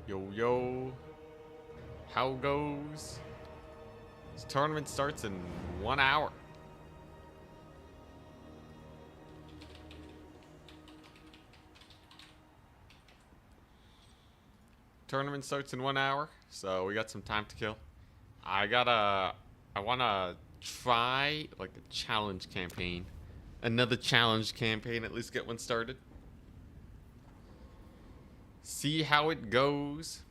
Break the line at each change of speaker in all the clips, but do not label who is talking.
Yo, yo. How goes? This tournament starts in 1 hour. Tournament starts in 1 hour, so we got some time to kill. I wanna try like a challenge campaign. Another challenge campaign, at least get one started. See how it goes.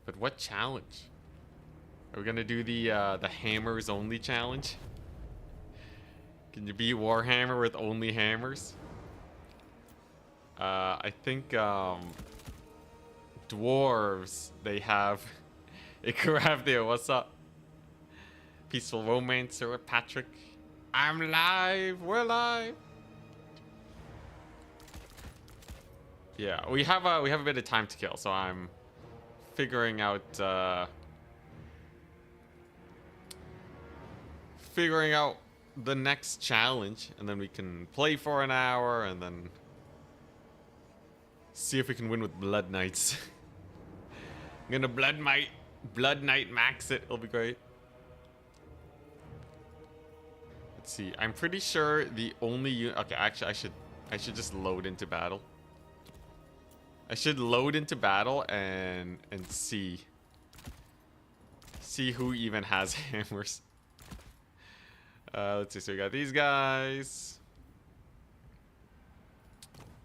But what challenge? Are we gonna do the hammers only challenge? Can you beat Warhammer with only hammers? I think dwarves, they have Ikaravdia, what's up? Peaceful Romancer, Patrick. I'm live, we're live. Yeah, we have a bit of time to kill, so I'm figuring out the next challenge, and then we can play for an hour and then see if we can win with Blood Knights. I'm gonna Blood Knight max it. It'll be great. Let's see. I'm pretty sure the only okay, actually I should just load into battle. I should load into battle and see who even has hammers. Let's see. So we got these guys.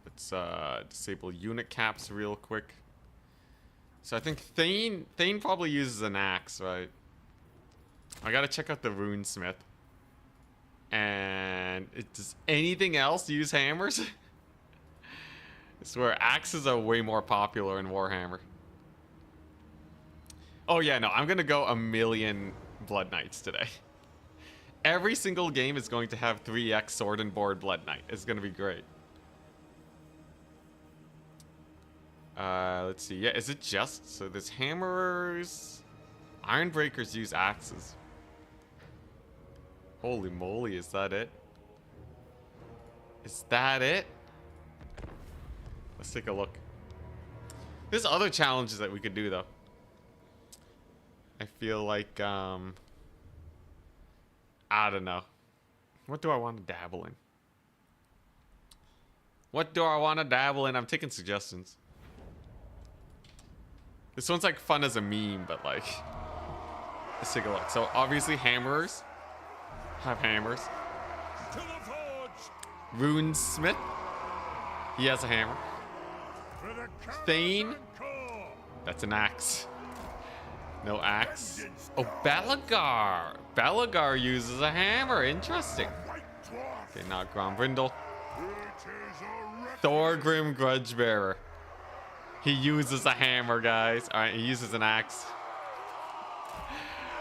Let's disable unit caps real quick. So I think Thane probably uses an axe, right? I gotta check out the Runesmith. And does anything else use hammers? I swear axes are way more popular in Warhammer. Oh yeah, no, I'm gonna go 1,000,000 Blood Knights today. Every single game is going to have 3x sword and board Blood Knight. It's gonna be great. Let's see. Yeah, is it just... So there's hammers... Ironbreakers use axes. Holy moly, is that it? Is that it? Let's take a look. There's other challenges that we could do, though. I feel like, I don't know. What do I want to dabble in? What do I want to dabble in? I'm taking suggestions. This one's like fun as a meme, but like... Let's take a look. So, obviously, hammerers have hammers. Runesmith. He has a hammer. Thane. That's an axe. No axe. Oh, Belagar. Belagar uses a hammer. Interesting. Okay, not Grombrindle. Thorgrim Grudgebearer. He uses a hammer, guys. Alright, he uses an axe.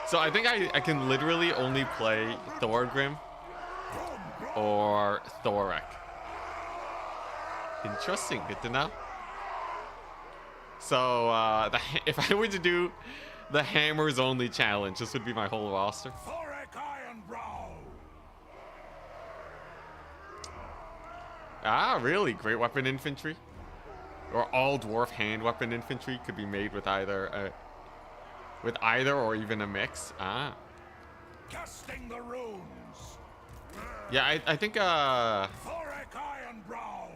So I think I can literally only play Thorgrim or Thorek. Interesting, good to know. So if I were to do the hammers only challenge, this would be my whole roster. Ah, really? Great weapon infantry? Or all dwarf hand weapon infantry could be made with either or even a mix. Ah.
Casting the runes.
Yeah, I think
Thorek Ironbrow.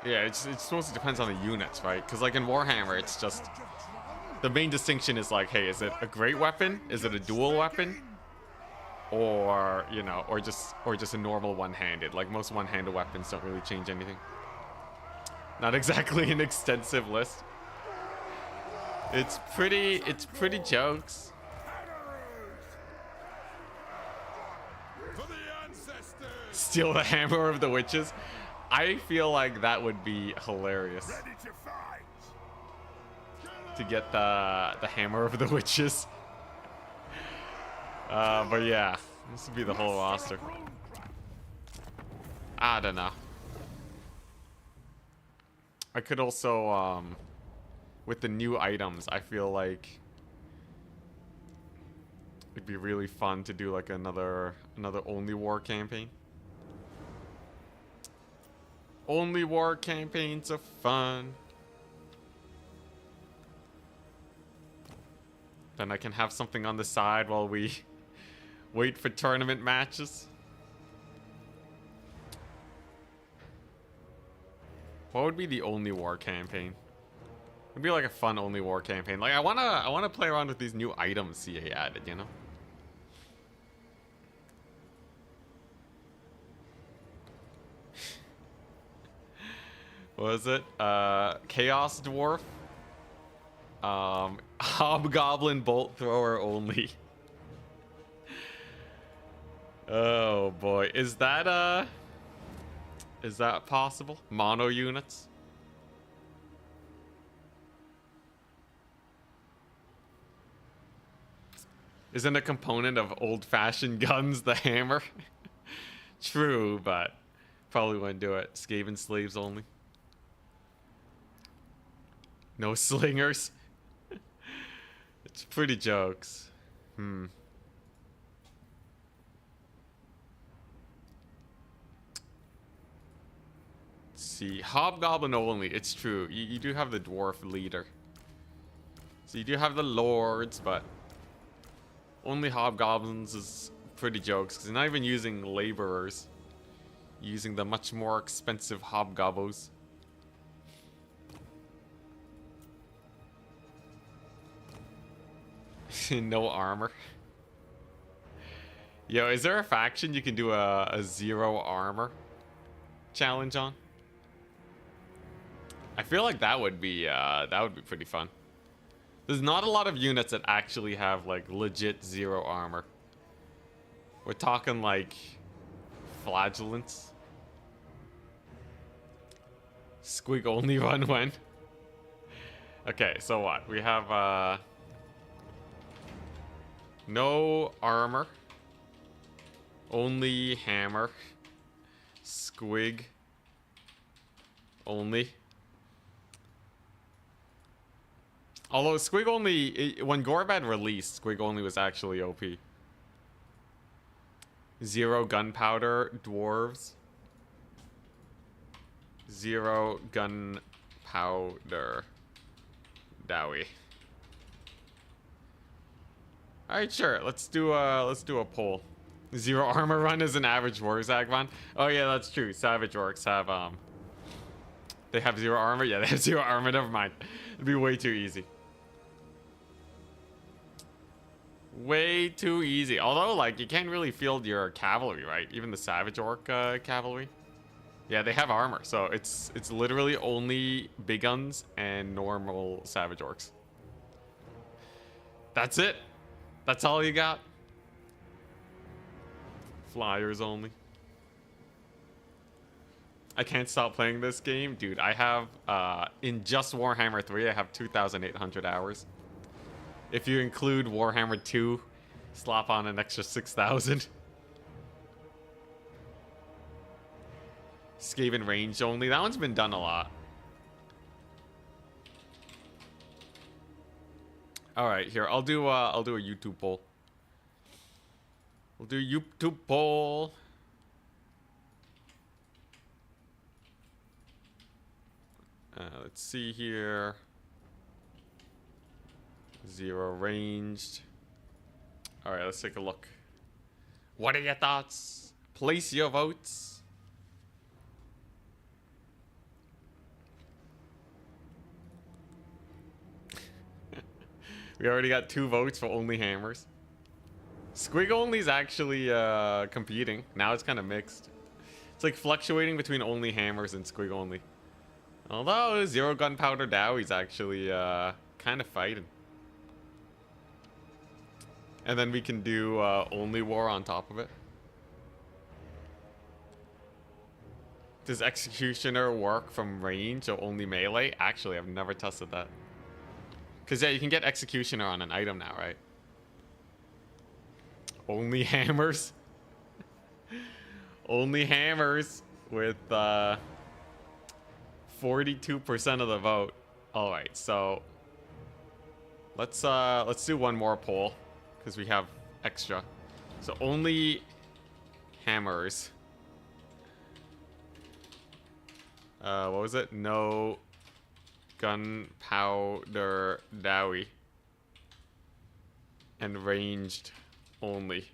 yeah, it's mostly depends on the units, right? Because like in Warhammer, it's just the main distinction is like, hey, is it a great weapon? Is it a dual weapon? Or, you know, or just a normal one-handed. Like most one-handed weapons don't really change anything. Not exactly an extensive list. It's pretty jokes. Steal the hammer of the witches. I feel like that would be hilarious. To get the hammer of the witches. But yeah, this would be the whole roster. I don't know. I could also, with the new items, I feel like it'd be really fun to do like another only war campaign. Only war campaigns are fun. Then I can have something on the side while we wait for tournament matches. What would be the only war campaign? It'd be like a fun only war campaign. Like I wanna play around with these new items CA added, you know? What was it? Chaos Dwarf? Hobgoblin Bolt Thrower only. Oh boy. Is that possible? Mono units? Isn't a component of old-fashioned guns the hammer? True, but probably wouldn't do it. Skaven slaves only. No slingers. It's pretty jokes. Let's see. Hobgoblin only. It's true. You do have the dwarf leader. So you do have the lords, but only hobgoblins is pretty jokes because you're not even using laborers. You're using the much more expensive hobgobbos. No armor. Yo, is there a faction you can do a zero armor challenge on? I feel like that would be pretty fun. There's not a lot of units that actually have like legit zero armor. We're talking like flagellants. Squig only run when. Okay, so what? We have no armor. Only hammer. Squig. Only. Although Squig only, when Gorbad released, Squig only was actually OP. Zero gunpowder dwarves. Zero gunpowder Dowie. Alright, sure. Let's do a poll. Zero armor run is an average Warzag run. Oh yeah, that's true. Savage Orcs have they have zero armor? Yeah, they have zero armor, never mind. It'd be way too easy. Way too easy. Although, like, you can't really field your cavalry, right? Even the Savage Orc cavalry. Yeah, they have armor, so it's literally only big guns and normal Savage Orcs. That's it. That's all you got. Flyers only. I can't stop playing this game. Dude, I have, in just Warhammer 3, I have 2,800 hours. If you include Warhammer 2, slap on an extra 6,000. Skaven range only. That one's been done a lot. All right, here. I'll do a YouTube poll. We'll do YouTube poll. Let's see here. Zero ranged. All right, let's take a look. What are your thoughts? Place your votes. We already got 2 votes for only hammers. Squig only's actually competing. Now it's kind of mixed. It's like fluctuating between only hammers and Squig only. Although zero gunpowder Dowie's actually kind of fighting. And then we can do only war on top of it. Does Executioner work from range or only melee? Actually, I've never tested that. Because, yeah, you can get Executioner on an item now, right? Only hammers. Only hammers with 42% of the vote. All right, so let's do one more poll because we have extra. So only hammers. What was it? No gunpowder Dowie. And ranged only.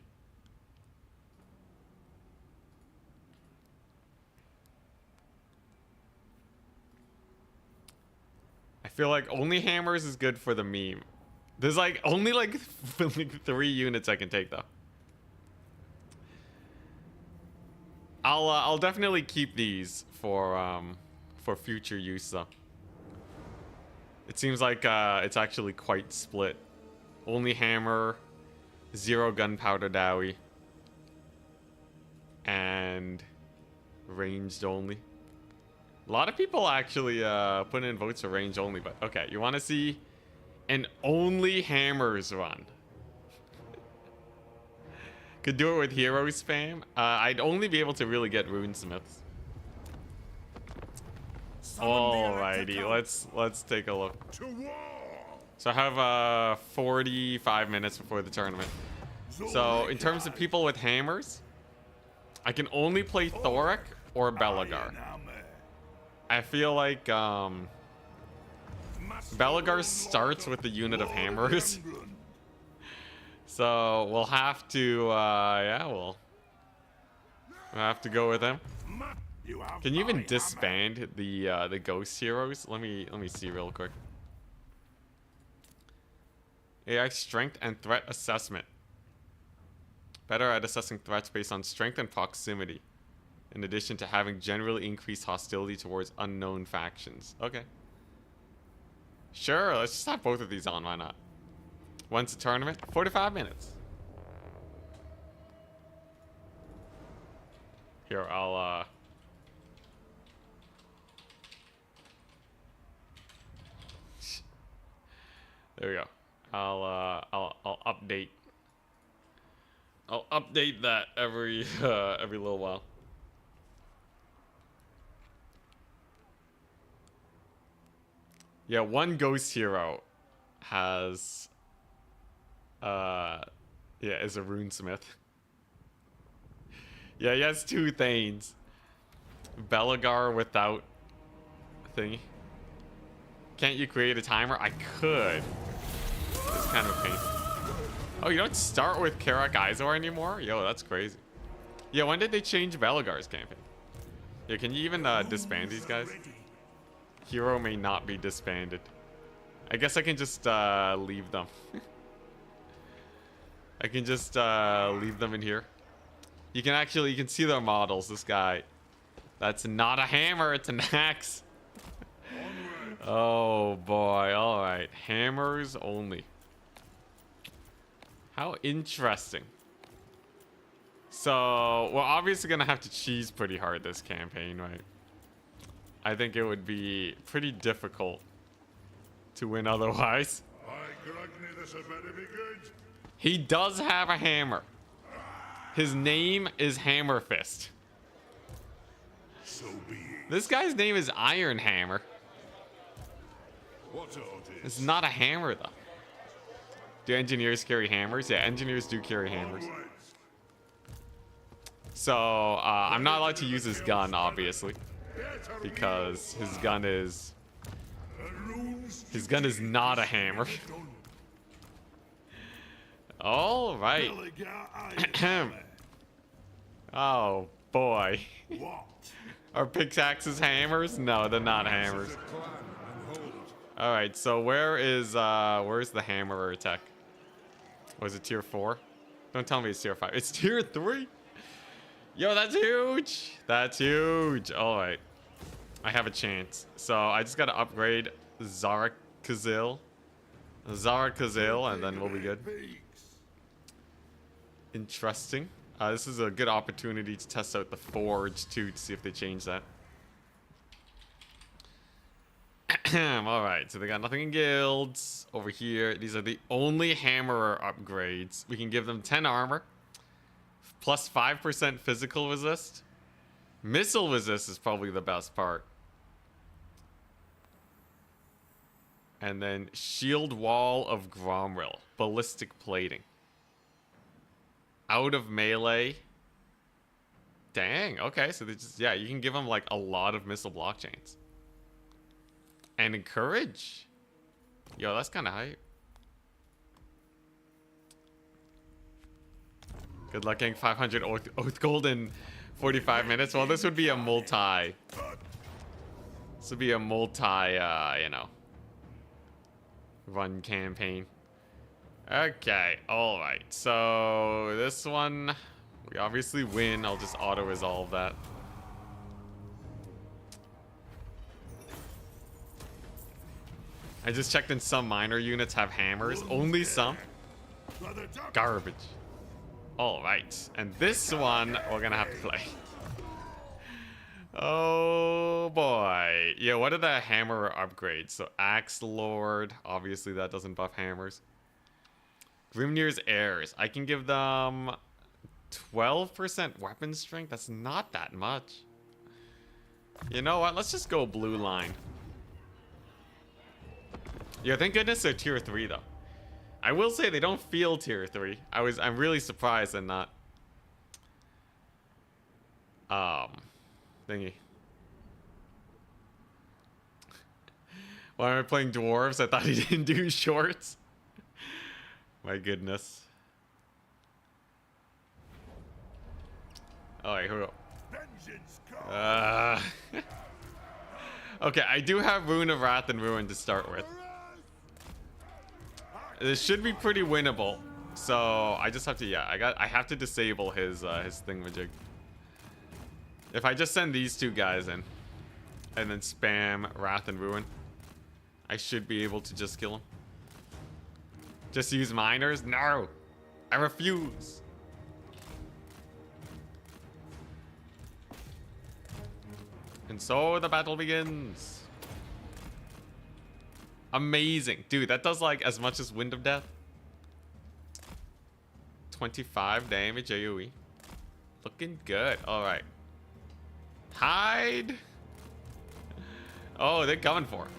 I feel like only hammers is good for the meme. There's like only like 3 units I can take though. I'll definitely keep these for future use though. It seems like it's actually quite split. Only hammer, 0 gunpowder Dowie, and ranged only. A lot of people actually put in votes for range only, but okay, you want to see an only hammers run. Could do it with hero spam. I'd only be able to really get runesmiths. Alrighty, let's take a look.
To war.
So I have 45 minutes before the tournament. So in terms of people with hammers, I can only play Thoric or Belegar. I feel like Belegar starts with the unit of hammers. So we'll have to yeah, we'll have to go with him. Can you even disband the ghost heroes? Let me see real quick. AI strength and threat assessment. Better at assessing threats based on strength and proximity, in addition to having generally increased hostility towards unknown factions. Okay. Sure, let's just have both of these on, why not? When's the tournament? 45 minutes. Here, I'll there we go. I'll update. I'll update that every little while. Yeah, one ghost hero has yeah, is a runesmith. Yeah, he has 2 Thanes. Belegar without thingy. Can't you create a timer? I could. It's kind of a pain. Oh, you don't start with Karak Izor anymore? Yo, that's crazy. Yeah, when did they change Belegar's campaign? Yeah, can you even disband these guys? Hero may not be disbanded. I guess I can just leave them. I can just leave them in here. You can see their models. This guy. That's not a hammer, it's an axe. Oh boy, alright. Hammers only. How interesting. So, we're obviously gonna have to cheese pretty hard this campaign, right? I think it would be pretty difficult to win otherwise.
This had better be good.
He does have a hammer. His name is Hammerfist.
So be it.
This guy's name is Iron Hammer.
What's all this?
It's not a hammer, though. Do engineers carry hammers? Yeah, engineers do carry hammers. So, I'm not allowed to use his gun, obviously. Because his gun is... His gun is not a hammer. All right. Oh, boy. Are pickaxes hammers? No, they're not hammers. All right, so where's the hammerer tech? Was it tier 4? Don't tell me it's tier 5. It's tier 3. Yo, that's huge. That's huge. All right. I have a chance. So I just got to upgrade Zarakazil. And then we'll be good. Interesting. This is a good opportunity to test out the Forge, too, to see if they change that. Alright, so they got nothing in guilds over here. These are the only hammerer upgrades. We can give them 10 armor, plus 5% physical resist. Missile resist is probably the best part. And then shield wall of Gromril, ballistic plating. Out of melee, dang. Okay, so they just, yeah, you can give them like a lot of missile blockchains. And encourage. Yo, that's kind of hype. Good luck getting 500 oath gold in 45 minutes. Well, this would be a multi. This would be a multi, you know, run campaign. Okay, alright. So, this one, we obviously win. I'll just auto-resolve that. I just checked in some minor units have hammers. Only some. Garbage. Alright. And this one, we're gonna have to play. Oh boy. Yeah, what are the hammer upgrades? So Axe Lord, obviously that doesn't buff hammers. Grimnir's Heirs, I can give them 12% weapon strength. That's not that much. You know what? Let's just go blue line. Yeah, thank goodness they're tier 3 though. I will say they don't feel tier 3. I'm really surprised and not thingy. Why am I playing dwarves? I thought he didn't do shorts. My goodness. Alright, here we go. Okay, I do have Rune of Wrath and Ruin to start with. This should be pretty winnable. So I just have to, yeah, I have to disable his thingamajig. If I just send these two guys in and then spam Wrath and Ruin, I should be able to just kill him. Just use miners? No! I refuse! And so the battle begins. Amazing. Dude, that does like as much as Wind of Death. 25 damage AoE. Looking good. Alright. Hide! Oh, they're coming for it.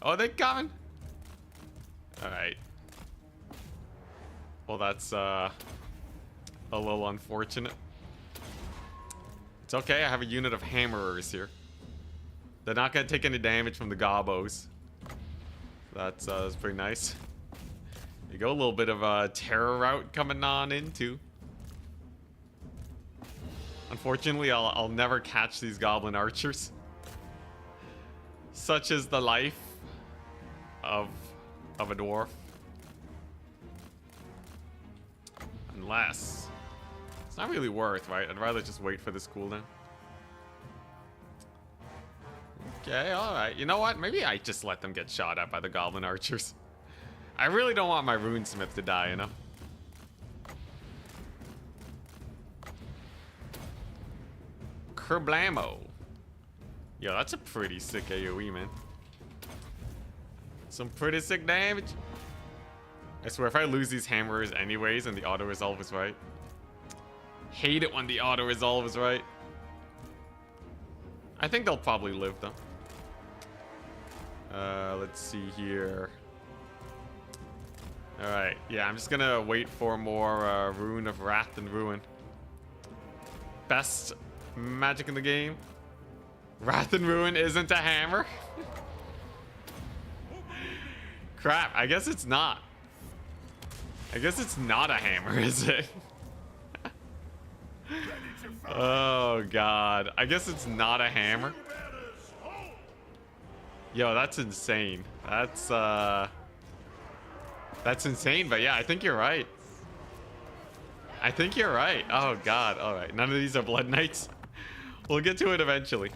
Oh, they're coming! Alright. Well, that's a little unfortunate. It's okay, I have a unit of hammerers here. They're not gonna take any damage from the gobos. That's pretty nice. There you go, a little bit of a terror route coming on in too. Unfortunately, I'll never catch these goblin archers. Such is the life of a dwarf. Unless it's not really worth, right? I'd rather just wait for this cooldown. Okay, alright. You know what? Maybe I just let them get shot at by the goblin archers. I really don't want my runesmith to die, you know? Kerblamo. Yo, that's a pretty sick AoE, man. Some pretty sick damage. I swear, if I lose these hammers anyways and the auto-resolve is right. Hate it when the auto-resolve is right. I think they'll probably live, though. Let's see here. Alright, yeah, I'm just gonna wait for more Rune of Wrath and Ruin. Best magic in the game. Wrath and Ruin isn't a hammer? Crap, I guess it's not. I guess it's not a hammer, is it? Oh god, I guess it's not a hammer. Yo, that's insane. That's insane, but yeah, I think you're right. I think you're right. Oh god, alright. None of these are Blood Knights. We'll get to it eventually.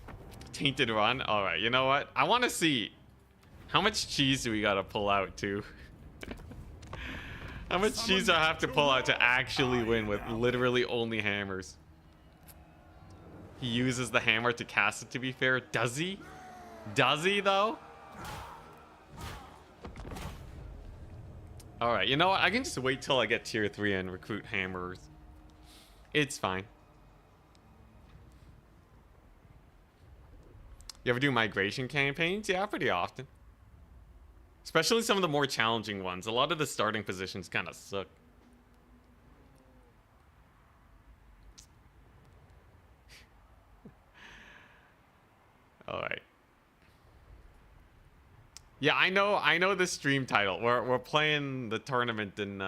Tainted Run. Alright, you know what? I want to see how much cheese do we gotta pull out too? How much cheese do I have to pull out to actually win with literally only hammers? He uses the hammer to cast it, to be fair. Does he? Does he, though? Alright, you know what? I can just wait till I get tier 3 and recruit hammers. It's fine. You ever do migration campaigns? Yeah, pretty often. Especially some of the more challenging ones. A lot of the starting positions kind of suck. All right. Yeah, I know the stream title. We're playing the tournament in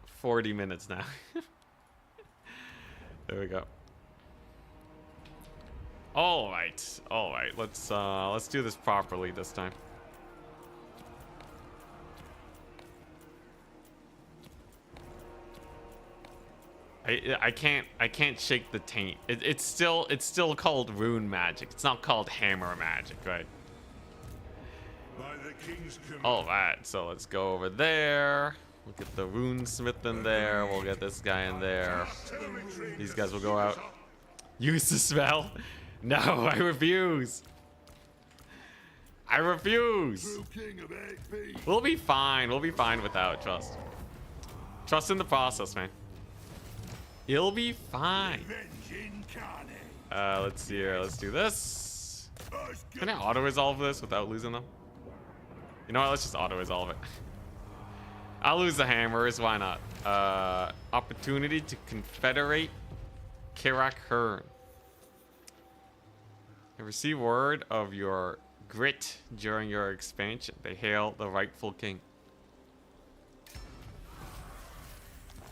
40 minutes now. There we go. All right. All right. Let's do this properly this time. I can't shake the taint. It's still called rune magic. It's not called hammer magic, right?
By the king's command.
All right, so let's go over there. We'll get the rune smith in there. We'll get this guy in there. These guys will go out. Use the spell. No, I refuse. I refuse.
True king of AP.
We'll be fine. We'll be fine without trust. Trust in the process, man. You'll be fine.
Revenge incarnate.
Let's see here. Let's do this. Can I auto-resolve this without losing them? You know what? Let's just auto-resolve it. I'll lose the hammers. Why not? Opportunity to confederate Kirak Hearn. Receive word of your grit during your expansion. They hail the rightful king.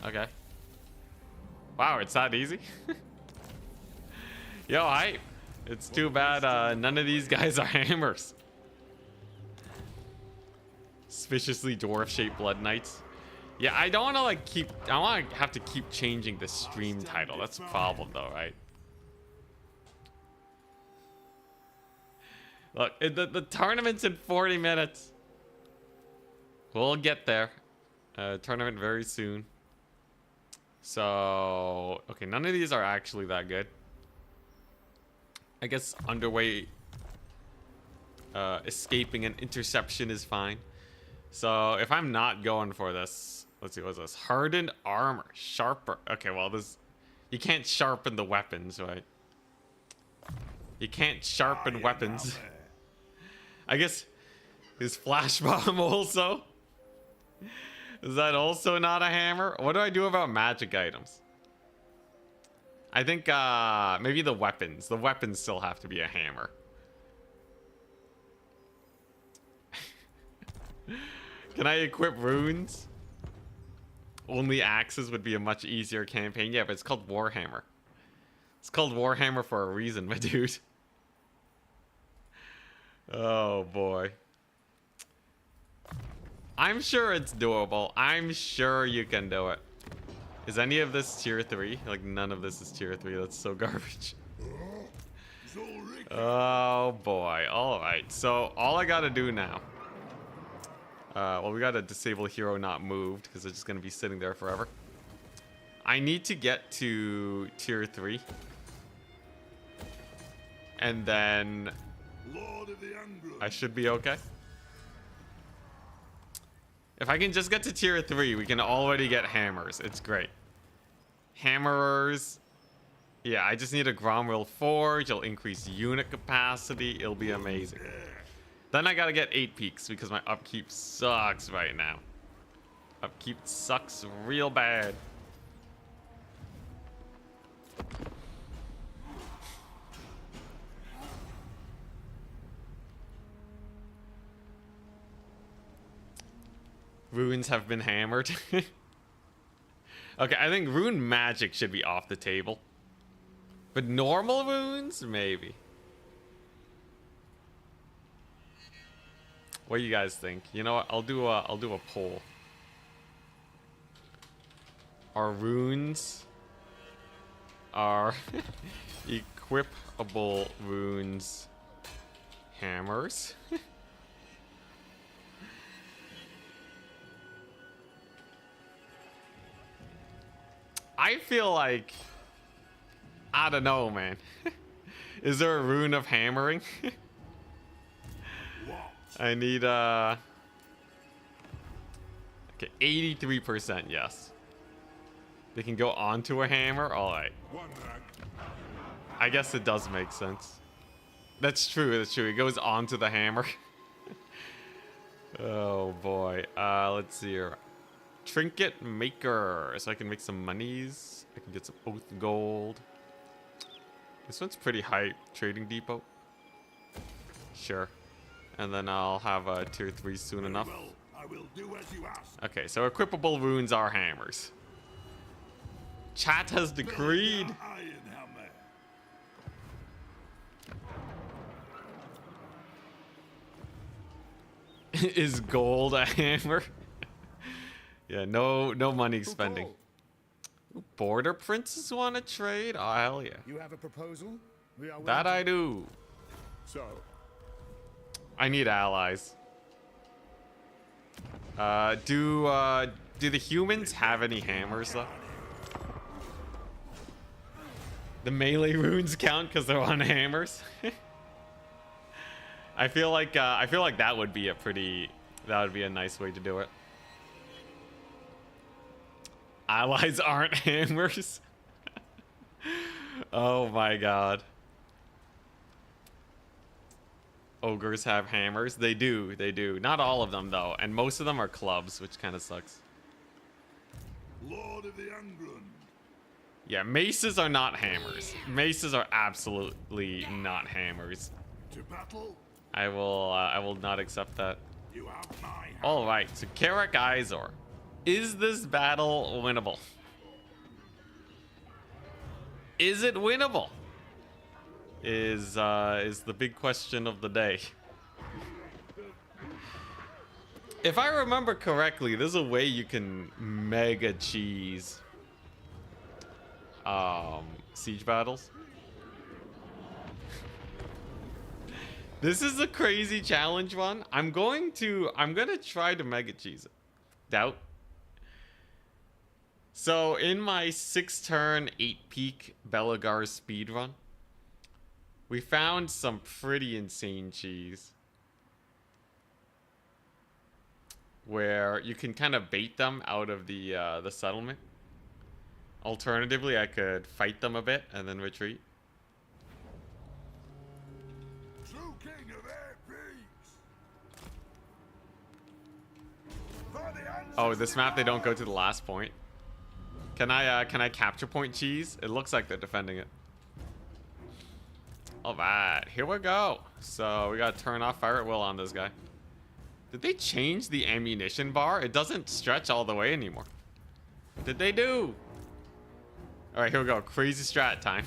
Okay. Wow, it's that easy? Yo, hype. It's too bad none of these guys are hammers. Suspiciously dwarf-shaped blood knights. Yeah, I don't want to like keep... I want to have to keep changing the stream title. That's the problem though, right? Look, the tournament's in 40 minutes. We'll get there. Tournament very soon. So, okay, none of these are actually that good. I guess underway escaping an interception is fine. So, if I'm not going for this, let's see, what's this? Hardened armor, sharper. Okay, well, this, you can't sharpen the weapons, right? You can't sharpen weapons. I guess his flash bomb also. Is that also not a hammer? What do I do about magic items? I think maybe the weapons. The weapons still have to be a hammer. Can I equip runes? Only axes would be a much easier campaign. Yeah, but it's called Warhammer. It's called Warhammer for a reason, my dude. Oh boy. I'm sure it's doable. I'm sure you can do it. Is any of this tier 3? Like, none of this is tier 3. That's so garbage. Oh, boy. Alright, so all I gotta do now... well, we gotta disable hero not moved, because it's just gonna be sitting there forever. I need to get to tier 3. And then... I should be okay. If I can just get to tier 3, we can already get hammers. It's great. Hammerers. Yeah, I just need a Gromrill Forge. It'll increase unit capacity. It'll be amazing. Then I gotta get 8 peaks because my upkeep sucks right now. Upkeep sucks real bad. Runes have been hammered. Okay, I think rune magic should be off the table. But normal runes? Maybe. What do you guys think? You know what? I'll do a poll. Are runes are equipable runes hammers? I feel like, I don't know, man. Is there a rune of hammering? I need okay, 83% yes. They can go onto a hammer. All right. I guess it does make sense. That's true. That's true. It goes onto the hammer. Oh boy. Let's see here. Trinket maker, so I can make some monies. I can get some oath gold. This one's pretty hype. Trading depot. Sure. And then I'll have a tier 3 soon enough.
Well, I will do as you ask.
Okay, so equipable runes are hammers. Chat has decreed.
Iron hammer.
Is gold a hammer? Yeah, no money spending. Border princes want to trade? Oh, hell yeah.
You have a proposal? We are
That I
waiting.
do.
So,
I need allies. Do the humans have any hammers though? The melee runes count because they're on hammers. I feel like that would be a nice way to do it. Allies aren't hammers. Oh my god. Ogres have hammers. They do. Not all of them though, and most of them are clubs, which kind of sucks.
Lord of the Angrund.
Yeah, maces are not hammers. Maces are absolutely not hammers.
To battle,
I will not accept that.
you have my hand.
All right, so Karak Izor. Is this battle winnable? Is it winnable? Is the big question of the day. If I remember correctly, there's a way you can mega cheese siege battles. This is a crazy challenge one. I'm gonna try to mega cheese it. Doubt. So in my 6-turn 8-peak Belegar speedrun, we found some pretty insane cheese where you can kind of bait them out of the settlement. Alternatively, I could fight them a bit and then retreat.
True king of air peaks. For the
Oh, this map they don't go to the last point. Can I capture point cheese? It looks like they're defending it. All right, here we go. So we gotta turn off fire at will on this guy. Did they change the ammunition bar? It doesn't stretch all the way anymore. What did they do? All right, here we go. Crazy strat time.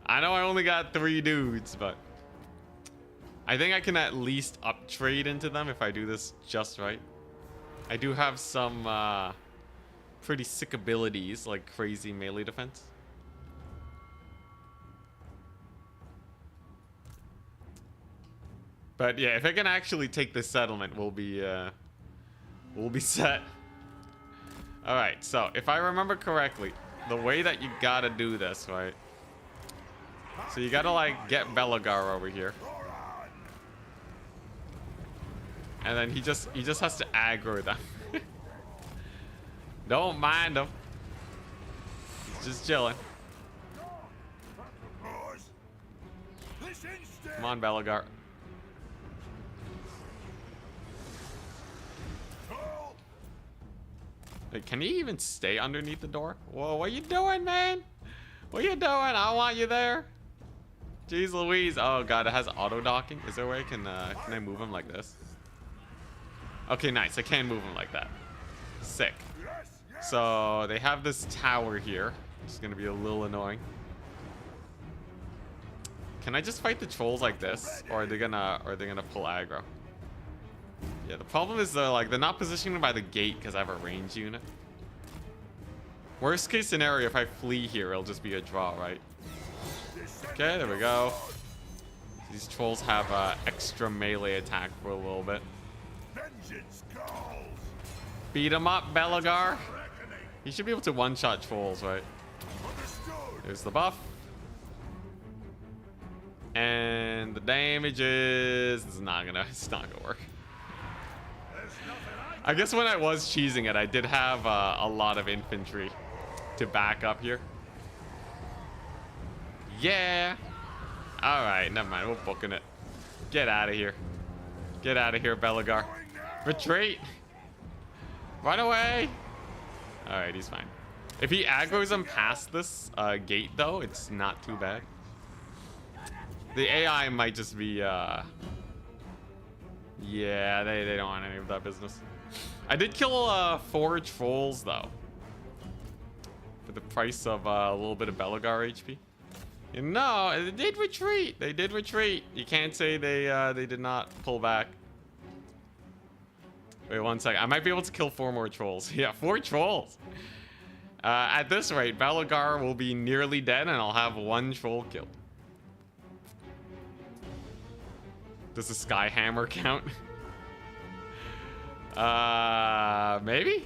I know I only got 3 dudes, but I think I can at least up trade into them if I do this just right. I do have some pretty sick abilities like crazy melee defense. But yeah, if I can actually take this settlement, we'll be set. All right, so if I remember correctly, the way that you gotta do this, right? So you gotta like get Belegar over here, and then he just has to aggro them. Don't mind him. He's just chilling. Come on, Belegar. Wait, can he even stay underneath the door? Whoa, what you doing, man? What you doing? I want you there. Jeez Louise. Oh god, it has auto docking. Is there a way can I move him like this? Okay, nice. I can move him like that. Sick. So they have this tower here. It's gonna be a little annoying. Can I just fight the trolls like this, or are they gonna pull aggro? Yeah, the problem is they're not positioning by the gate because I have a range unit. Worst case scenario, if I flee here, it'll just be a draw, right? Okay, there we go. These trolls have extra melee attack for a little bit. Beat him up, Belegar. He should be able to one-shot trolls, right? There's the buff. And the damage is... It's not gonna work. I guess when I was cheesing it, I did have a lot of infantry to back up here. Yeah. All right, never mind. We're booking it. Get out of here. Get out of here, Belegar. Retreat. Run away. All right, he's fine. If he aggroes him past this gate, though, it's not too bad. The AI might just be, yeah, they don't want any of that business. I did kill 4 trolls, though. For the price of a little bit of Belagar HP. You know, they did retreat. They did retreat. You can't say they did not pull back. Wait 1 second. I might be able to kill 4 more trolls. Yeah, 4 trolls. At this rate, Belagar will be nearly dead and I'll have 1 troll killed. Does the Skyhammer count? Maybe?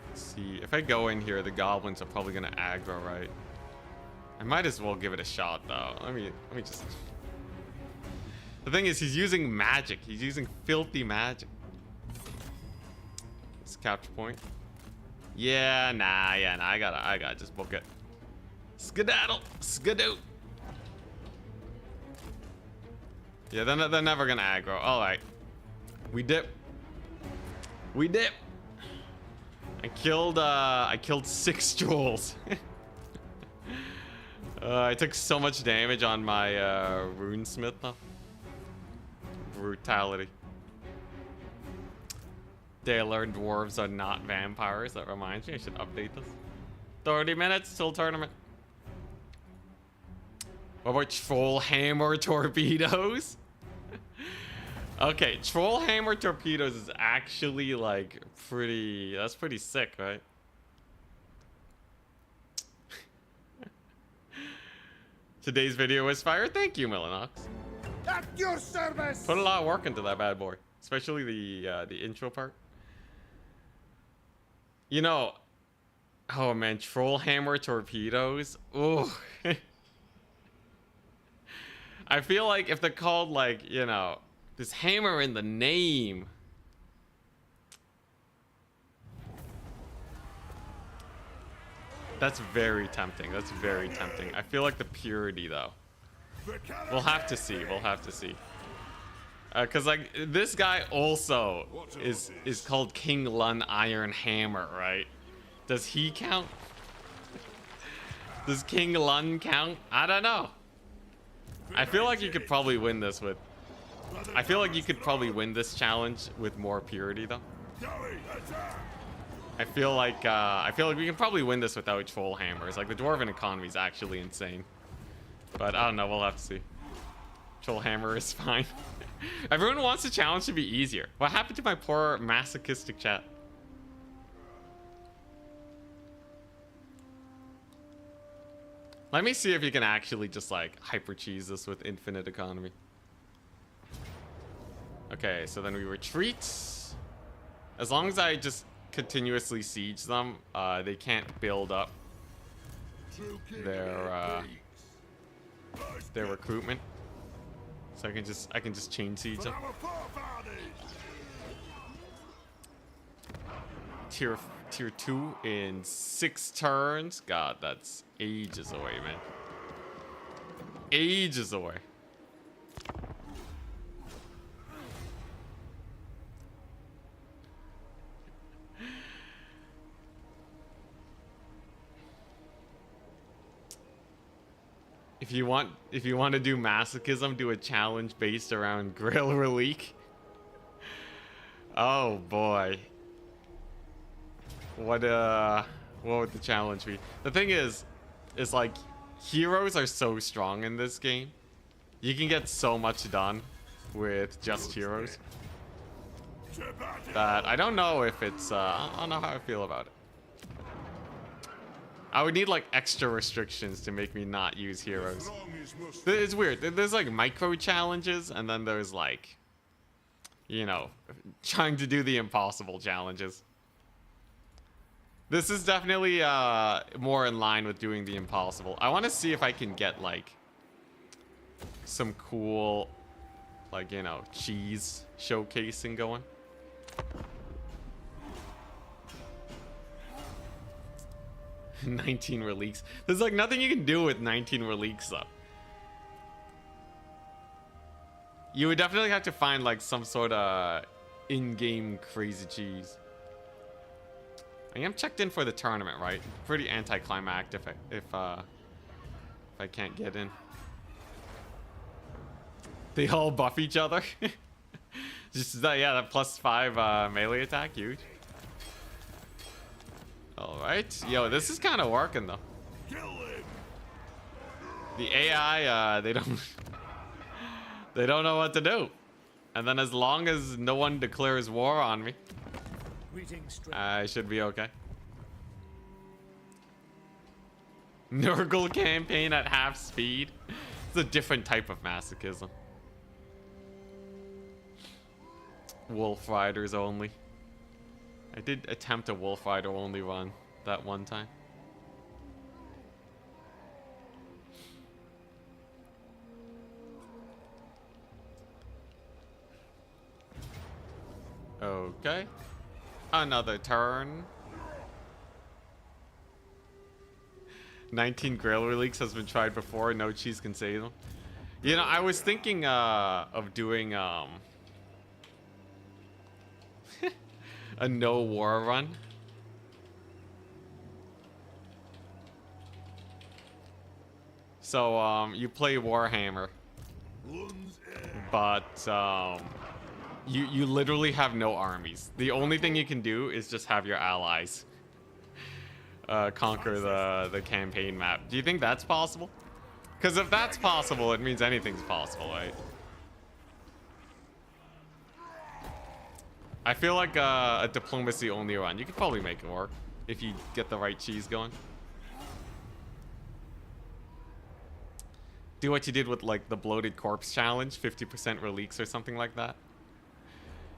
Let's see. If I go in here, the goblins are probably gonna aggro, right? I might as well give it a shot, though. Let me just... The thing is, he's using magic. He's using filthy magic. It's capture point. Yeah, nah, I gotta just book it. Skedaddle, skadoo. Yeah, they're never gonna aggro. All right, we dip. We dip. I killed 6 trolls. I took so much damage on my runesmith though. Brutality. They learned dwarves are not vampires. That reminds me, I should update this. 30 minutes till tournament. What about troll hammer torpedoes? Okay, troll hammer torpedoes is actually like pretty. That's pretty sick, right? Today's video was fire. Thank you, Millinox.
At your service.
Put a lot of work into that bad boy, especially the intro part. You know, oh man, troll hammer torpedoes. Ooh. I feel like if they're called like, you know, this hammer in the name. That's very tempting. That's very tempting. I feel like the purity though. We'll have to see. We'll have to see. Cause like this guy also is called King Lun Iron Hammer, right? Does he count? Does King Lun count? I don't know. I feel like you could probably win this with. I feel like you could probably win this challenge with more purity though. I feel like we can probably win this without troll hammers. Like the dwarven economy is actually insane. But I don't know. We'll have to see. Troll hammer is fine. Everyone wants the challenge to be easier. What happened to my poor masochistic chat? Let me see if you can actually just like hyper cheese this with infinite economy. Okay, so then we retreat. As long as I just continuously siege them, they can't build up their recruitment. So I can just chain siege them. Tier 2 in 6 turns. God, that's ages away, man. Ages away. If you want to do masochism, do a challenge based around Grail Relique. Oh boy. What would the challenge be? The thing is like heroes are so strong in this game. You can get so much done with just heroes. That I don't know if it's I don't know how I feel about it. I would need like extra restrictions to make me not use heroes. It's weird. There's like micro challenges and then there's like, you know, trying to do the impossible challenges. This is definitely more in line with doing the impossible. I want to see if I can get like some cool, like, you know, cheese showcasing going. $19 reliques. There's like nothing you can do with 19 reliques though. You would definitely have to find like some sort of in-game crazy cheese. I am checked in for the tournament, right? Pretty anticlimactic if I can't get in. They all buff each other. Just that, yeah, that +5 melee attack, huge. All right, yo, this is kind of working though.
Kill him.
The AI, they don't know what to do. And then as long as no one declares war on me, I should be okay. Nurgle campaign at half speed. It's a different type of masochism. Wolf Riders only. I did attempt a Wolf Rider only run that one time. Okay. Another turn. 19 Grail Relics has been tried before. No cheese can save them. You know, I was thinking of doing a no war run. So you play Warhammer, but you literally have no armies. The only thing you can do is just have your allies conquer the campaign map. Do you think that's possible? Because if that's possible, it means anything's possible, right? I feel like a diplomacy only run, you could probably make it work if you get the right cheese going. Do what you did with like the Bloated Corpse challenge, 50% reliques or something like that.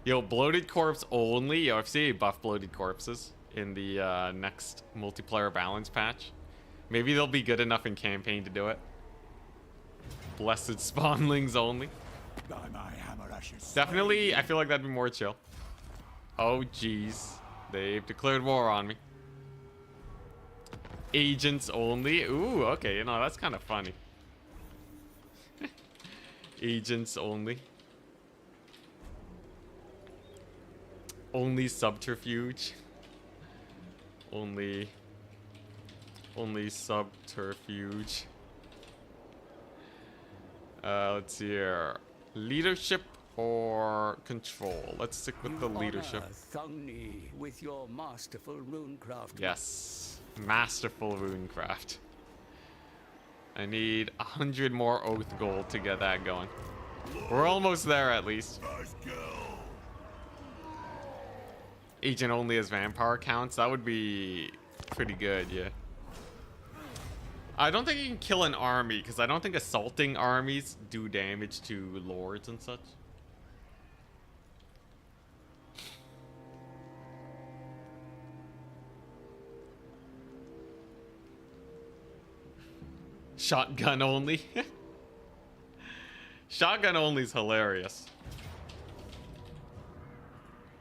Yo, Bloated Corpse only. Yo, I've seen buff Bloated Corpses in the next multiplayer balance patch. Maybe they'll be good enough in campaign to do it. Blessed Spawnlings only. Definitely, I feel like that'd be more chill. Oh, jeez. They've declared war on me. Agents only. Ooh, okay. You know, that's kind of funny. Agents only. Only subterfuge. Only subterfuge. Let's see here. Leadership or control? Let's stick with the leadership.
Thungni with your masterful runecraft.
Yes, masterful runecraft. I need 100 more oath gold to get that going. We're almost there at least.
Nice kill.
Agent only as vampire counts. That would be pretty good, yeah. I don't think you can kill an army because I don't think assaulting armies do damage to lords and such. Shotgun only. Shotgun only is hilarious.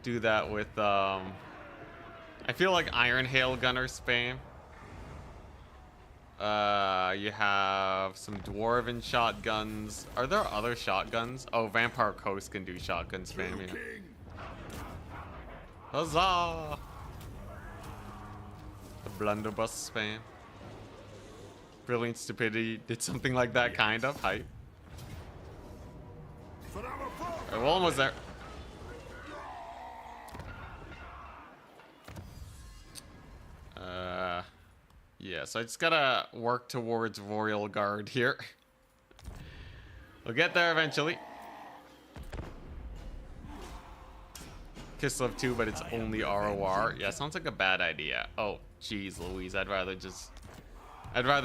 Do that with I feel like Iron Hail Gunner spam. You have some Dwarven shotguns. Are there other shotguns? Oh, Vampire Coast can do shotgun spam, you know. Huzzah! The blunderbuss spam. Brilliant Stupidity did something like that, kind of. Hype. Alright, we're almost there. Yeah, so I just gotta work towards Royal Guard here. We'll get there eventually. Kislev 2, but it's only ROR. Yeah, sounds like a bad idea. Oh, jeez Louise, I'd rather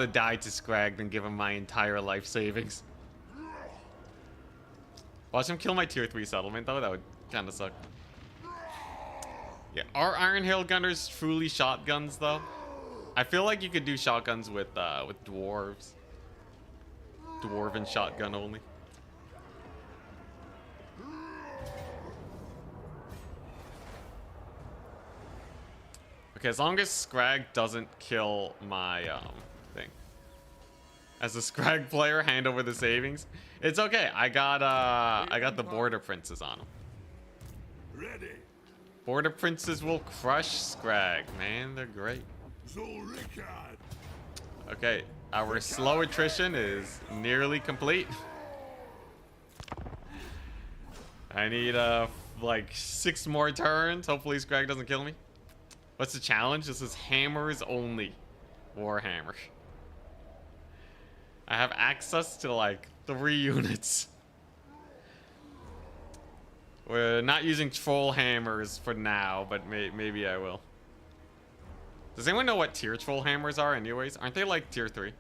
die to Scrag than give him my entire life savings. Watch him kill my tier 3 settlement though, that would kinda suck. Yeah, are Iron Hail Gunners truly shotguns though? I feel like you could do shotguns with dwarves. Dwarven shotgun only. Okay, as long as Scrag doesn't kill my thing. As a Scrag player, hand over the savings. It's okay. I got the Border Princes on him.
Ready.
Border Princes will crush Scrag, man. They're great.
Zulrikad.
Okay, our slow attrition is nearly complete. I need like 6 more turns. Hopefully Scrag doesn't kill me. What's the challenge? This is hammers only. Warhammer. I have access to like 3 units. We're not using troll hammers for now, but maybe I will. Does anyone know what tier troll hammers are anyways? Aren't they like tier 3?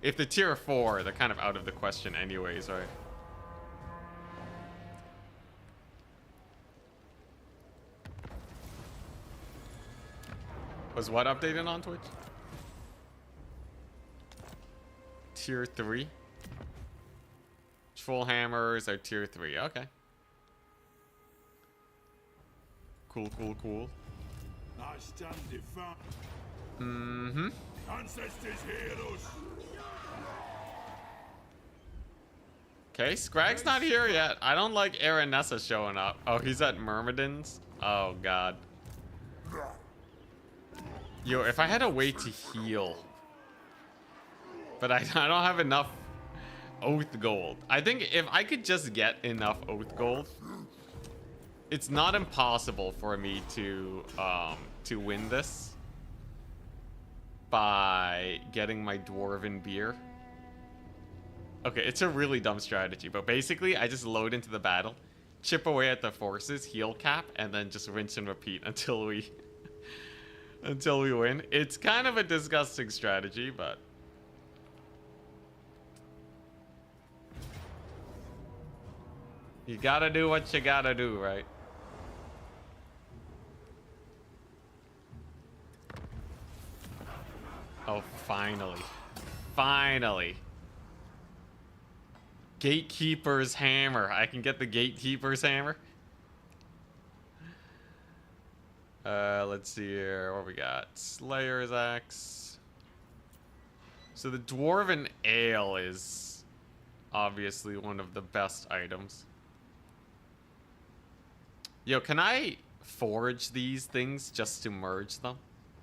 If the tier 4, they're kind of out of the question anyways, right? Was what updated on Twitch? Tier 3? Troll hammers are tier 3. Okay. Cool, cool, cool.
I stand defiant.
Mm-hmm.
Ancestors heroes.
Okay, Scrag's not here yet. I don't like Aranessa showing up. Oh, he's at Myrmidon's? Oh, God. Yo, if I had a way to heal. But I don't have enough Oath Gold. I think if I could just get enough Oath Gold, it's not impossible for me to win this by getting my Dwarven Beer. Okay, it's a really dumb strategy, but basically I just load into the battle, chip away at the forces, heal cap, and then just rinse and repeat until we until we win. It's kind of a disgusting strategy, but you gotta do what you gotta do, right? Oh, finally. Finally. Gatekeeper's Hammer. I can get the Gatekeeper's Hammer. Let's see here. What we got? Slayer's Axe. So the Dwarven Ale is obviously one of the best items. Yo, can I forge these things just to merge them?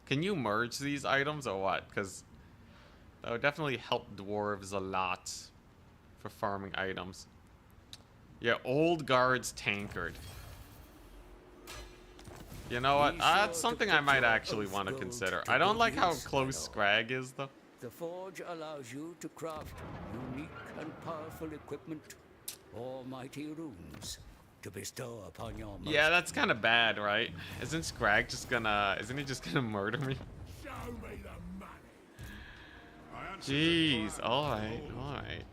Can you merge these items or what? Because that would definitely help dwarves a lot for farming items. Yeah, Old Guard's Tankard. You know what? That's something I might actually want to consider. I don't like how close Scrag is, though.
The forge allows you to craft unique and powerful equipment or mighty runes to bestow upon your most.
Yeah, that's kind of bad, right? Isn't Scrag just gonna... Isn't he just gonna murder me?
Show me the money.
Jeez, alright, alright.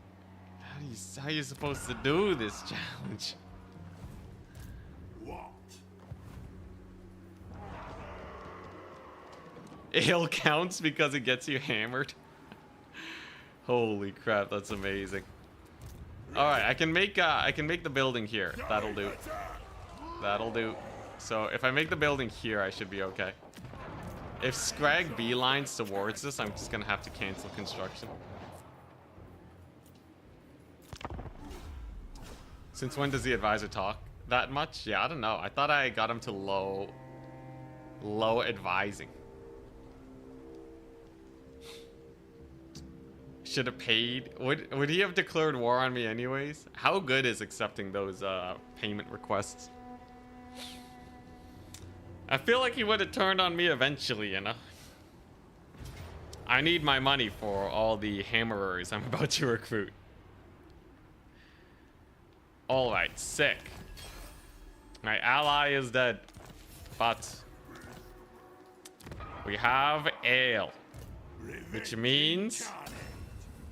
How are you supposed to do this challenge?
What?
Ale counts because it gets you hammered. Holy crap, that's amazing. All right, I can make the building here. That'll do. That'll do. So if I make the building here, I should be okay. If Scrag beelines towards this, I'm just gonna have to cancel construction. Since when does the advisor talk that much? Yeah, I don't know. I thought I got him to low advising. Should have paid. Would he have declared war on me anyways? How good is accepting those payment requests? I feel like he would have turned on me eventually, you know. I need my money for all the hammerers I'm about to recruit. All right, sick. My ally is dead, but we have ale, which means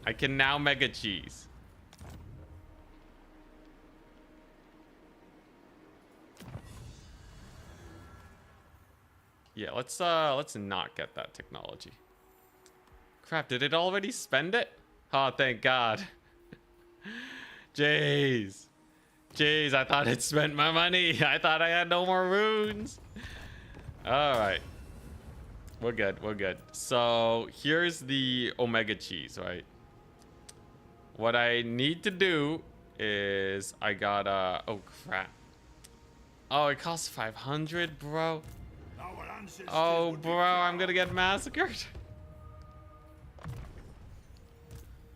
I can now mega cheese. Yeah, let's not get that technology. Crap, did it already spend it? Oh, thank God. Jeez. Jeez, I thought it spent my money. I thought I had no more runes. All right. We're good, we're good. So here's the Omega cheese, right? What I need to do is I gotta, oh crap. Oh, it costs 500, bro.
Our ancestors
Oh,
would
bro,
be
I'm
proud.
gonna get massacred.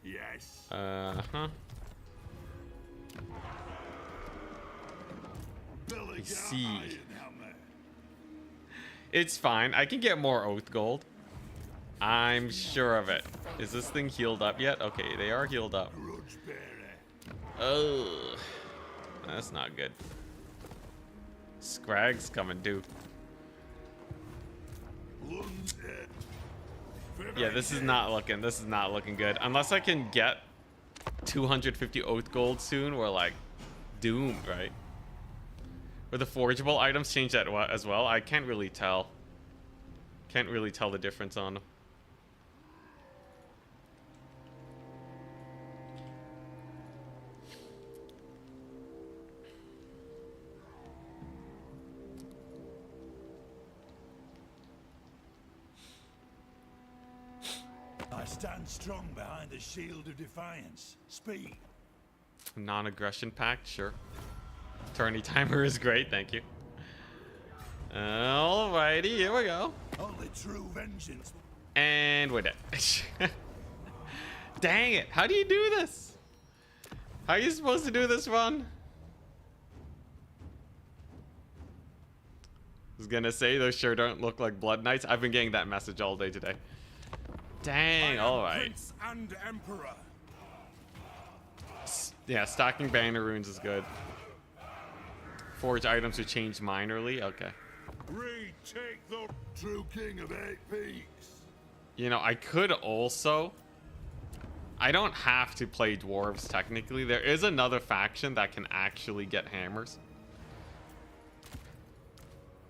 Yes.
Uh-huh.
Billy
I see.
Ironhammer.
It's fine. I can get more oath gold. I'm sure of it. Is this thing healed up yet? Okay, they are healed up.
Grudge bearer.
Oh, that's not good. Scrag's coming too.
Lund,
Yeah, this is not looking. This is not looking good. Unless I can get 250 oath gold soon, we're like doomed, right? Or the forgeable items change that as well. I can't really tell. Can't really tell the difference on them.
I stand strong behind the shield of defiance. Speed.
Non-aggression pact, sure. Tourney timer is great, thank you. Alrighty, here we go.
Only true vengeance.
And we're dead. Dang it, how do you do this? How are you supposed to do this run? I was gonna say those sure don't look like Blood Knights. I've been getting that message all day today. Dang, alright.
Prince and Emperor.
Yeah, stacking banner runes is good. Forge items are changed minorly. Okay.
Retake the true king of 8 peaks.
You know, I could also... I don't have to play dwarves technically. There is another faction that can actually get hammers.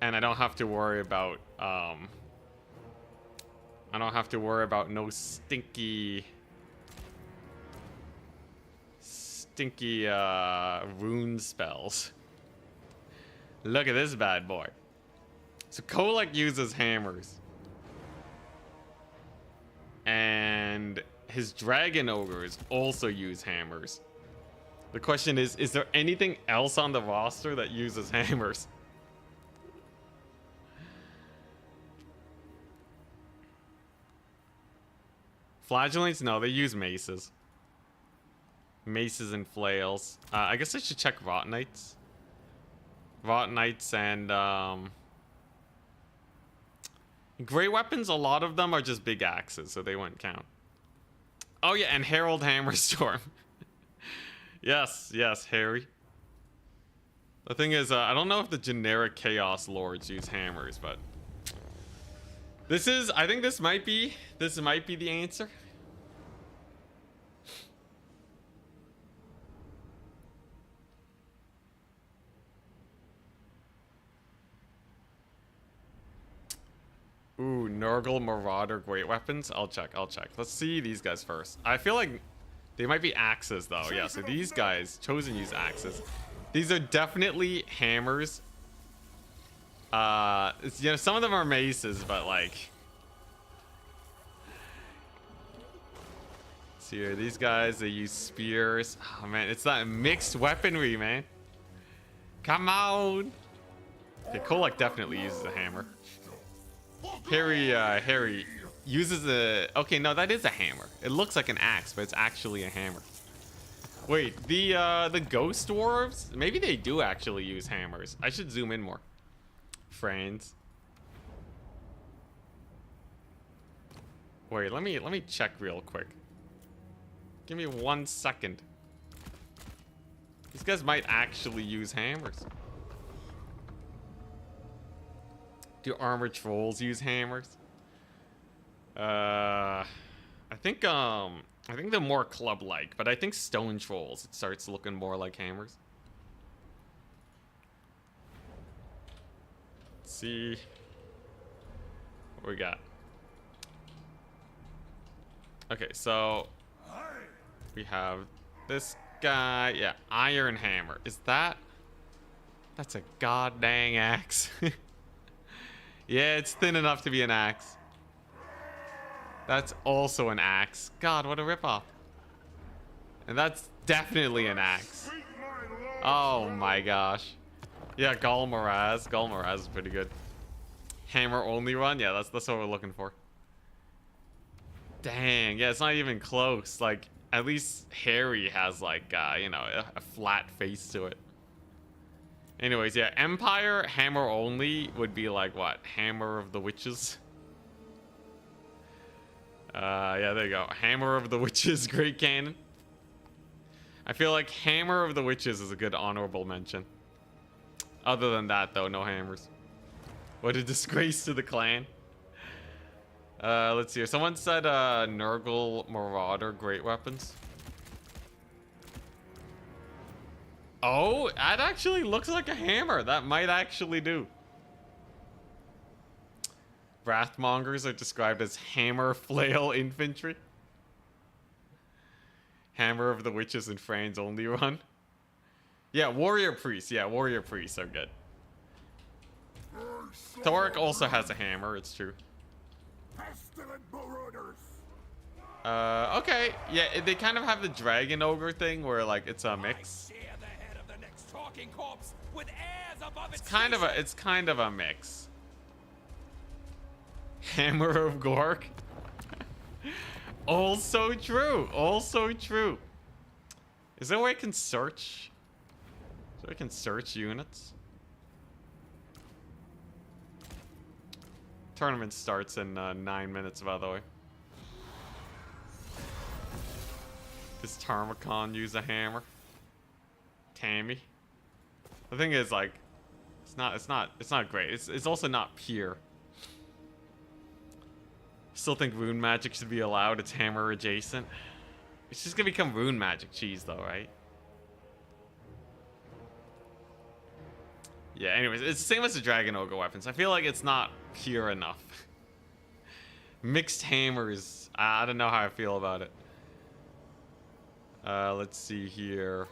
And I don't have to worry about... I don't have to worry about no stinky rune spells. Look at this bad boy. So Kolek uses hammers. And his dragon ogres also use hammers. The question is there anything else on the roster that uses hammers? Flagellants? No, they use maces. Maces and flails. I guess I should check Rot Knights. Rot Knights and great weapons, a lot of them are just big axes, so they wouldn't count. Oh yeah, and Herald Hammerstorm. Yes, yes, Harry. The thing is, I don't know if the generic Chaos Lords use hammers, but this is, I think this might be the answer. Ooh, Nurgle Marauder great weapons. I'll check. Let's see these guys first. I feel like they might be axes though. Yeah, so these guys, Chosen use axes. These are definitely hammers. You know, some of them are maces, but like, see here, these guys, they use spears. Oh man, it's that mixed weaponry, man. Come on. Okay, Kolek definitely uses a hammer. Harry uses a... Okay, no, that is a hammer. It looks like an axe, but it's actually a hammer. Wait, the ghost dwarves? Maybe they do actually use hammers. I should zoom in more. Friends. Wait, let me check real quick. Give me 1 second. These guys might actually use hammers. Do armored trolls use hammers? I think they're more club-like, but I think stone trolls, it starts looking more like hammers. Let's see what we got. Okay, so we have this guy. Yeah, iron hammer. Is that? That's a god dang axe. Yeah, it's thin enough to be an axe. That's also an axe. God, what a ripoff. And that's definitely an axe. Oh my gosh. Yeah, Galmaraz. Galmaraz is pretty good. Hammer only run? Yeah, that's what we're looking for. Dang, yeah, it's not even close. Like, at least Harry has like, you know, a flat face to it. Anyways, yeah, Empire hammer only would be like what? Hammer of the Witches. Yeah, there you go. Hammer of the Witches, great cannon. I feel like Hammer of the Witches is a good honorable mention. Other than that, though, no hammers. What a disgrace to the clan. Let's see here. Someone said Nurgle Marauder, great weapons. Oh, that actually looks like a hammer. That might actually do. Wrathmongers are described as hammer flail infantry. Hammer of the Witches and Fran's only run. Yeah, warrior priests. Yeah, warrior priests are good. Thoric also has a hammer, it's true. Okay. Yeah, they kind of have the dragon ogre thing where like it's a mix. It's kind of a mix. Hammer of Gork. Also true. Also true. Is there a way I can search? So I can search units. Tournament starts in 9 minutes, by the way. Does Tarmacon use a hammer? Tammy. The thing is, like, it's not great. It's also not pure. Still think rune magic should be allowed. It's hammer adjacent. It's just gonna become rune magic cheese, though, right? Yeah. Anyways, it's the same as the Dragon Ogre weapons. I feel like it's not pure enough. Mixed hammers. I don't know how I feel about it. Let's see here.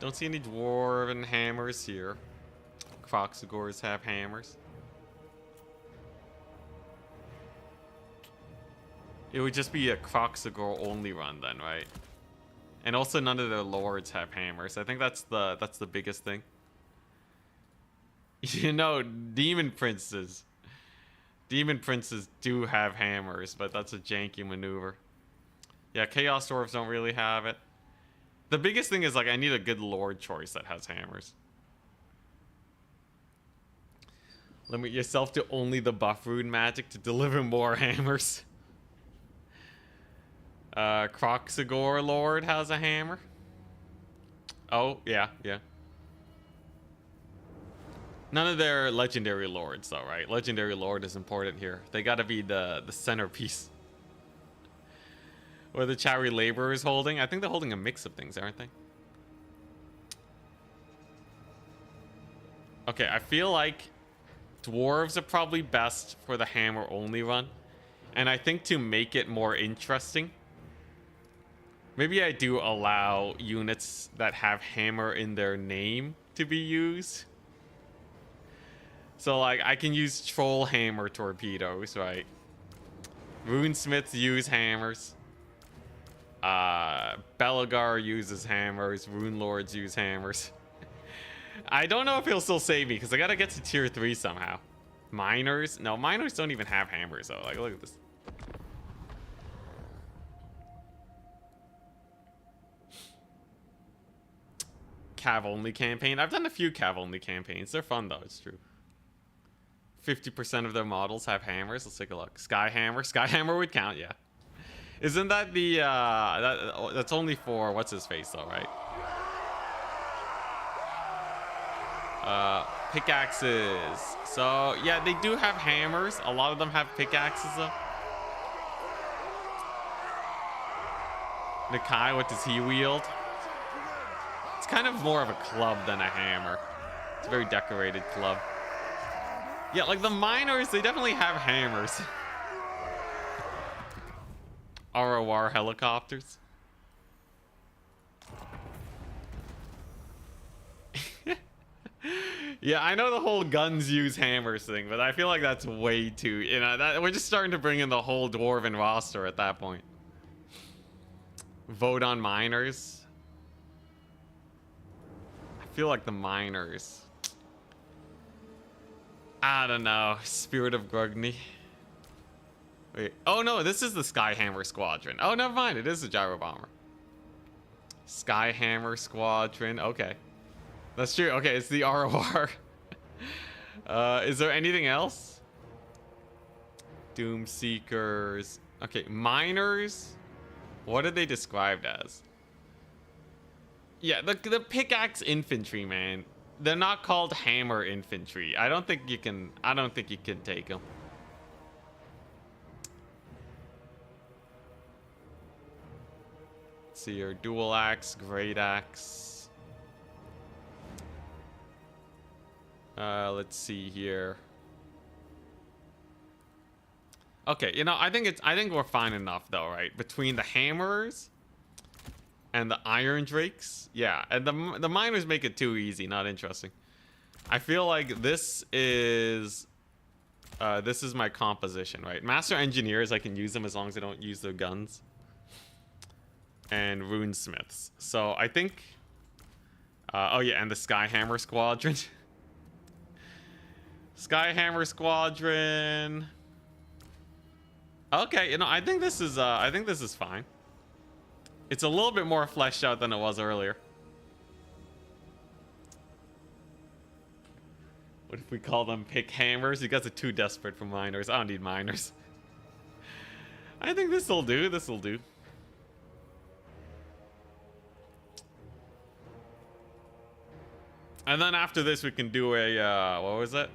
Don't see any dwarven hammers here. Kroxigors have hammers. It would just be a Kroxigor only run then, right? And also none of their lords have hammers. I think that's the biggest thing. You know, demon princes. Demon princes do have hammers, but that's a janky maneuver. Yeah, Chaos Dwarves don't really have it. The biggest thing is, like, I need a good lord choice that has hammers. Limit yourself to only the buff rune magic to deliver more hammers. Kroxigor Lord has a hammer. Oh, yeah, yeah. None of their legendary lords, though, right? Legendary lord is important here. They gotta be the centerpiece. What are the Chowry laborers holding? I think they're holding a mix of things, aren't they? Okay, I feel like dwarves are probably best for the hammer only run. And I think to make it more interesting, maybe I do allow units that have hammer in their name to be used. So, like, I can use troll hammer torpedoes, right? Runesmiths use hammers. Belagar uses hammers. Rune Lords use hammers. I don't know if he'll still save me, because I gotta get to tier 3 somehow. Miners? No, miners don't even have hammers, though. Like, look at this. Cav only campaign. I've done a few Cav only campaigns. They're fun though, it's true. 50% of their models have hammers. Let's take a look. Skyhammer. Skyhammer would count, yeah. Isn't that the that's only for what's his face though, right? Pickaxes. So yeah, they do have hammers. A lot of them have pickaxes though. Nakai, what does he wield? It's kind of more of a club than a hammer. It's a very decorated club. Yeah, like the miners, they definitely have hammers. ROR helicopters. Yeah, I know the whole guns use hammers thing, but I feel like that's way too, you know, that we're just starting to bring in the whole dwarven roster at that point. Vote on miners. feel like the miners. I don't know. Spirit of Grugny. Wait. Oh no, this is the Skyhammer Squadron. Oh, never mind. It is the Gyro Bomber. Skyhammer Squadron. Okay. That's true. Okay, it's the ROR. Is there anything else? Doom Seekers. Okay, miners. What are they described as? Yeah, the pickaxe infantry, man. They're not called hammer infantry. I don't think you can take them. Let's see here. Dual axe, great axe. Let's see here. Okay, you know, I think we're fine enough though, right? Between the hammers and the Iron Drakes. Yeah, and the miners make it too easy, not interesting. I feel like this is my composition, right? Master Engineers, I can use them as long as I don't use their guns. And Runesmiths. So I think oh yeah, and the Skyhammer Squadron. Skyhammer Squadron. Okay, you know, I think this is fine. It's a little bit more fleshed out than it was earlier. What if we call them pick hammers? You guys are too desperate for miners. I don't need miners. I think this'll do. This'll do. And then after this, we can do a what was it?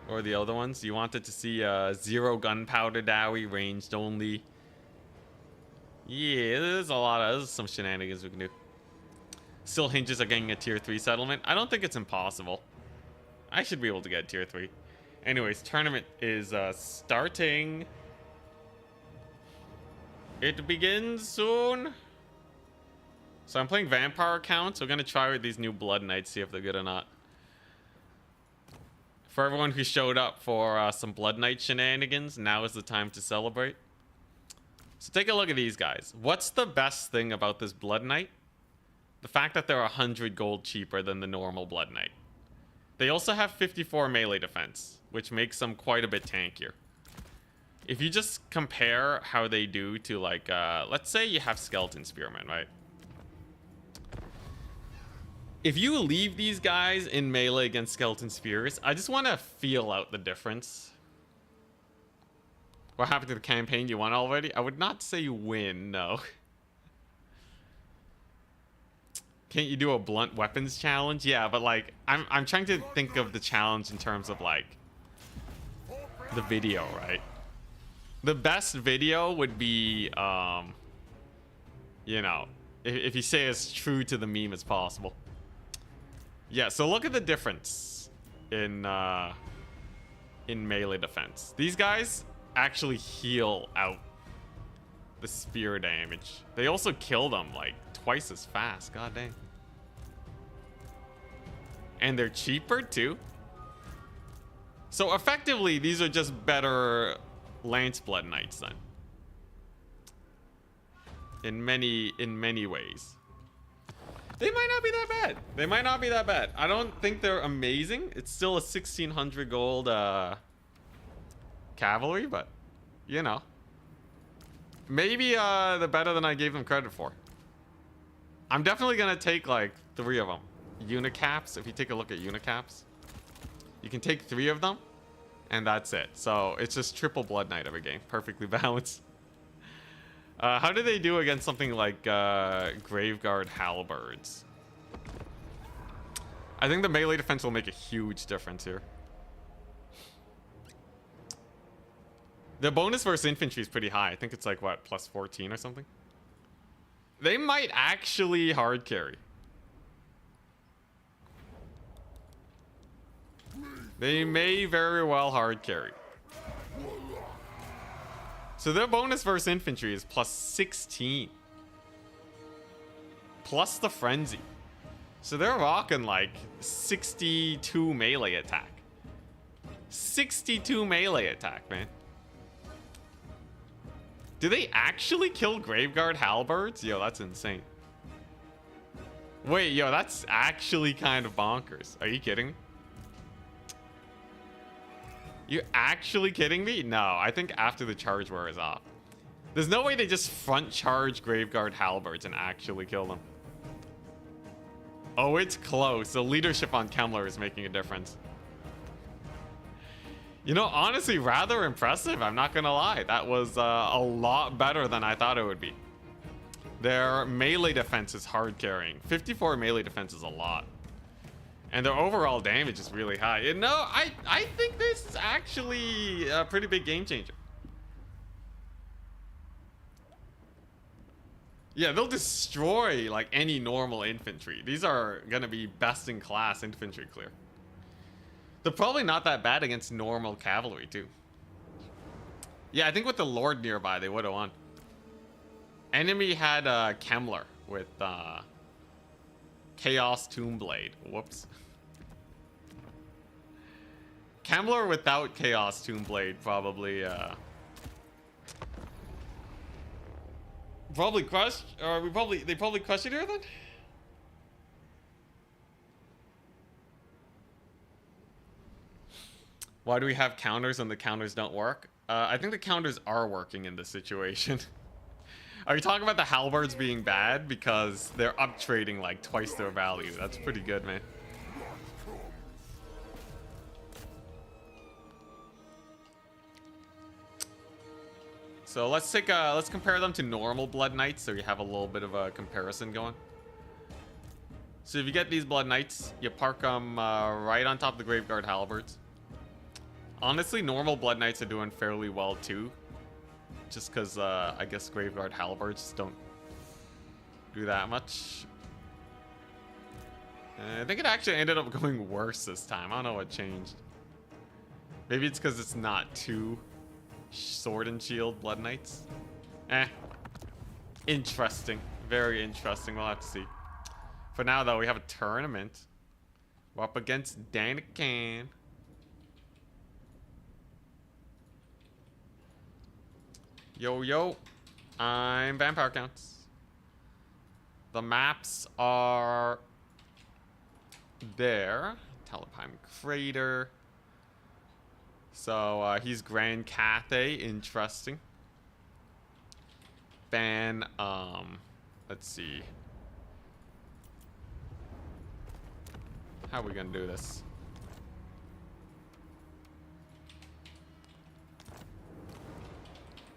Or the other ones? You wanted to see 0 gunpowder Dowie, ranged only. Yeah, there's some shenanigans we can do. Still hinges are getting a tier 3 settlement. I don't think it's impossible. I should be able to get tier 3. Anyways, tournament is starting. It begins soon. So I'm playing vampire accounts. We're gonna try with these new Blood Knights, see if they're good or not. For everyone who showed up for some Blood Knight shenanigans, now is the time to celebrate. So take a look at these guys. What's the best thing about this Blood Knight? The fact that they're 100 gold cheaper than the normal Blood Knight. They also have 54 melee defense, which makes them quite a bit tankier. If you just compare how they do to, like, let's say you have Skeleton Spearmen, right? If you leave these guys in melee against Skeleton Spears, I just want to feel out the difference. What happened to the campaign? You won already? I would not say you win, no. Can't you do a blunt weapons challenge? Yeah, but like, I'm trying to think of the challenge in terms of like the video, right? The best video would be, you know, if you say as true to the meme as possible. Yeah, so look at the difference in melee defense. These guys actually heal out the spear damage. They also kill them like twice as fast. God dang. And they're cheaper too. So effectively, these are just better Lance Blood Knights then. In many ways. They might not be that bad. They might not be that bad. I don't think they're amazing. It's still a 1600 gold cavalry, but you know. Maybe they're better than I gave them credit for. I'm definitely gonna take like 3 of them. Unicaps, if you take a look at Unicaps. You can take 3 of them, and that's it. So it's just triple Blood Knight every game. Perfectly balanced. How do they do against something like Graveguard Halberds? I think the melee defense will make a huge difference here. The bonus versus infantry is pretty high. I think it's like, what, plus 14 or something? They might actually hard carry. They may very well hard carry. So their bonus versus infantry is plus 16. Plus the frenzy. So they're rocking like 62 melee attack. 62 melee attack, man. Do they actually kill Graveguard Halberds? Yo, that's insane. Wait, yo, that's actually kind of bonkers. Are you kidding me? You actually kidding me? No, I think after the charge wears off. There's no way they just front charge Graveguard Halberds and actually kill them. Oh, it's close. The leadership on Kemmler is making a difference. You know, honestly, rather impressive. I'm not gonna lie. That was a lot better than I thought it would be. Their melee defense is hard carrying. 54 melee defense is a lot. And their overall damage is really high. You know, I think this is actually a pretty big game changer. Yeah, they'll destroy like any normal infantry. These are gonna be best in class infantry clear. They're probably not that bad against normal cavalry too. Yeah, I think with the Lord nearby, they would have won. Enemy had Kemmler with Chaos Tombblade. Whoops. Kemmler without Chaos Tombblade probably probably crushed, or they probably crushed it here then? Why do we have counters and the counters don't work? I think the counters are working in this situation. Are you talking about the halberds being bad because they're up trading like twice their value? That's pretty good, man. So let's compare them to normal Blood Knights so you have a little bit of a comparison going. So if you get these Blood Knights, you park them right on top of the Graveguard Halberds. Honestly, normal Blood Knights are doing fairly well too. Just because I guess Graveguard Halberds don't do that much. I think it actually ended up going worse this time. I don't know what changed. Maybe it's because it's not two Sword and Shield Blood Knights. Interesting. Very interesting. We'll have to see. For now, though, we have a tournament. We're up against Danican. Yo, yo. I'm Vampire Counts. The maps are there. Talabheim Crater. So, he's Grand Cathay. Interesting. Ban, let's see. How are we gonna do this?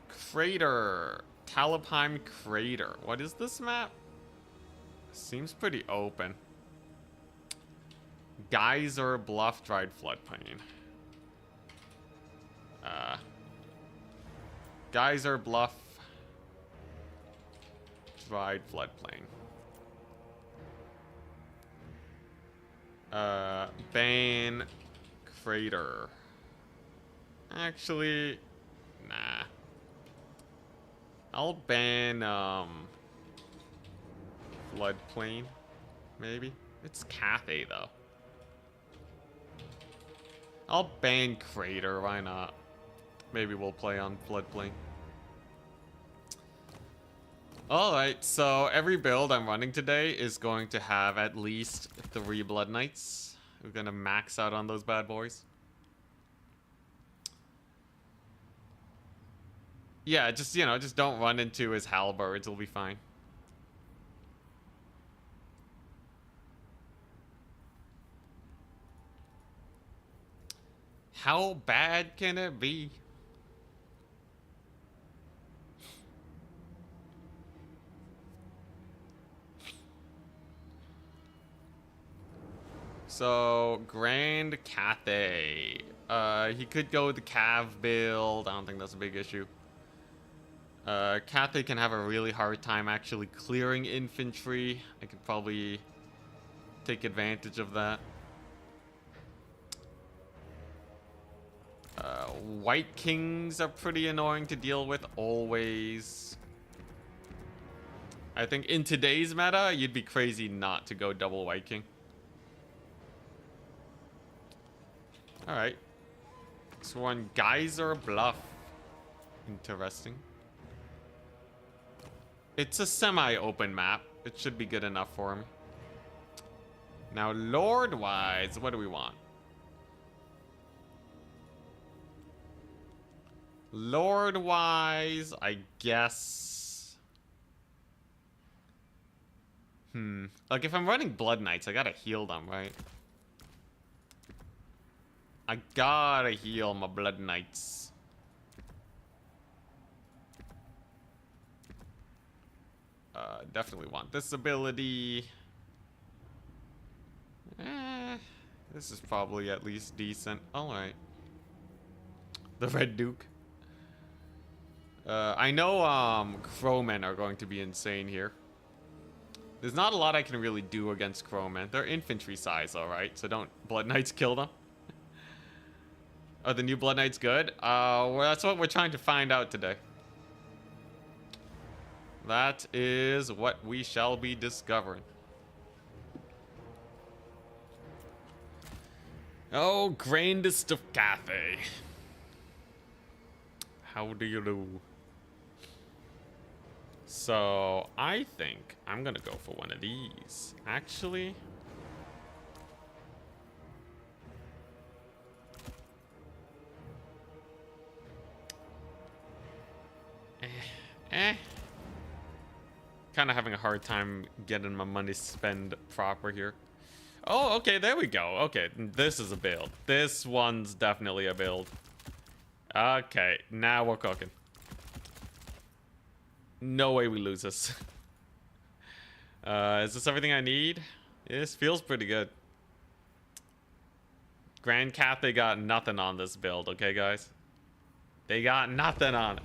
Crater. Talabheim Crater. What is this map? Seems pretty open. Geyser Bluff Dried Floodplain. Geyser Bluff Dried Floodplain. Ban Crater. Actually, nah. I'll ban Floodplain, maybe. It's Cathay though. I'll ban Crater, why not? Maybe we'll play on Floodplain. Alright, so every build I'm running today is going to have at least 3 Blood Knights. We're gonna max out on those bad boys. Yeah, just, you know, just don't run into his halberds, it'll be fine. How bad can it be? So, Grand Cathay. He could go with the Cav build. I don't think that's a big issue. Cathay can have a really hard time actually clearing infantry. I could probably take advantage of that. White Kings are pretty annoying to deal with always. I think in today's meta, you'd be crazy not to go double White King. Alright. So we're on Geyser Bluff. Interesting. It's a semi-open map. It should be good enough for him. Now, Lord-wise, what do we want? Lord-wise, I guess... Like, if I'm running Blood Knights, I gotta heal them, right? I gotta heal my Blood Knights. Definitely want this ability. This is probably at least decent. Alright. The Red Duke. I know Crowmen are going to be insane here. There's not a lot I can really do against Crowmen. They're infantry size, alright, so don't Blood Knights kill them. Are the new Blood Knights good? Well, that's what we're trying to find out today. That is what we shall be discovering. Oh, grandest of Cathay. How do you do? So, I think I'm gonna go for one of these. Actually... Kind of having a hard time getting my money spent proper here. Oh, okay, there we go. Okay, this is a build. This one's definitely a build. Okay, now we're cooking. No way we lose this. Is this everything I need? This feels pretty good. Grand Cathay got nothing on this build, okay, guys? They got nothing on it.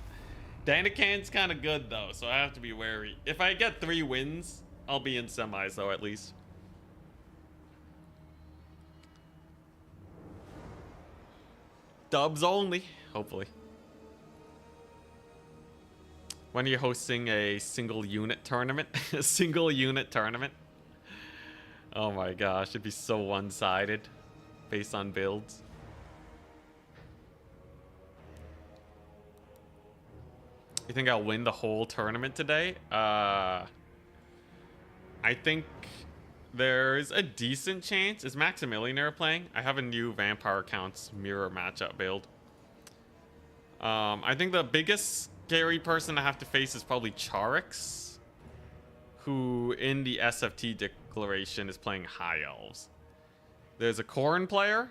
Danican's kind of good, though, so I have to be wary. If I get 3 wins, I'll be in semis, though, at least. Dubs only, hopefully. When are you hosting a single unit tournament? A single unit tournament? Oh my gosh, it'd be so one-sided based on builds. You think I'll win the whole tournament today? I think there's a decent chance. Is Maximilianer playing? I have a new Vampire Counts mirror matchup build. I think the biggest scary person I have to face is probably Charix, who in the SFT declaration is playing High Elves. There's a Corrin player.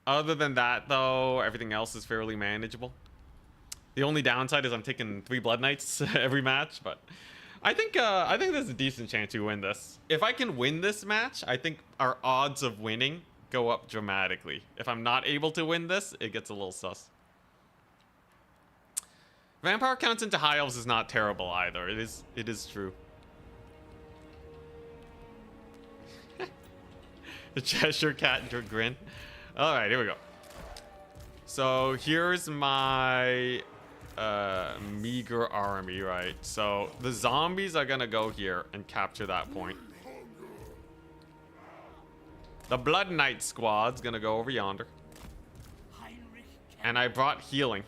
Other than that, though, everything else is fairly manageable. The only downside is I'm taking 3 Blood Knights every match, but I think there's a decent chance we win this. If I can win this match, I think our odds of winning go up dramatically. If I'm not able to win this, it gets a little sus. Vampire Counts into High Elves is not terrible either. It is true. The Cheshire Cat grin. All right, here we go. So here's my meager army, right? So the zombies are gonna go here and capture that point. The Blood Knight squad's gonna go over yonder. And I brought healing.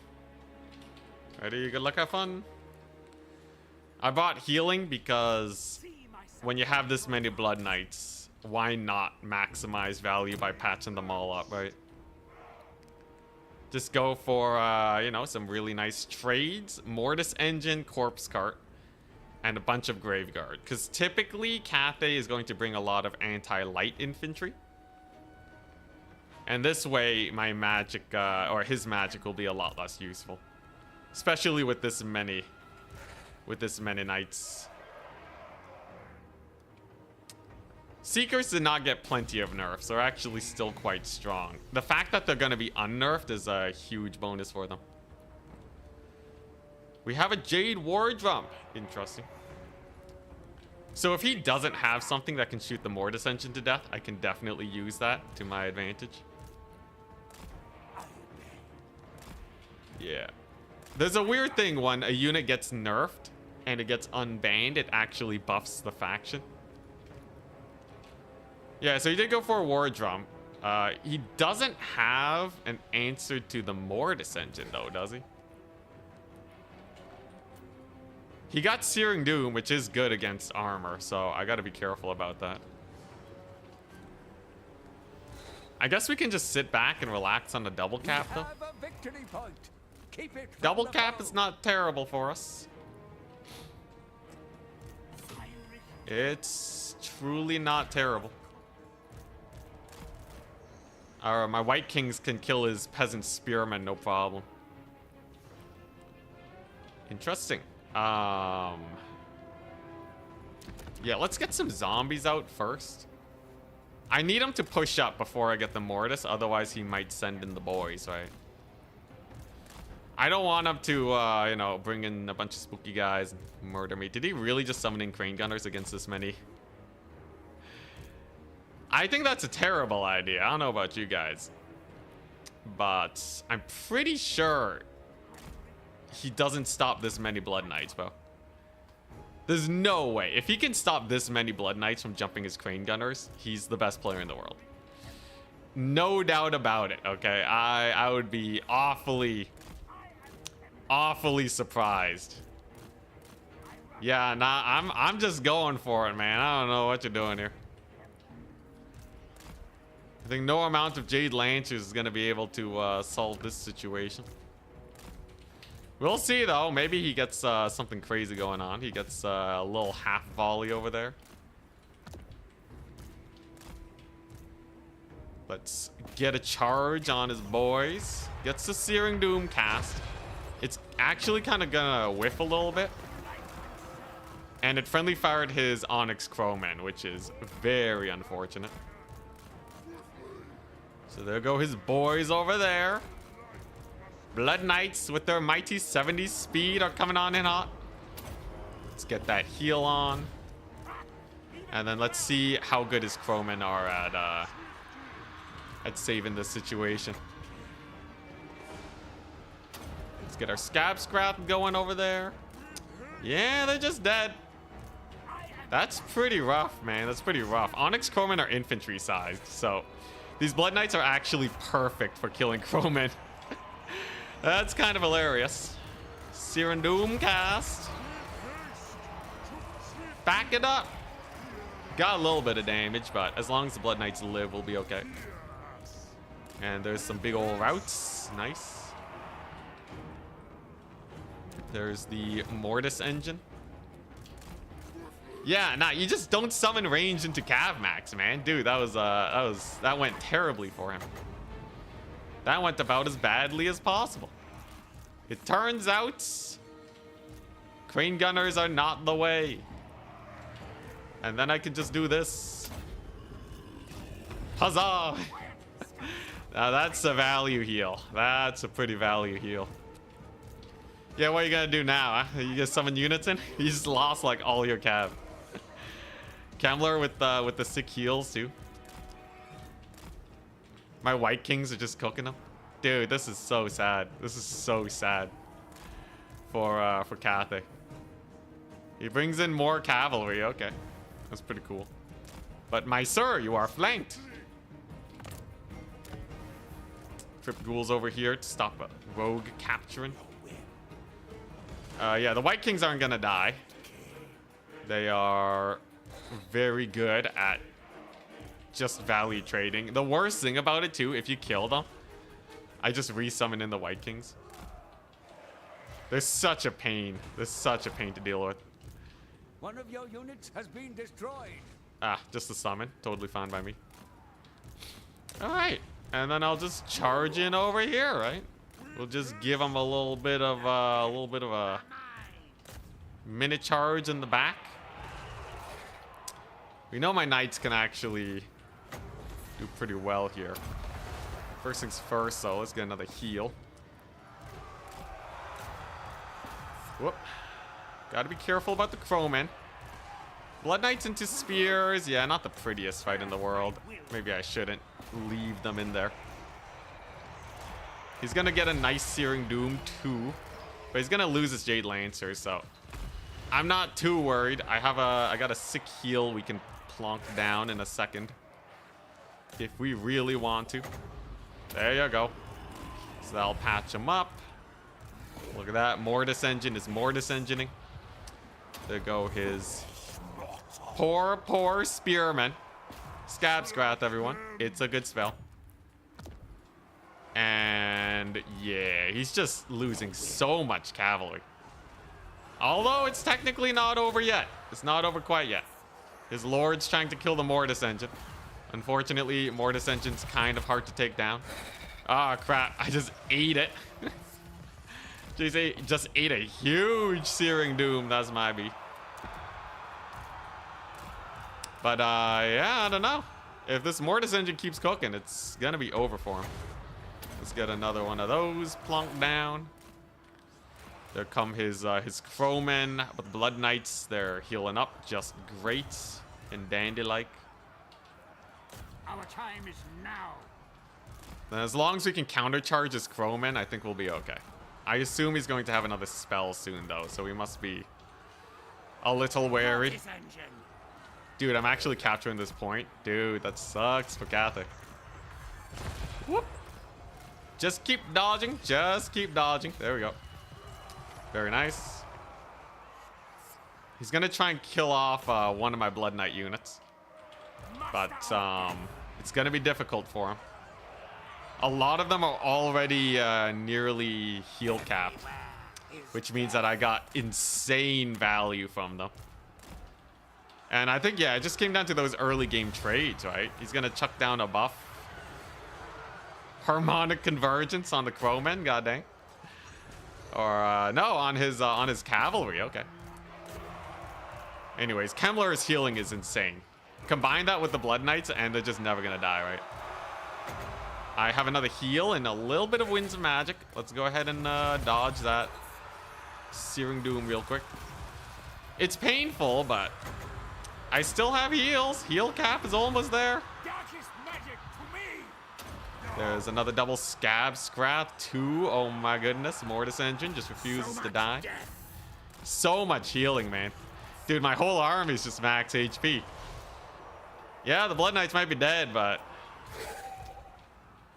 Ready? Good luck, have fun. I brought healing because when you have this many Blood Knights, why not maximize value by patching them all up, right? Just go for, you know, some really nice trades. Mortis Engine, Corpse Cart, and a bunch of Graveguard. Because typically, Cathay is going to bring a lot of anti-light infantry. And this way, my magic, or his magic will be a lot less useful. Especially with this many knights. Seekers did not get plenty of nerfs. They're actually still quite strong. The fact that they're going to be unnerfed is a huge bonus for them. We have a Jade War Drum. Interesting. So if he doesn't have something that can shoot the Mortis Engine to death, I can definitely use that to my advantage. Yeah. There's a weird thing when a unit gets nerfed and it gets unbanned, it actually buffs the faction. Yeah, so he did go for a War Drum. He doesn't have an answer to the Mortis Engine, though, does he? He got Searing Doom, which is good against armor, so I gotta be careful about that. I guess we can just sit back and relax on the double cap, though.
Have a victory point. Keep it from
Double
the
cap
foe.
is not terrible for us. It's truly not terrible. My White Kings can kill his peasant spearmen, no problem. Interesting. Yeah, let's get some zombies out first. I need him to push up before I get the Mortis, otherwise he might send in the boys, right? I don't want him to, you know, bring in a bunch of spooky guys and murder me. Did he really just summon in Crane Gunners against this many? I think that's a terrible idea. I don't know about you guys, but I'm pretty sure he doesn't stop this many Blood Knights, bro. There's no way. If he can stop this many Blood Knights from jumping his Crane Gunners, he's the best player in the world. No doubt about it, okay? I would be awfully surprised. Yeah, nah, I'm just going for it, man. I don't know what you're doing here. I think no amount of Jade Lancers is going to be able to solve this situation. We'll see, though. Maybe he gets something crazy going on. He gets a little half volley over there. Let's get a charge on his boys. Gets the Searing Doom cast. It's actually kind of gonna whiff a little bit. And it friendly fired his Onyx Crowman, which is very unfortunate. So there go his boys over there. Blood Knights with their mighty 70 speed are coming on in hot. Let's get that heal on. And then let's see how good his Crowmen are at saving this situation. Let's get our Scab Scrap going over there. Yeah, they're just dead. That's pretty rough, man. That's pretty rough. Onyx Crowmen are infantry sized, so these Blood Knights are actually perfect for killing Crowmen. That's kind of hilarious. Searing Doom cast. Back it up. Got a little bit of damage, but as long as the Blood Knights live, we'll be okay. And there's some big old routes. Nice. There's the Mortis engine. Yeah, nah, you just don't summon range into Cav Max, man. Dude, that went terribly for him. That went about as badly as possible. It turns out Crane Gunners are not the way. And then I can just do this. Huzzah! Now that's a value heal. That's a pretty value heal. Yeah, what are you gonna do now? Huh? You gonna summon units in? You just lost like all your Cav. Kemler with the sick heals too. My White Kings are just cooking them. Dude, this is so sad. This is so sad for Cathay. He brings in more cavalry. Okay, that's pretty cool. But my sir, you are flanked. Trip Ghouls over here to stop a rogue capturing. Yeah, the White Kings aren't gonna die. They are very good at just value trading. The worst thing about it too, if you kill them, I just resummon in the White Kings. They're such a pain. They're such a pain to deal with.
One of your units has been destroyed.
Ah, just a summon. Totally fine by me. All right, and then I'll just charge in over here, right? We'll just give them a little bit of a minute charge in the back. We know my knights can actually do pretty well here. First things first, so let's get another heal. Whoop. Gotta be careful about the Crowmen. Blood Knights into spears. Yeah, not the prettiest fight in the world. Maybe I shouldn't leave them in there. He's gonna get a nice Searing Doom too, but he's gonna lose his Jade Lancer, so I'm not too worried. I got a sick heal we can plonk down in a second if we really want to. There you go. So that'll patch him up. Look at that. Mortis engine is Mortis engineing. There go his poor spearman. Scab Scrath, everyone. It's a good spell. And yeah, he's just losing so much cavalry. Although it's technically not over yet. It's not over quite yet. His lord's trying to kill the Mortis engine. Unfortunately, Mortis engine's kind of hard to take down. Ah, crap. I just ate it. Just ate a huge Searing Doom. That's my beat. But, yeah, I don't know. If this Mortis engine keeps cooking, it's gonna be over for him. Let's get another one of those plunked down. There come his crowmen, but the Blood Knights, they're healing up just great and dandy-like.
Our time is now.
And as long as we can countercharge his crowmen, I think we'll be okay. I assume he's going to have another spell soon, though, so we must be a little wary. Dude, I'm actually capturing this point. Dude, that sucks for Cathay. Whoop. Just keep dodging. Just keep dodging. There we go. Very nice. He's gonna try and kill off one of my Blood Knight units. But it's gonna be difficult for him. A lot of them are already nearly heal capped, which means that I got insane value from them. And I think, yeah, it just came down to those early game trades, right? He's gonna chuck down a buff. Harmonic Convergence on the crowmen, god dang. Or no, on his cavalry. Okay. Anyways, Kemmler's healing is insane. Combine that with the Blood Knights, and they're just never gonna die, right? I have another heal and a little bit of Winds of Magic. Let's go ahead and dodge that Searing Doom real quick. It's painful, but I still have heals. Heal cap is almost there. There's another double Scab Scrath 2. Oh my goodness. Mortis engine just refuses to die. So much healing, man. Dude, my whole army is just max HP. Yeah, the Blood Knights might be dead, but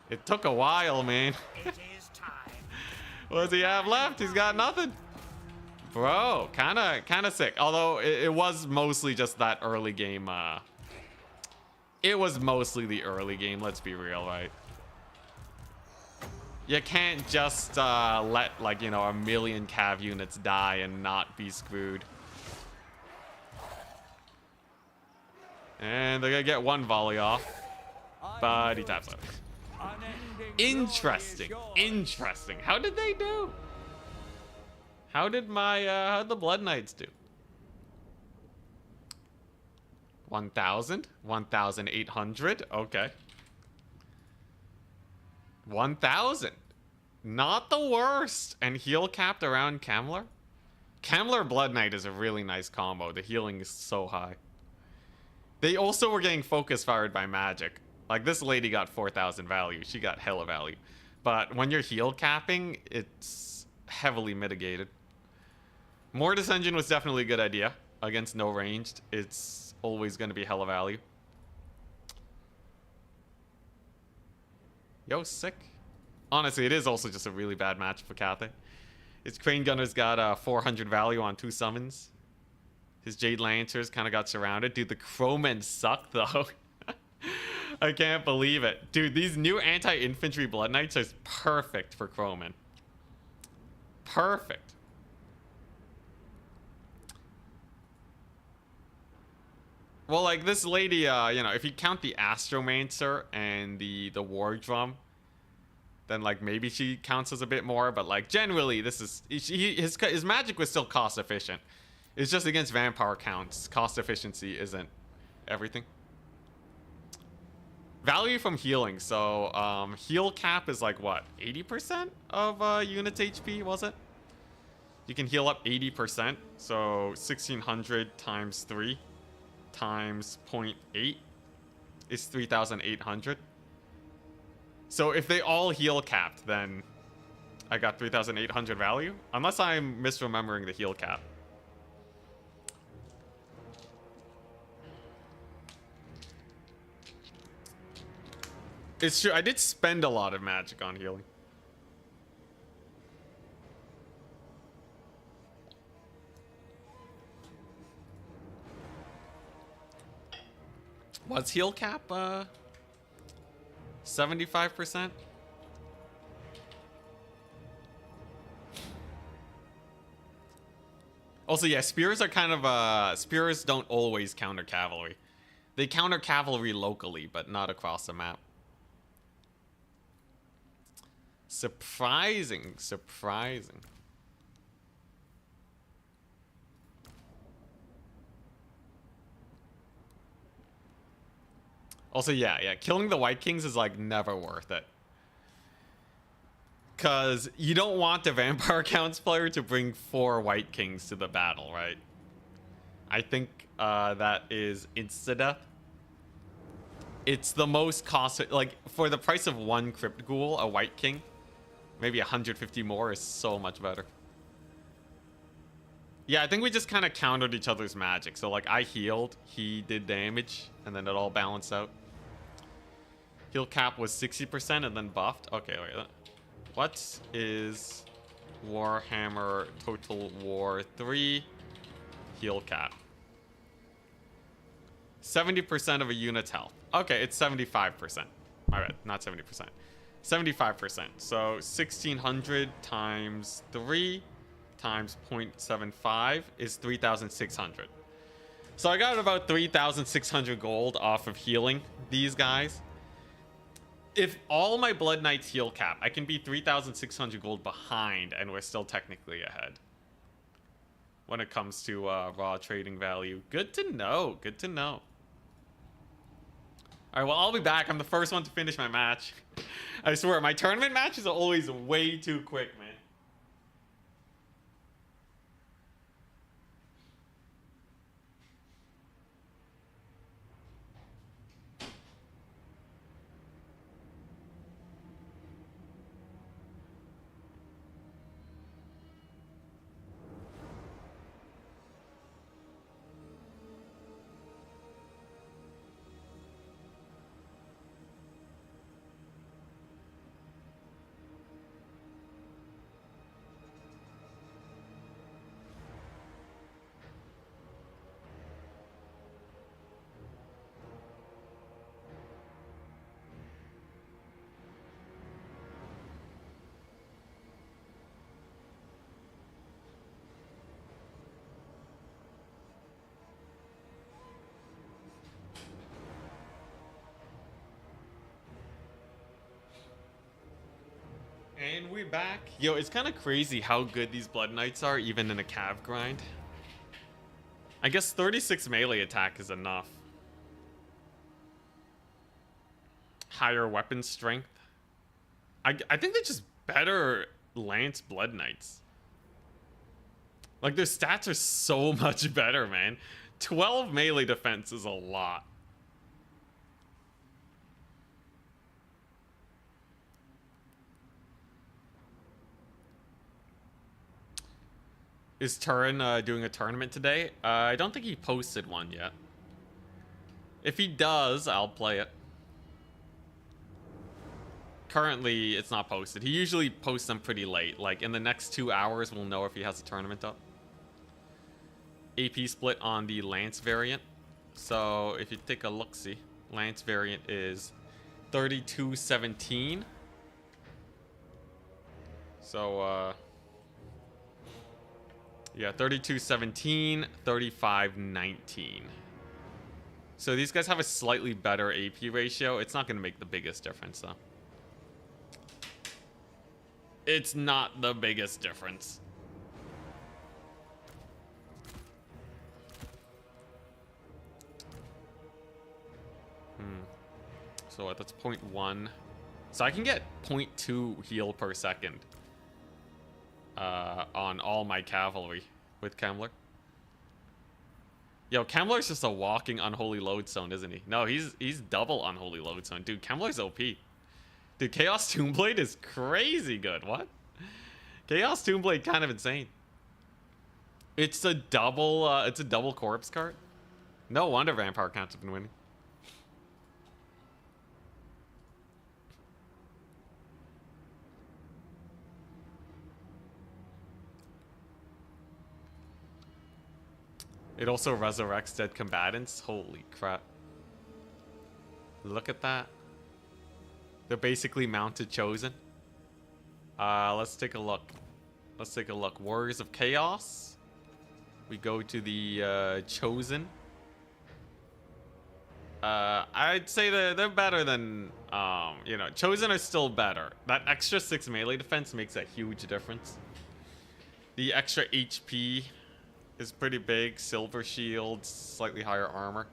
it took a while, man.
It is time.
What does he have left? He's got nothing. Bro, kind of sick. Although it was mostly just that early game. It was mostly the early game, let's be real, right? You can't just let, like, you know, a million cav units die and not be screwed. And they're gonna get one volley off, but he taps out. Interesting, interesting. How did they do? How did how'd the Blood Knights do? 1,000? 1,800? Okay. 1,000. Not the worst. And heal capped around Kemmler? Kemmler Blood Knight is a really nice combo. The healing is so high. They also were getting focus fired by magic. Like, this lady got 4,000 value. She got hella value. But when you're heal capping, it's heavily mitigated. Mortis engine was definitely a good idea. Against no ranged, it's always going to be hella value. Yo, sick. Honestly, it is also just a really bad match for Cathay. His Crane Gunner's got 400 value on 2 summons. His Jade Lancers kind of got surrounded. Dude, the Crowmen suck, though. I can't believe it. Dude, these new anti-infantry Blood Knights are perfect for Crowmen. Perfect. Well, like, this lady, you know, if you count the Astromancer and the War Drum, then, like, maybe she counts as a bit more. But, like, generally, this is... His magic was still cost-efficient. It's just against Vampire counts. Cost efficiency isn't everything. Value from healing. So, heal cap is, like, what? 80% of unit's HP, was it? You can heal up 80%. So, 1,600 times 3. Times 0.8 is 3,800. So if they all heal capped, then I got 3,800 value. Unless I'm misremembering the heal cap. It's true, I did spend a lot of magic on healing. What's heal cap? 75%? Also, yeah, spears are kind of, spears don't always counter cavalry. They counter cavalry locally, but not across the map. Surprising, surprising. Also, yeah, killing the White Kings is like never worth it. Because you don't want the Vampire Counts player to bring 4 White Kings to the battle, right? I think that is insta-death. It's the most cost, like, for the price of 1 Crypt Ghoul, a White King, maybe 150 more is so much better. Yeah, I think we just kind of countered each other's magic. So, like, I healed, he did damage, and then it all balanced out. Heal cap was 60% and then buffed. Okay, wait. What is Warhammer Total War 3 heal cap? 70% of a unit's health. Okay, it's 75%. My bad, not 70%. 75%. So 1600 times 3 times 0.75 is 3,600. So I got about 3,600 gold off of healing these guys. If all my Blood Knights heal cap, I can be 3,600 gold behind, and we're still technically ahead. When it comes to raw trading value. Good to know, good to know. Alright, well, I'll be back. I'm the first one to finish my match. I swear, my tournament matches are always way too quick, man. And we're back. Yo, it's kind of crazy how good these Blood Knights are, even in a cav grind. I guess 36 melee attack is enough. Higher weapon strength. I think they're just better Lance Blood Knights. Like, their stats are so much better, man. 12 melee defense is a lot. Is Turin doing a tournament today? I don't think he posted one yet. If he does, I'll play it. Currently, it's not posted. He usually posts them pretty late. Like, in the next 2 hours, we'll know if he has a tournament up. AP split on the Lance variant. So, if you take a look-see, Lance variant is 3217. So, yeah, 3217, 3519. So these guys have a slightly better AP ratio. It's not going to make the biggest difference, though. It's not the biggest difference. So what, that's 0.1. So I can get 0.2 heal per second on all my cavalry with Kemmler. Yo, Kemmler's just a walking unholy lodestone, isn't he? No, he's double unholy lodestone. Dude, Kemmler's OP. Dude, Chaos Tombblade is crazy good. What? Chaos Tombblade kind of insane. It's a double corpse cart. No wonder Vampire Counts have been winning. It also resurrects dead combatants. Holy crap. Look at that. They're basically mounted Chosen. Let's take a look. Let's take a look. Warriors of Chaos. We go to the Chosen. I'd say they're better than, you know, Chosen are still better. That extra 6 melee defense makes a huge difference. The extra HP is pretty big. Silver shields, slightly higher armor.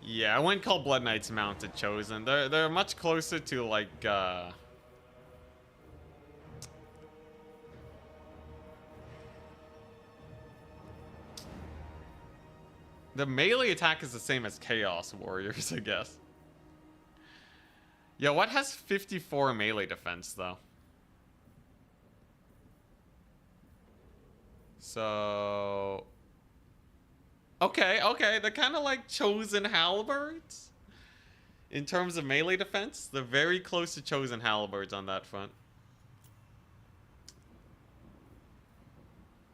Yeah, I wouldn't call Blood Knights mounted Chosen. They're much closer to like the melee attack is the same as Chaos Warriors, I guess. Yeah, what has 54 melee defense though? So okay, they're kind of like Chosen Halberds in terms of melee defense. They're very close to Chosen Halberds on that front.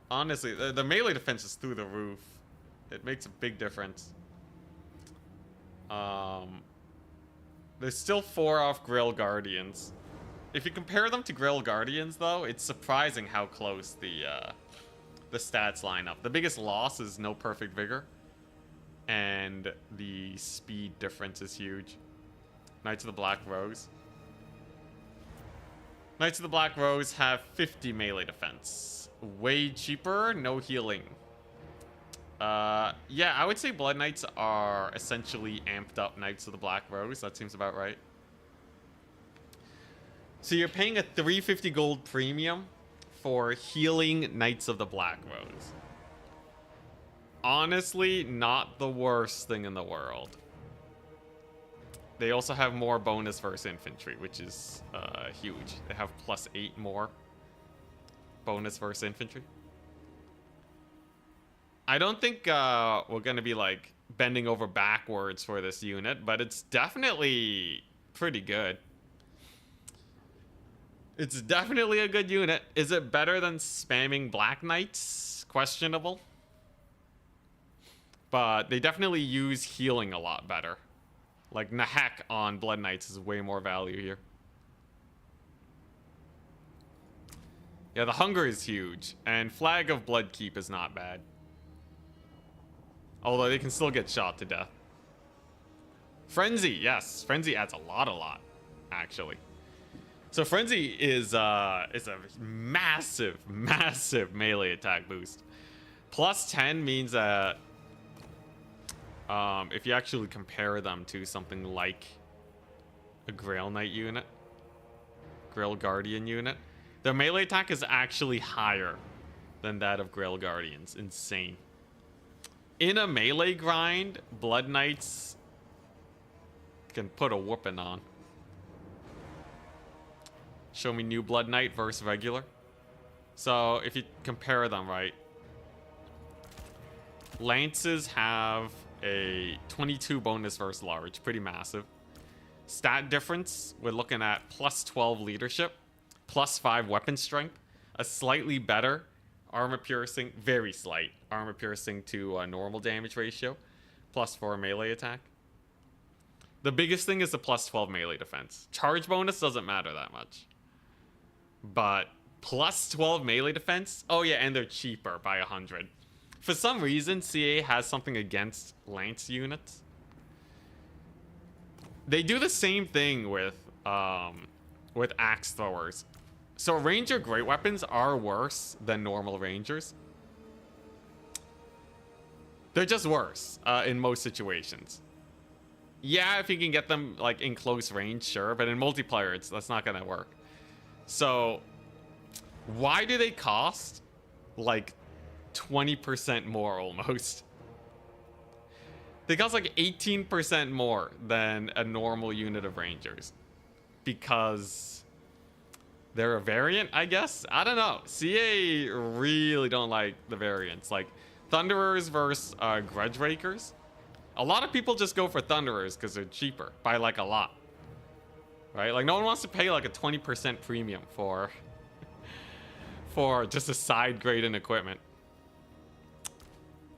Honestly, the melee defense is through the roof. It makes a big difference. There's still 4 off Grail Guardians. If you compare them to Grail Guardians, though, it's surprising how close the stats line up. The biggest loss is no perfect vigor, and the speed difference is huge. Knights of the Black Rose. Knights of the Black Rose have 50 melee defense. Way cheaper, no healing. Yeah, I would say Blood Knights are essentially amped up Knights of the Black Rose. That seems about right. So you're paying a 350 gold premium for healing Knights of the Black Rose. Honestly, not the worst thing in the world. They also have more bonus versus infantry, which is huge. They have +8 more bonus versus infantry. I don't think we're going to be like bending over backwards for this unit, but it's definitely pretty good. It's definitely a good unit. Is it better than spamming Black Knights? Questionable. But they definitely use healing a lot better. Like Nahek on Blood Knights is way more value here. Yeah, the hunger is huge, and Flag of Bloodkeep is not bad. Although they can still get shot to death. Frenzy, yes. Frenzy adds a lot, actually. So Frenzy is a massive melee attack boost. +10 means that if you actually compare them to something like a Grail Knight unit, Grail Guardian unit, their melee attack is actually higher than that of Grail Guardians. Insane. In a melee grind, Blood Knights can put a whooping on. Show me new Blood Knight versus regular. So if you compare them, right? Lances have a 22 bonus versus large, pretty massive. Stat difference, we're looking at +12 leadership, +5 weapon strength, a slightly better armor piercing, very slight armor piercing to a normal damage ratio, +4 melee attack. The biggest thing is the +12 melee defense. Charge bonus doesn't matter that much. But +12 melee defense, oh yeah, and they're cheaper by 100. For some reason, CA has something against Lance units. They do the same thing with axe throwers. So Ranger great weapons are worse than normal Rangers. They're just worse in most situations. Yeah, if you can get them like in close range, sure, but in multiplayer, that's not gonna work. So why do they cost like 20% more almost? They cost like 18% more than a normal unit of Rangers because they're a variant, I guess. I don't know. CA really don't like the variants. Like Thunderers versus Grudge Rakers. A lot of people just go for Thunderers because they're cheaper by like a lot. Right? Like no one wants to pay like a 20% premium for just a side grade in equipment.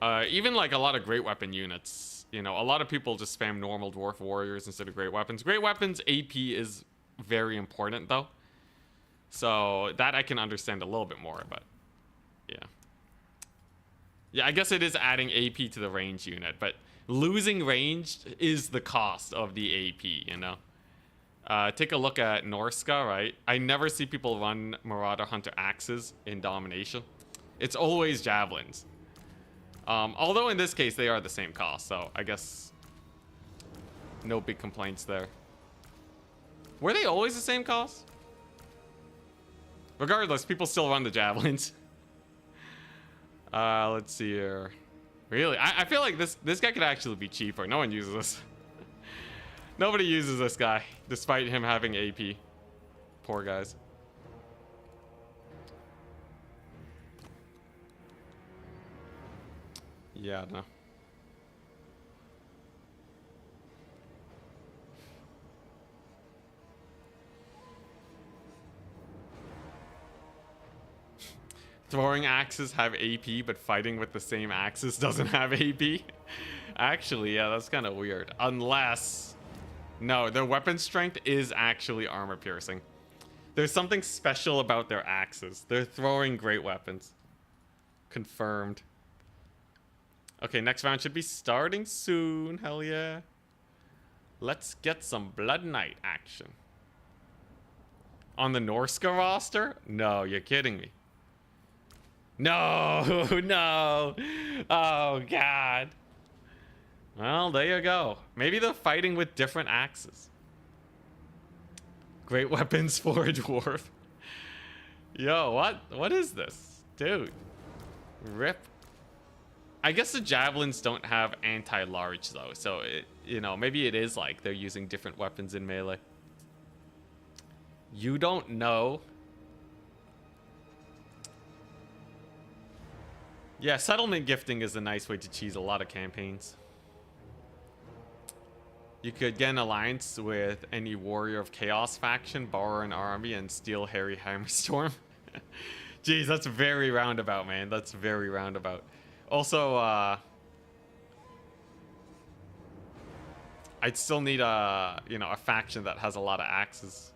Even like a lot of great weapon units you know, a lot of people just spam normal dwarf warriors instead of great weapons. Great weapons AP is very important though. So that I can understand a little bit more, but yeah. Yeah, I guess it is adding AP to the range unit, but losing range is the cost of the AP, you know? Take a look at Norska, right? I never see people run Marauder Hunter axes in Domination. It's always javelins. Although in this case, they are the same cost, so I guess no big complaints there. Were they always the same cost? Regardless, people still run the javelins. Let's see here. Really? I feel like this guy could actually be cheaper. No one uses this. Nobody uses this guy, despite him having AP. Poor guys. Yeah, no. Throwing axes have AP, but fighting with the same axes doesn't have AP. Actually, yeah, that's kind of weird. Unless... No, their weapon strength is actually armor piercing. There's something special about their axes. They're throwing great weapons. Confirmed. Okay, next round should be starting soon. Hell yeah. Let's get some Blood Knight action. On the Norska roster? No, you're kidding me. No, no. Oh, God. Well, there you go. Maybe they're fighting with different axes. Great weapons for a dwarf. Yo, what? What is this? Dude. Rip. I guess the javelins don't have anti-large, though. So, it, you know, maybe it is like they're using different weapons in melee. You don't know. Yeah, settlement gifting is a nice way to cheese a lot of campaigns. You could get an alliance with any Warrior of Chaos faction, borrow an army, and steal Harry Hammerstorm. Jeez, that's very roundabout, man. That's very roundabout. Also, I'd still need a, you know, a faction that has a lot of axes.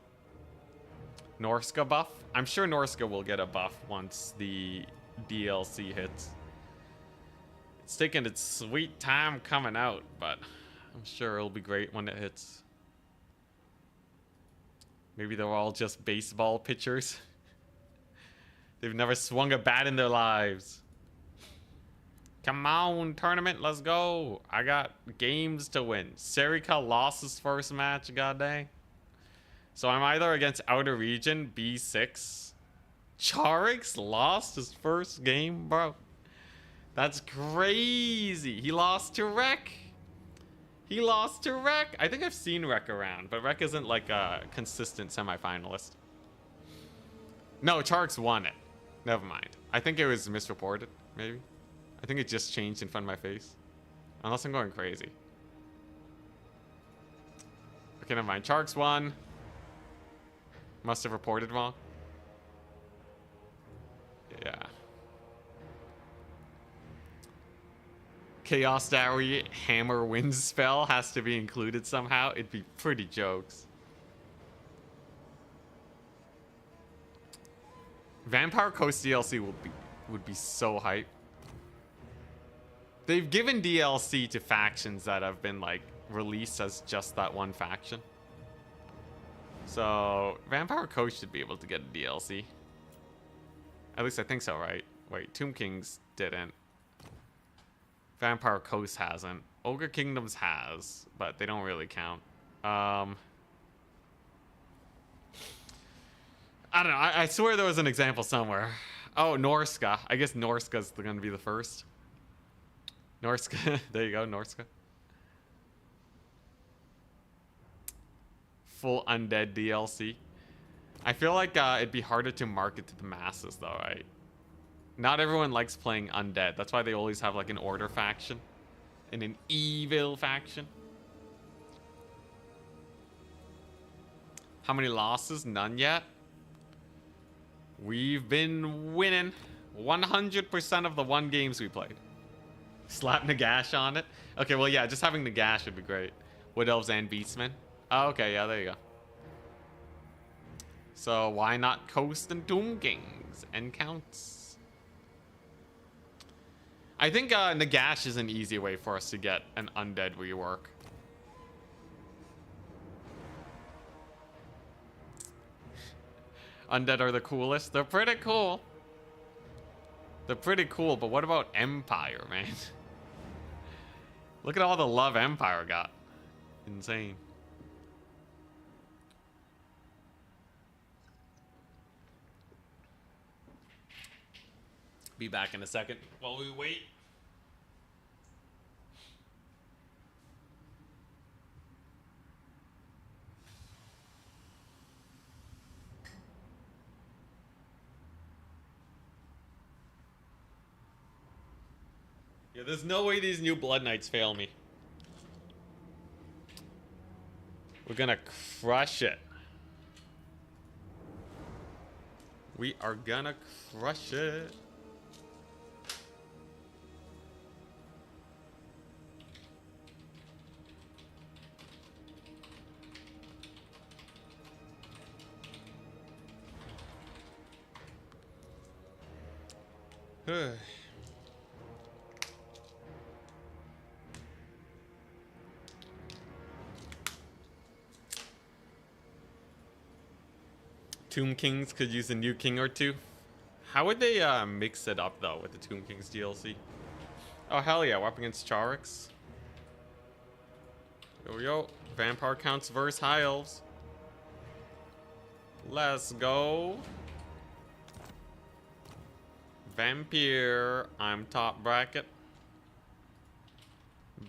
Norska buff? I'm sure Norska will get a buff once the DLC hits. It's taking its sweet time coming out, but I'm sure it'll be great when it hits. Maybe they're all just baseball pitchers. They've never swung a bat in their lives. Come on, tournament, let's go. I got games to win. Serica lost his first match, goddamn. So I'm either against Outer Region, B6. Charix lost his first game, bro. That's crazy. He lost to Rek. He lost to Rek. I think I've seen Rek around, but Rek isn't like a consistent semifinalist. No, Charix won it. Never mind. I think it was misreported, maybe. I think it just changed in front of my face. Unless I'm going crazy. Okay, never mind. Charix won. Must have reported wrong. Yeah. Chaos Dowry Hammer Wind spell has to be included somehow. It'd be pretty jokes. Vampire Coast DLC would be so hype. They've given DLC to factions that have been like released as just that one faction. So Vampire Coast should be able to get a DLC. At least I think so, right? Wait, Tomb Kings didn't. Vampire Coast hasn't. Ogre Kingdoms has, but they don't really count. I don't know. I swear there was an example somewhere. Oh, Norska. I guess Norska's going to be the first. Norska. There you go, Norska. Full undead DLC. I feel like it'd be harder to market to the masses, though, right? Not everyone likes playing undead. That's why they always have like an order faction and an evil faction. How many losses? None yet. We've been winning 100% of the 1 games we played. Slap Nagash on it. Okay, well, yeah, just having Nagash would be great. Wood Elves and Beastmen. Oh, okay, yeah, there you go. So why not Coast and Tomb Kings and Counts? I think Nagash is an easy way for us to get an undead rework. Undead are the coolest. They're pretty cool. They're pretty cool, but what about Empire, man? Look at all the love Empire got. Insane. Be back in a second while we wait. Yeah, there's no way these new Blood Knights fail me. We're gonna crush it. We are gonna crush it. Tomb Kings could use a new king or two. How would they mix it up though with the Tomb Kings DLC? Oh hell yeah, we're up against Charix. Here we go. Vampire Counts versus High Elves. Let's go. Vampire, I'm top bracket.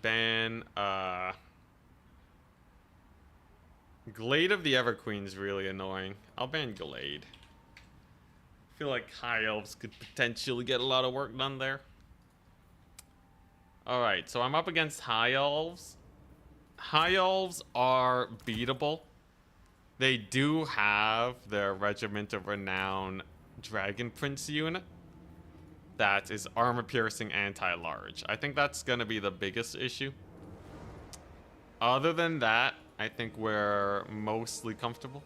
Ban Glade of the Everqueen's really annoying. I'll ban Glade. I feel like High Elves could potentially get a lot of work done there. Alright, so I'm up against High Elves. High Elves are beatable. They do have their Regiment of Renown Dragon Prince unit. That is armor-piercing anti-large. I think that's going to be the biggest issue. Other than that, I think we're mostly comfortable.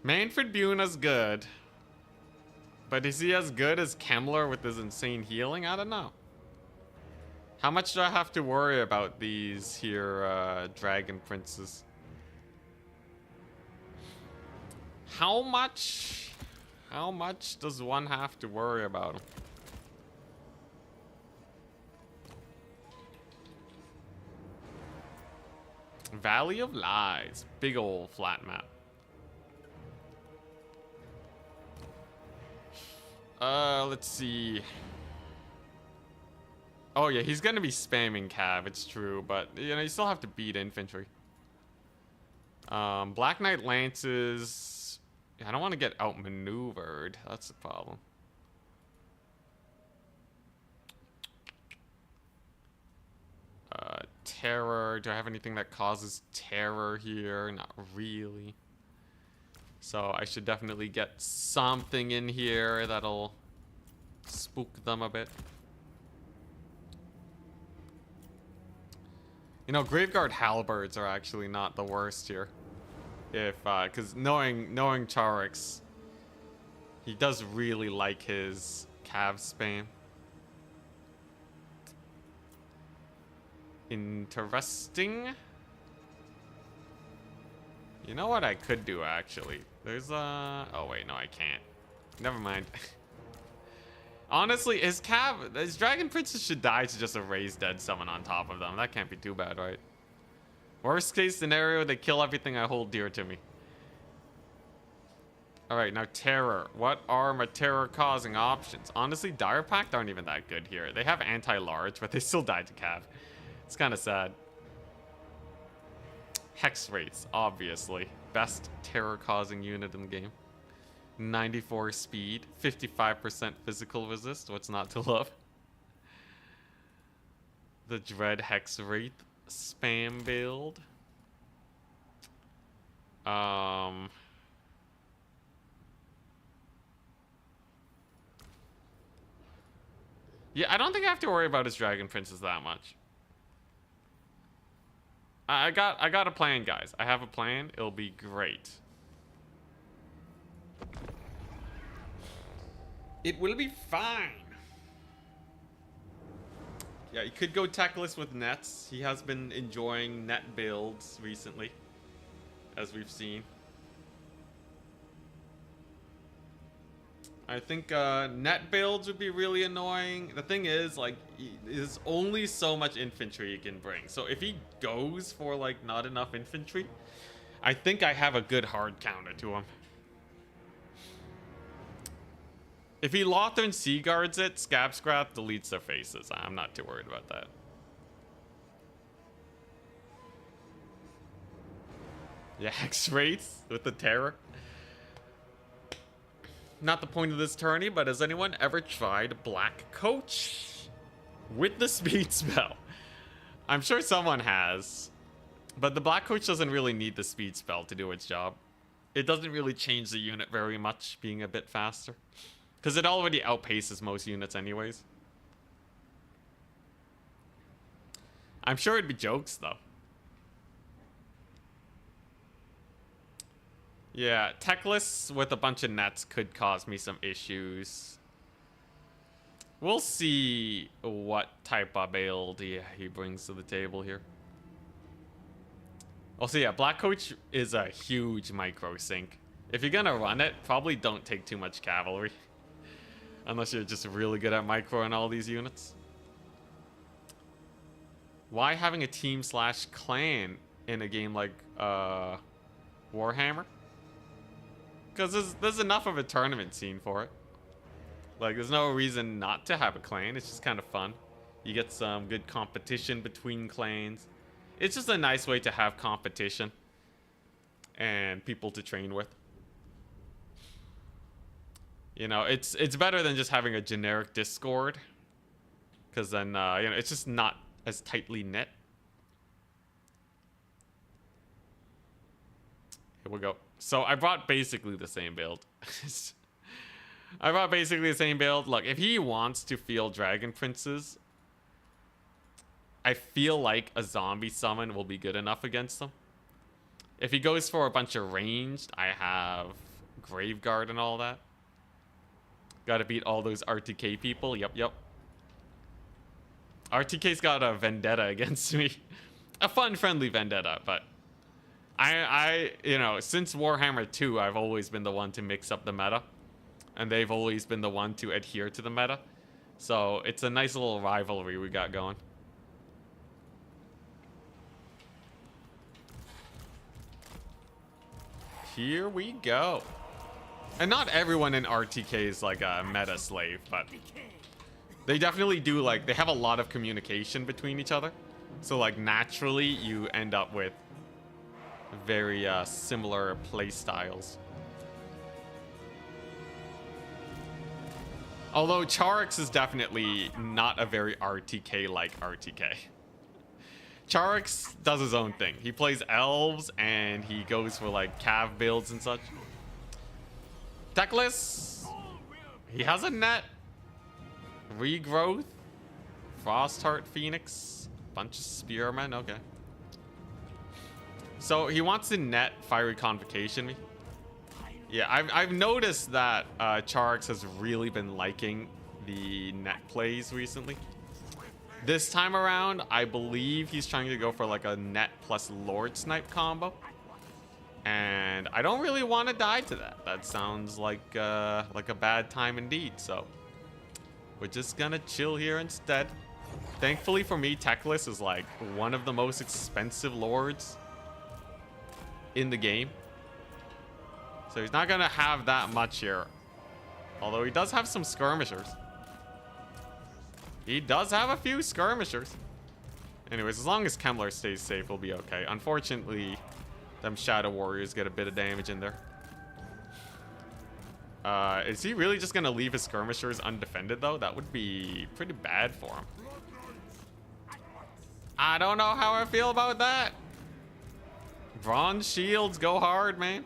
Manfred Buna's good. But is he as good as Kemmler with his insane healing? I don't know. How much do I have to worry about these here Dragon Princes? How much does one have to worry about them? Valley of Lies. Big old flat map. Let's see. Oh yeah, he's gonna be spamming Cav, it's true, but you know, you still have to beat infantry. Black Knight Lances. I don't want to get outmaneuvered. That's the problem. Terror. Do I have anything that causes terror here? Not really. So I should definitely get something in here that'll spook them a bit. You know, Graveguard Halberds are actually not the worst here. If, because knowing Charix, he does really like his Cav spam. Interesting. You know what I could do, actually? There's oh wait, no, I can't. Never mind. Honestly, his Dragon Princes should die to just erase dead summon on top of them. That can't be too bad, right? Worst case scenario, they kill everything I hold dear to me. Alright, now Terror. What are my terror-causing options? Honestly, Dire Pact aren't even that good here. They have anti-large, but they still died to Cav. It's kind of sad. Hex Wraiths, obviously. Best terror-causing unit in the game. 94 speed, 55% physical resist. What's not to love? The Dread Hex Wraith spam build. Yeah, I don't think I have to worry about his Dragon Princes that much. I got a plan, guys. I have a plan. It'll be great. It will be fine. Yeah, he could go techless with nets. He has been enjoying net builds recently, as we've seen. I think net builds would be really annoying. The thing is, like, there's only so much infantry he can bring. So if he goes for, like, not enough infantry, I think I have a good hard counter to him. If he Lothern Sea Guards it, Scab Scrap deletes their faces. I'm not too worried about that. Yeah, X-Rays with the terror. Not the point of this tourney, but has anyone ever tried Black Coach with the speed spell? I'm sure someone has, but the Black Coach doesn't really need the speed spell to do its job. It doesn't really change the unit very much, being a bit faster, because it already outpaces most units anyways. I'm sure it'd be jokes, though. Yeah, techless with a bunch of nets could cause me some issues. We'll see what type of build he brings to the table here. Also, yeah, Black Coach is a huge micro sink. If you're gonna run it, probably don't take too much cavalry. Unless you're just really good at micro and all these units. Why having a team / clan in a game like Warhammer? Because there's enough of a tournament scene for it. Like, there's no reason not to have a clan. It's just kind of fun. You get some good competition between clans. It's just a nice way to have competition and people to train with. You know, it's better than just having a generic Discord, because then you know, it's just not as tightly knit. Here we go. So I brought basically the same build. I brought basically the same build. Look, if he wants to field Dragon Princes, I feel like a zombie summon will be good enough against them. If he goes for a bunch of ranged, I have Graveguard and all that. Gotta beat all those RTK people. Yep. RTK's got a vendetta against me. A fun, friendly vendetta, but I you know, since Warhammer 2, I've always been the one to mix up the meta, and they've always been the one to adhere to the meta. So it's a nice little rivalry we got going. Here we go. And not everyone in RTK is like a meta slave, but they definitely do, like, they have a lot of communication between each other. So, like, naturally you end up with very similar play styles. Although Charix is definitely not a very RTK-like RTK. Charix does his own thing. He plays elves and he goes for like cav builds and such. Techless, he has a net. Regrowth, Frostheart Phoenix, bunch of spearmen. Okay. So he wants to net Fiery Convocation me. Yeah, I've noticed that Charix has really been liking the net plays recently. This time around, I believe he's trying to go for like a net plus Lord Snipe combo. And I don't really want to die to that. That sounds like a bad time indeed. So we're just gonna chill here instead. Thankfully for me, Techless is like one of the most expensive lords in the game. So he's not gonna have that much here. Although he does have some skirmishers. He does have a few skirmishers. Anyways, as long as Kemmler stays safe, we'll be okay. Unfortunately, them Shadow Warriors get a bit of damage in there. Is he really just gonna leave his skirmishers undefended though? That would be pretty bad for him. I don't know how I feel about that. Bronze shields go hard, man.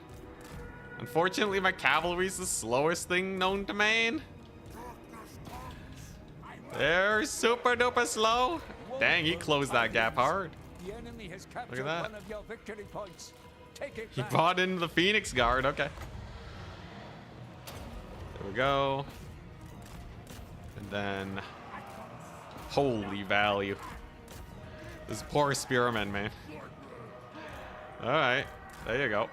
Unfortunately, my cavalry's the slowest thing known to man. They're super duper slow. Dang, he closed that gap hard.
The enemy has captured
Look at that.
one of your victory points. Take it
He
back.
brought in the Phoenix Guard. Okay. There we go. And then, holy value. This poor spearman, man. All right, there you go.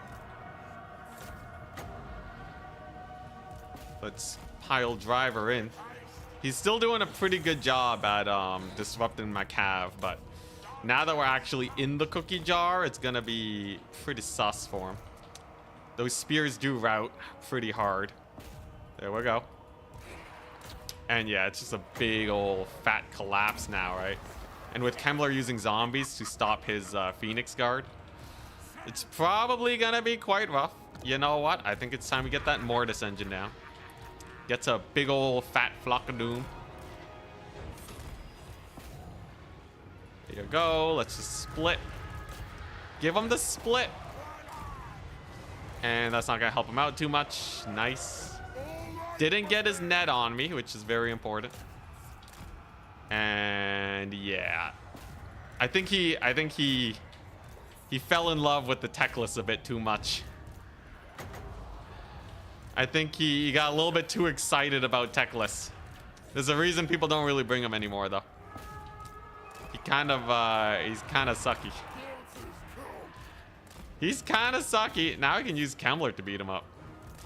Let's pile Driver in. He's still doing a pretty good job at disrupting my cav, but now that we're actually in the cookie jar, it's gonna be pretty sus for him. Those spears do route pretty hard. There we go. And yeah, it's just a big old fat collapse now, right? And with Kemmler using zombies to stop his Phoenix Guard, it's probably gonna be quite rough. You know what? I think it's time we get that Mortis engine down. Gets a big old fat flock of doom. There you go. Let's just split. Give him the split. And that's not gonna help him out too much. Nice. Didn't get his net on me, which is very important. And yeah, I think he fell in love with the Teclis a bit too much. I think he got a little bit too excited about Teclis. There's a reason people don't really bring him anymore, though. He's kind of sucky. He's kind of sucky. Now I can use Kemmler to beat him up.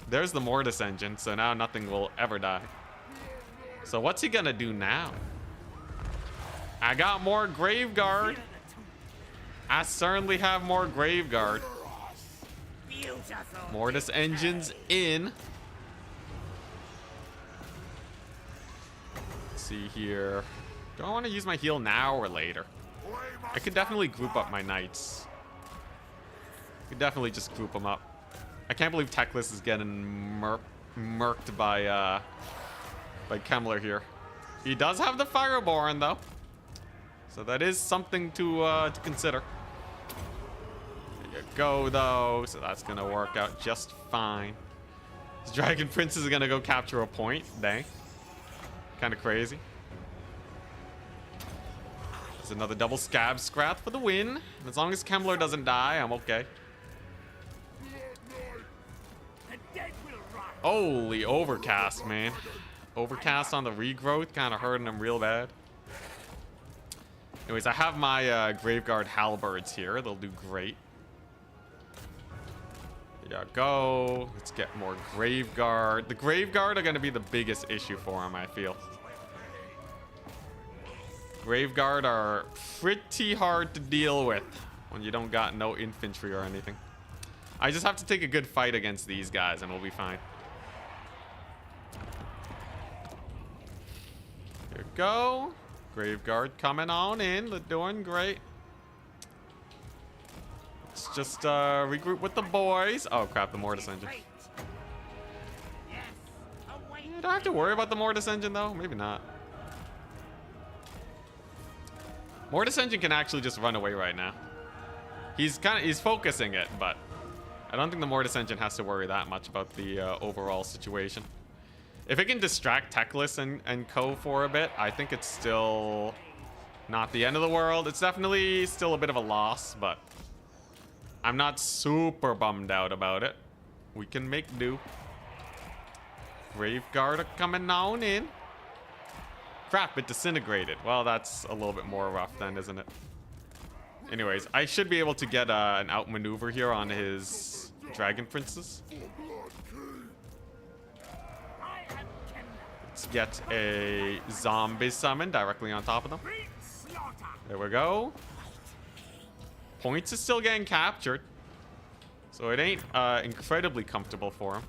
There's the Mortis engine, so now nothing will ever die. So what's he gonna do now? I got more Graveguard. I certainly have more Graveguard. Mortis engines in. Let's see here. Do I want to use my heal now or later? I could definitely group up my knights. Could definitely just group them up. I can't believe Teclis is getting murked by Kemmler here. He does have the Fireborn though, so that is something to consider. There you go though, so that's gonna work out just fine. This Dragon Prince is gonna go capture a point. Dang, kind of crazy. There's another double Scab Scrath for the win. As long as Kemmler doesn't die, I'm okay. Holy Overcast, man. Overcast on the regrowth, kind of hurting him real bad. Anyways, I have my Graveguard Halberds here. They'll do great. There you go. Let's get more Graveguard. The Graveguard are going to be the biggest issue for him, I feel. Graveguard are pretty hard to deal with when you don't got no infantry or anything. I just have to take a good fight against these guys and we'll be fine. Here we go. Graveguard coming on in. They're doing great. Let's just regroup with the boys. Oh crap, the Mortis engine. Yeah, do I have to worry about the Mortis engine though? Maybe not. Mortis engine can actually just run away right now. He's focusing it, but I don't think the Mortis engine has to worry that much about the overall situation. If it can distract Teclis and co for a bit, I think it's still not the end of the world. It's definitely still a bit of a loss, but I'm not super bummed out about it. We can make do. Graveguard are coming on in. Crap, it disintegrated. Well, that's a little bit more rough then, isn't it? Anyways, I should be able to get an outmaneuver here on his Dragon Princes. Let's get a zombie summon directly on top of them. There we go. Points is still getting captured, so it ain't incredibly comfortable for him.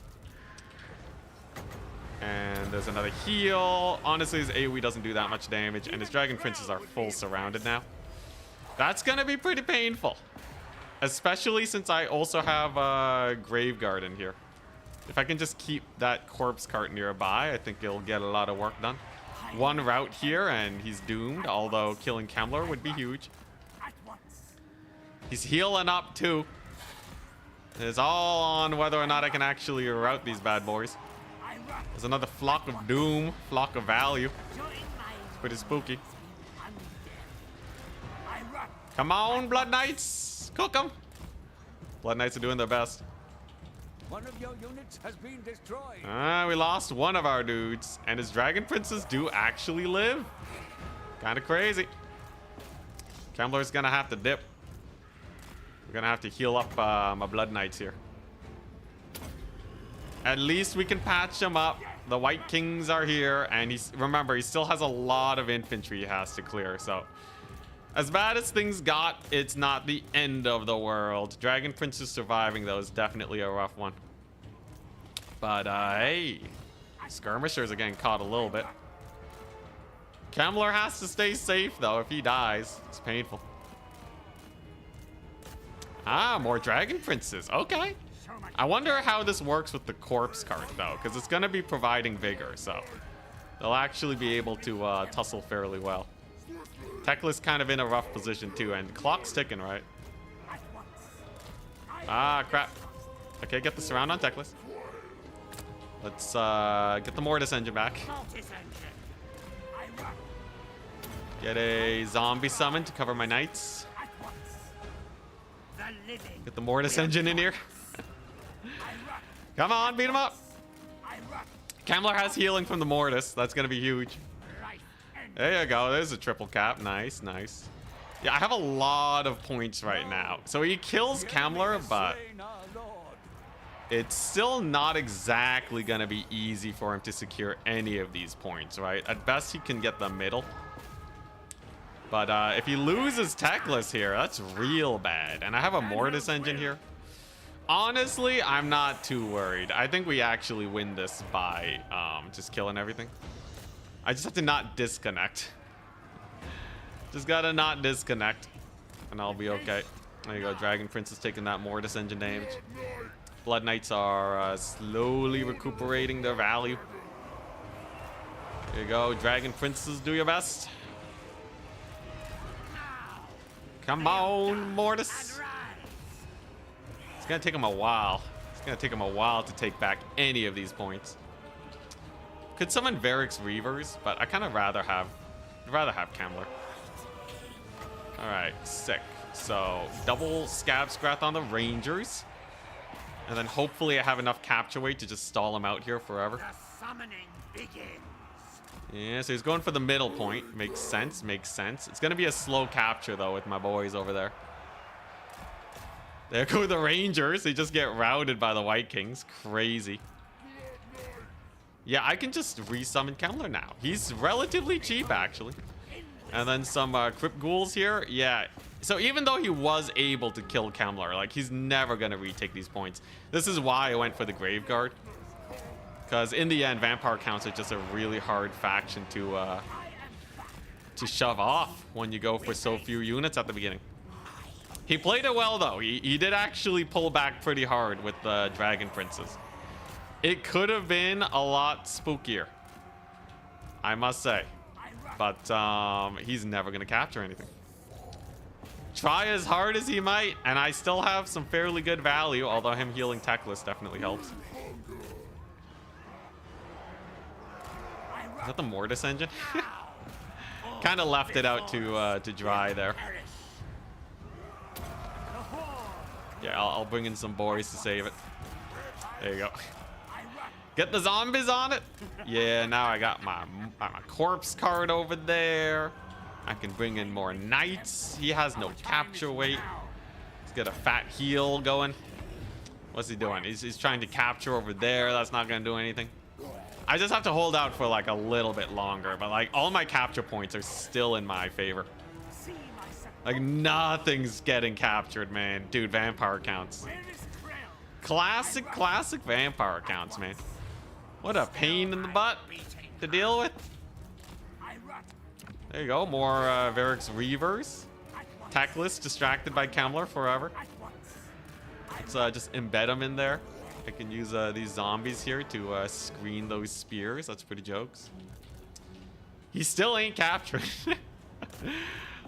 And there's another heal. Honestly, his AoE doesn't do that much damage, and his Dragon Princes are full surrounded now. That's gonna be pretty painful, especially since I also have Graveguard in here. If I can just keep that corpse cart nearby, I think it'll get a lot of work done. One route here and he's doomed, although killing Kemmler would be huge. He's healing up too. It's all on whether or not I can actually route these bad boys. There's another Flock of Doom, Flock of Value. Pretty spooky. Come on, Blood Knights! Cook them! Blood Knights are doing their best.
One of your units has been destroyed.
We lost one of our dudes, and his Dragon Princes do actually live. Kind of crazy. Kemmler's gonna have to dip. We're gonna have to heal up my Blood Knights here. At least we can patch him up. The White Kings are here, and remember, he still has a lot of infantry he has to clear, so as bad as things got, it's not the end of the world. Dragon Princes surviving, though, is definitely a rough one. But, hey, skirmishers are getting caught a little bit. Kemmler has to stay safe, though. If he dies, it's painful. More Dragon Princes. Okay. I wonder how this works with the corpse cart, though, because it's going to be providing vigor, so they'll actually be able to tussle fairly well. Teclis kind of in a rough position, too, and the clock's ticking, right? Crap. Okay, get the surround on Teclis. Let's get the Mortis engine back. Get a zombie summon to cover my knights. Get the Mortis engine in here. Come on, beat him up. Kemmler has healing from the Mortis. That's going to be huge. There you go. There's a triple cap. Nice, nice. Yeah, I have a lot of points right now. So he kills Kemmler, but it's still not exactly going to be easy for him to secure any of these points, right? At best, he can get the middle. But if he loses Teclis here, that's real bad. And I have a Mortis engine here. Honestly, I'm not too worried. I think we actually win this by just killing everything. I just have to not disconnect. Just gotta not disconnect, and I'll be okay. There you go. Dragon Prince is taking that Mortis engine damage. Blood Knights are slowly recuperating their value. There you go. Dragon Princes, do your best. Come on, Mortis. It's gonna take him a while. It's gonna take him a while to take back any of these points. Could summon Varix Reavers, but I kind of rather have Kemmler. All right, sick. So double Scab Scrath on the Rangers, and then hopefully I have enough capture weight to just stall him out here forever.
The summoning begins.
Yeah, so he's going for the middle point. Makes sense. Makes sense. It's gonna be a slow capture though with my boys over there. There go the Rangers. They just get routed by the White Kings. Crazy. Yeah, I can just resummon Kemmler now. He's relatively cheap, actually. And then some Crypt Ghouls here. Yeah. So even though he was able to kill Kemmler, like, he's never going to retake these points. This is why I went for the Graveguard. Because in the end, Vampire Counts are just a really hard faction to shove off when you go for so few units at the beginning. He played it well, though. He did actually pull back pretty hard with the Dragon Princes. It could have been a lot spookier, I must say. But he's never going to capture anything. Try as hard as he might, and I still have some fairly good value, although him healing Teclis definitely helps. Is that the Mortis engine? Kind of left it out to dry there. Yeah, I'll bring in some boys to save it. There you go. Get the zombies on it. Yeah, now I got my corpse card over there. I can bring in more knights. He has no capture weight. Let's get a fat heal going. What's he doing? He's trying to capture over there. That's not going to do anything. I just have to hold out for like a little bit longer. But like all my capture points are still in my favor. Like nothing's getting captured, man. Dude, Vampire Counts. Classic Vampire Counts, man. What a pain in the butt to deal with. There you go, more Varix Reavers. Teclis distracted by Kemmler forever. Let's just embed them in there. I can use these zombies here to screen those spears. That's pretty jokes. He still ain't captured.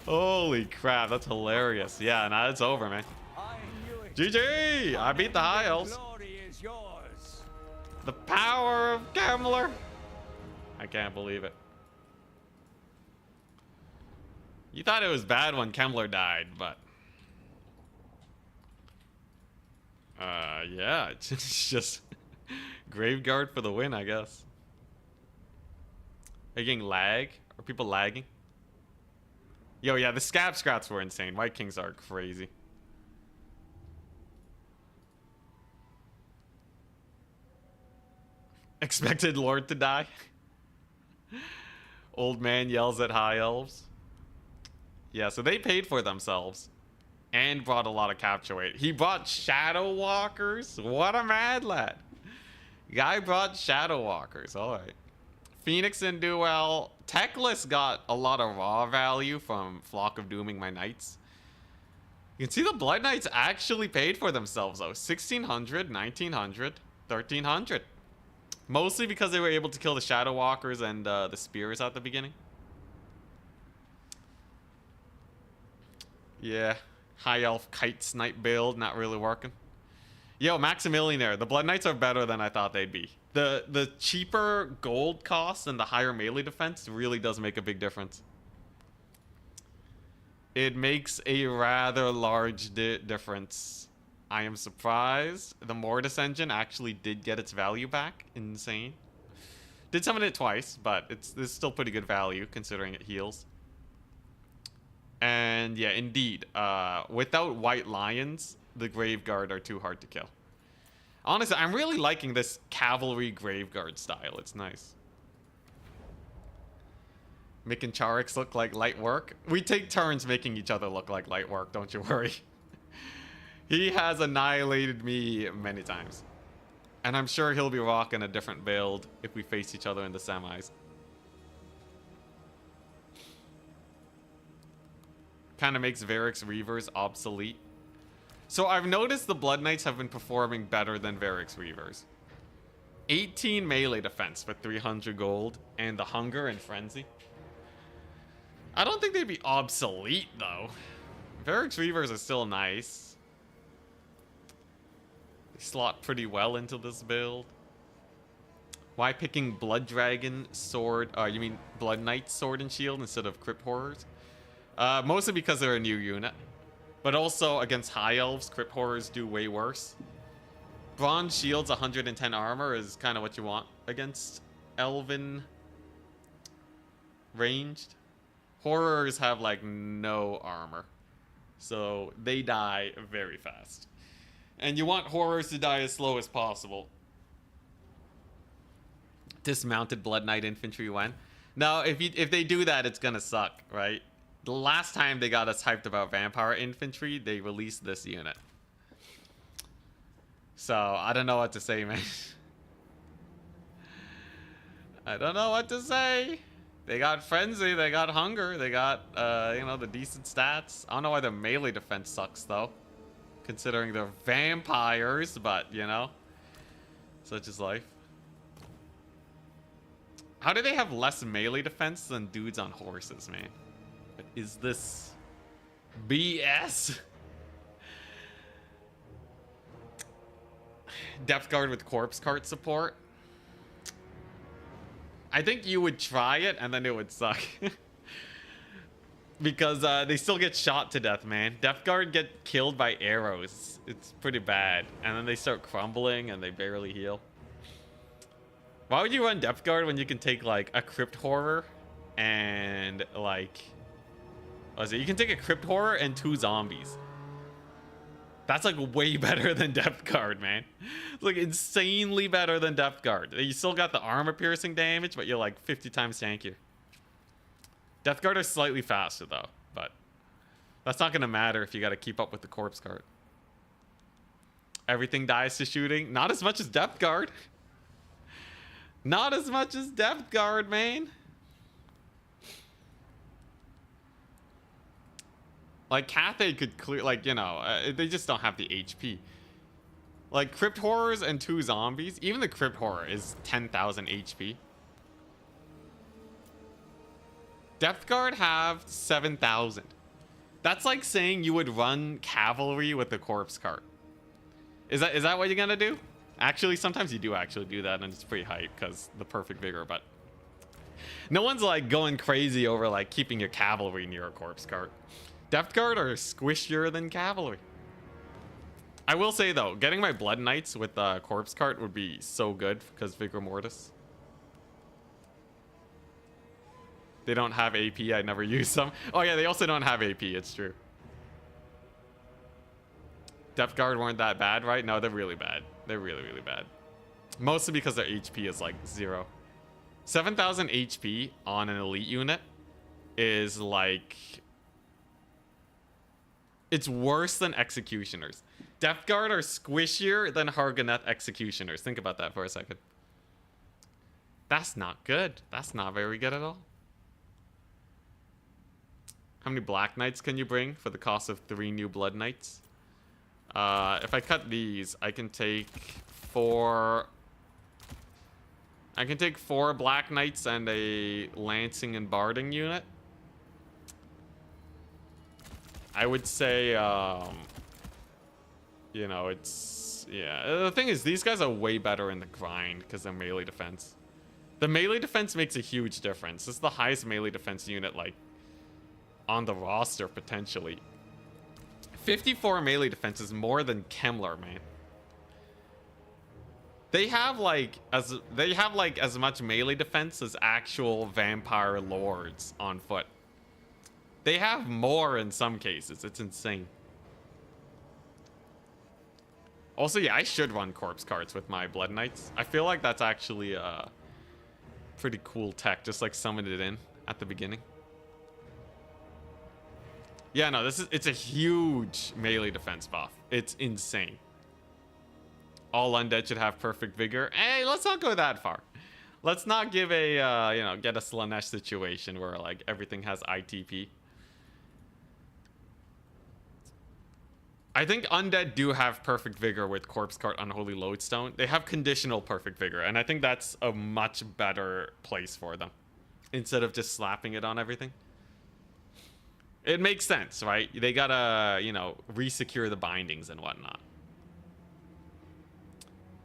Holy crap, that's hilarious. Yeah, now it's over, man. GG! I beat the High Elves. The power of Kemmler. I can't believe it. You thought it was bad when Kemmler died, but... yeah, it's just... Graveguard for the win, I guess. Are you getting lag? Are people lagging? Yo, yeah, the scab scrats were insane. White Kings are crazy. Expected Lord to die. Old man yells at high elves. Yeah, so they paid for themselves. And brought a lot of capture weight. He brought Shadow Walkers. What a mad lad. Guy brought Shadow Walkers. Alright. Phoenix and Duel. Techless got a lot of raw value from Flock of Dooming my Knights. You can see the Blood Knights actually paid for themselves though. 1600, 1900, 1300. Mostly because they were able to kill the Shadow Walkers and the Spears at the beginning. Yeah. High Elf Kite Snipe build not really working. Yo, Maximilianaire. The Blood Knights are better than I thought they'd be. The cheaper gold cost and the higher melee defense really does make a big difference. It makes a rather large difference. I am surprised the Mortis engine actually did get its value back. Insane. Did summon it twice, but it's still pretty good value considering it heals. And yeah, indeed, without White Lions, the Graveguard are too hard to kill. Honestly, I'm really liking this Cavalry Graveguard style. It's nice. Making Charix look like light work. We take turns making each other look like light work, don't you worry. He has annihilated me many times. And I'm sure he'll be rocking a different build if we face each other in the semis. Kind of makes Varix Reavers obsolete. So I've noticed the Blood Knights have been performing better than Varix Reavers. 18 melee defense for 300 gold and the Hunger and Frenzy. I don't think they'd be obsolete though. Varix Reavers are still nice. They slot pretty well into this build. Why picking Blood Dragon Sword, you mean Blood Knight Sword and Shield instead of Crypt Horrors? Mostly because they're a new unit. But also against High Elves, Crypt Horrors do way worse. Bronze Shields 110 armor is kind of what you want against Elven ranged. Horrors have like no armor. So they die very fast. And you want Horrors to die as slow as possible. Dismounted Blood Knight Infantry when? No, if they do that, it's gonna suck, right? The last time they got us hyped about Vampire Infantry, they released this unit. So, I don't know what to say, man. I don't know what to say. They got Frenzy, they got Hunger, they got, you know, the decent stats. I don't know why their melee defense sucks, though. Considering they're vampires, but, you know. Such is life. How do they have less melee defense than dudes on horses, man? Is this BS? Depth Guard with Corpse Cart support. I think you would try it and then it would suck. Because they still get shot to death, man. Depth Guard get killed by arrows. It's pretty bad. And then they start crumbling and they barely heal. Why would you run Depth Guard when you can take like a Crypt Horror and like... what is it? You can take a Crypt Horror and 2 zombies. That's like way better than Depth Guard, man. It's like insanely better than Depth Guard. You still got the armor piercing damage, but you're like 50 times tankier. Depth Guard are slightly faster though, but that's not gonna matter if you gotta keep up with the Corpse Cart. Everything dies to shooting. Not as much as Depth Guard. Not as much as Depth Guard, man. Like, Cathay could clear, like, you know, they just don't have the HP. Like, Crypt Horrors and 2 zombies, even the Crypt Horror is 10,000 HP. Depth Guard have 7,000. That's like saying you would run cavalry with the Corpse Cart. Is that what you're gonna do? Actually, sometimes you do actually do that, and it's pretty hype because the perfect vigor, but No one's like going crazy over like keeping your cavalry near a corpse cart. Depth guard are squishier than cavalry. I will say though, getting my blood knights with the corpse cart would be so good because Vigor Mortis. They don't have AP. I never use them. Oh yeah, they also don't have AP. It's true. Depth guard weren't that bad, right? No, they're really bad. They're really, really bad. Mostly because their HP is like 0. 7,000 HP on an elite unit is like... It's worse than executioners. Depth guard are squishier than Hargoneth executioners. Think about that for a second. That's not good. That's not very good at all. How many black knights can you bring for the cost of 3 new blood knights? If I cut these, I can take 4... I can take 4 black knights and a lancing and barding unit. I would say, you know, it's... Yeah, the thing is, these guys are way better in the grind because they're melee defense. The melee defense makes a huge difference. This is the highest melee defense unit, like, on the roster, potentially. 54 melee defense is more than Kemmler, man. They have like as much melee defense as actual vampire lords on foot. They have more in some cases. It's insane. Also, yeah, I should run corpse carts with my blood knights. I feel like that's actually a pretty cool tech, just like summoned it in at the beginning. Yeah, no, it's a huge melee defense buff. It's insane. All undead should have perfect vigor. Hey, let's not go that far. Let's not give a, you know, get a Slaanesh situation where, like, everything has ITP. I think undead do have perfect vigor with Corpse Cart Unholy Lodestone. They have conditional perfect vigor, and I think that's a much better place for them. Instead of just slapping it on everything. It makes sense, right? They gotta, you know, re-secure the bindings and whatnot.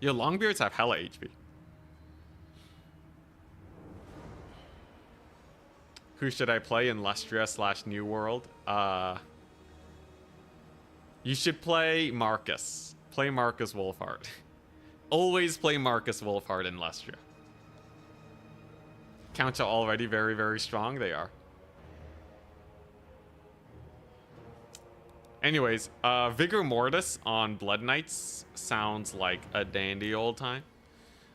Your Longbeards have hella HP. Who should I play in Lustria / New World? You should play Marcus. Play Marcus Wolfheart. Always play Marcus Wolfheart in Lustria. Counts are already very, very strong. They are. Anyways, Vigor Mortis on Blood Knights sounds like a dandy old time.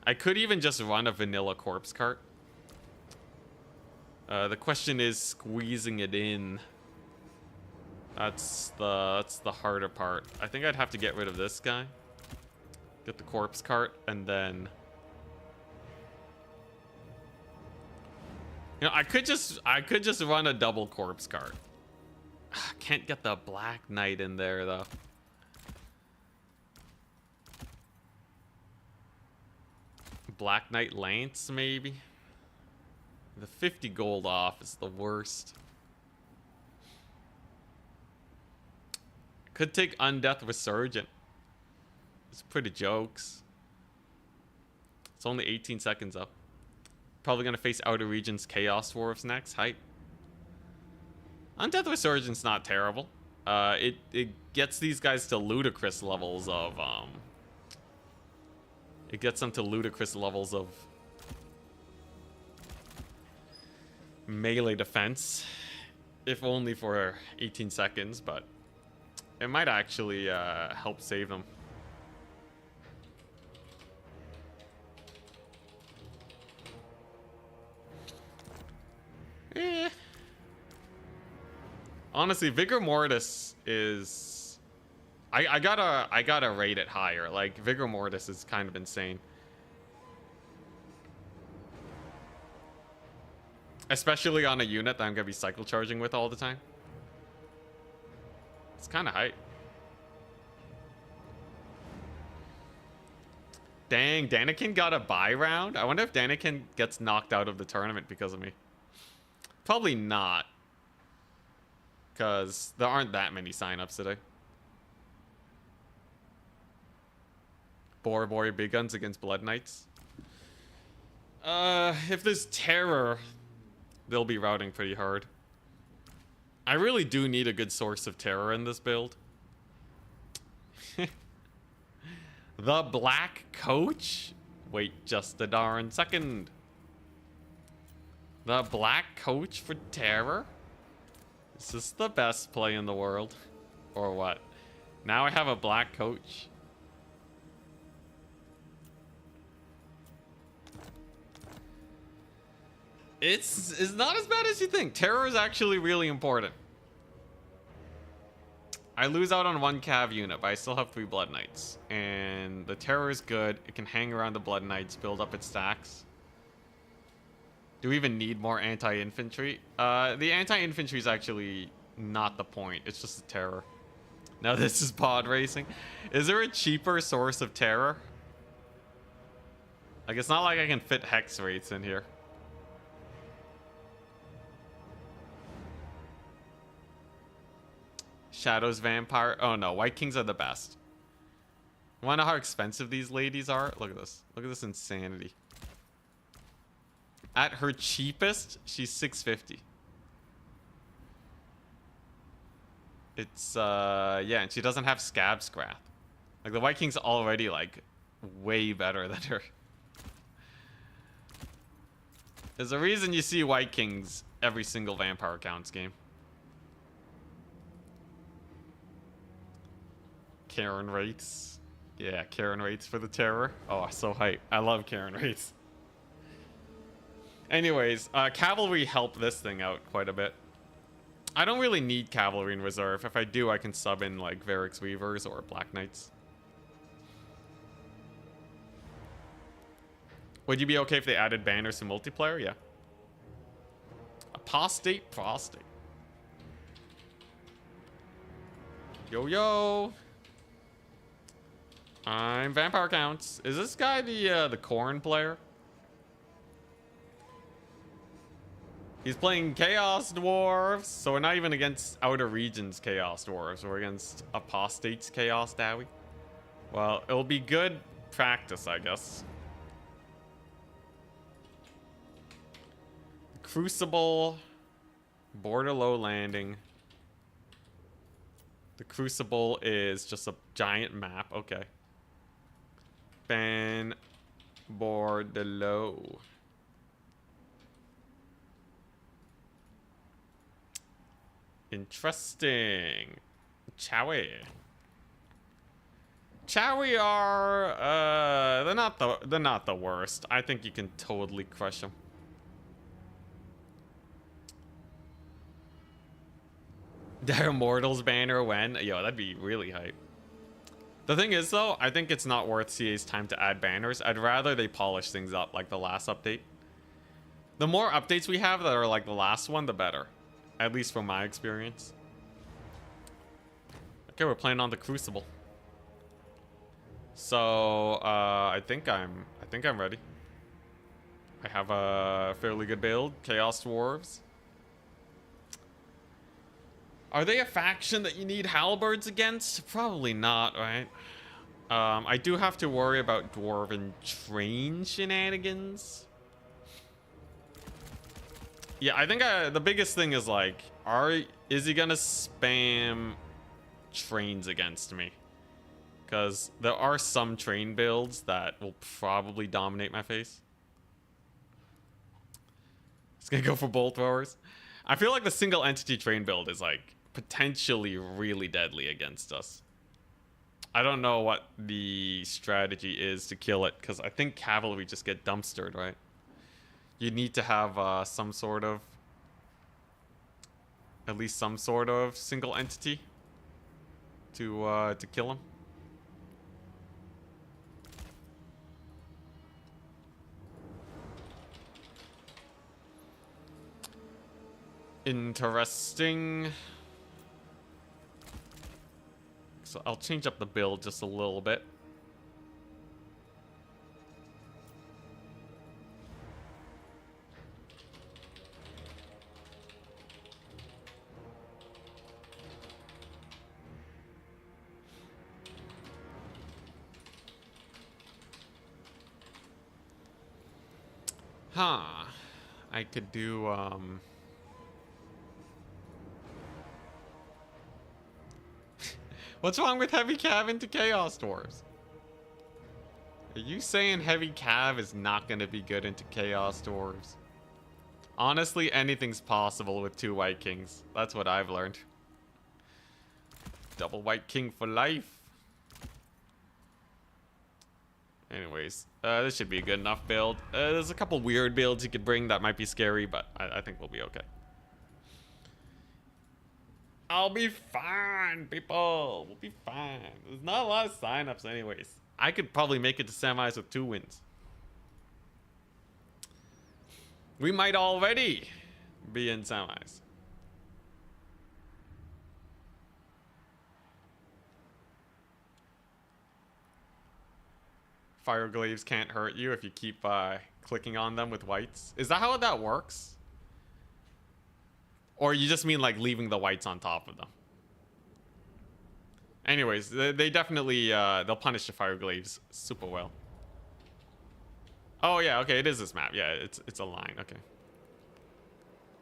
I could even just run a vanilla corpse cart. The question is squeezing it in. That's the harder part. I think I'd have to get rid of this guy. Get the corpse cart and then... You know, I could just run a double corpse cart. Can't get the Black Knight in there, though. Black Knight Lance, maybe? The 50 gold off is the worst. Could take Undeath Resurgent. It's pretty jokes. It's only 18 seconds up. Probably gonna face Outer Regions Chaos Dwarves next. Hype. Undeath Resurgent's not terrible. It gets these guys to ludicrous levels of it gets them to ludicrous levels of melee defense, if only for 18 seconds, but it might actually help save them. Honestly, Vigor Mortis is... I gotta rate it higher. Like, Vigor Mortis is kind of insane. Especially on a unit that I'm gonna be cycle charging with all the time. It's kind of hype. Dang, Daniken got a bye round? I wonder if Daniken gets knocked out of the tournament because of me. Probably not. Because there aren't that many signups today. Boar Boy Big Guns against Blood Knights. If there's terror, they'll be routing pretty hard. I really do need a good source of terror in this build. The Black Coach? Wait just a darn second. The Black Coach for terror? Is this the best play in the world? Or what? Now I have a Black Coach. It's not as bad as you think. Terror is actually really important. I lose out on 1 cav unit, but I still have 3 Blood Knights. And the Terror is good. It can hang around the Blood Knights, build up its stacks. Do we even need more anti-infantry? The anti-infantry is actually not the point. It's just the Terror. Now this is pod racing. Is there a cheaper source of Terror? Like, it's not like I can fit Hex rates in here. Shadows Vampire. Oh no, White Kings are the best. You wanna know how expensive these ladies are? Look at this. Look at this insanity. At her cheapest, she's 650. It's yeah, and she doesn't have Scab Scrap. Like, the White King's already like way better than her. There's a reason you see White Kings every single Vampire Counts game. Karen rates. Yeah, Karen rates for the Terror. Oh, so hype. I love Karen rates. Anyways, cavalry help this thing out quite a bit. I don't really need cavalry in reserve. If I do, I can sub in like Varix Weavers or Black Knights. Would you be okay if they added banners to multiplayer? Yeah. Apostate prostate. Yo, yo. I'm Vampire Counts. Is this guy the Corn player? He's playing Chaos Dwarves, so we're not even against Outer Regions Chaos Dwarves. We're against Apostates Chaos Dowie. Well, it'll be good practice, I guess. Crucible, Border Low Landing. The Crucible is just a giant map. Okay. Ban Bordello. Interesting. Chowie. Chowie are they're not the worst. I think you can totally crush them. Their Immortals banner when? Yo, that'd be really hype. The thing is, though, I think it's not worth CA's time to add banners. I'd rather they polish things up like the last update. The more updates we have that are like the last one, the better. At least from my experience. Okay, we're playing on the Crucible. So, I think I'm ready. I have a fairly good build. Chaos Dwarves. Are they a faction that you need halberds against? Probably not, right? I do have to worry about Dwarven train shenanigans. Yeah, I think the biggest thing is like, is he gonna spam trains against me? Because there are some train builds that will probably dominate my face. He's gonna go for bolt throwers. I feel like the single entity train build is like potentially really deadly against us. I don't know what the strategy is to kill it, because I think cavalry just get dumpstered, right? You need to have some sort of, at least some sort of single entity to kill him. Interesting. So I'll change up the build just a little bit. Huh. I could do, What's wrong with heavy cav into Chaos Dwarves? Are you saying heavy cav is not going to be good into Chaos Dwarves? Honestly, anything's possible with 2 White Kings. That's what I've learned. Double White King for life. Anyways, this should be a good enough build. There's a couple weird builds you could bring that might be scary, but I think we'll be okay. I'll be fine, people. We'll be fine. There's not a lot of signups anyways. I could probably make it to semis with 2 wins. We might already be in semis. Fire glaives can't hurt you if you keep clicking on them with whites. Is that how that works? Or you just mean like leaving the whites on top of them? Anyways, they definitely, they'll punish the fire glaives super well. Oh yeah, okay, it is this map. Yeah, it's a line, okay.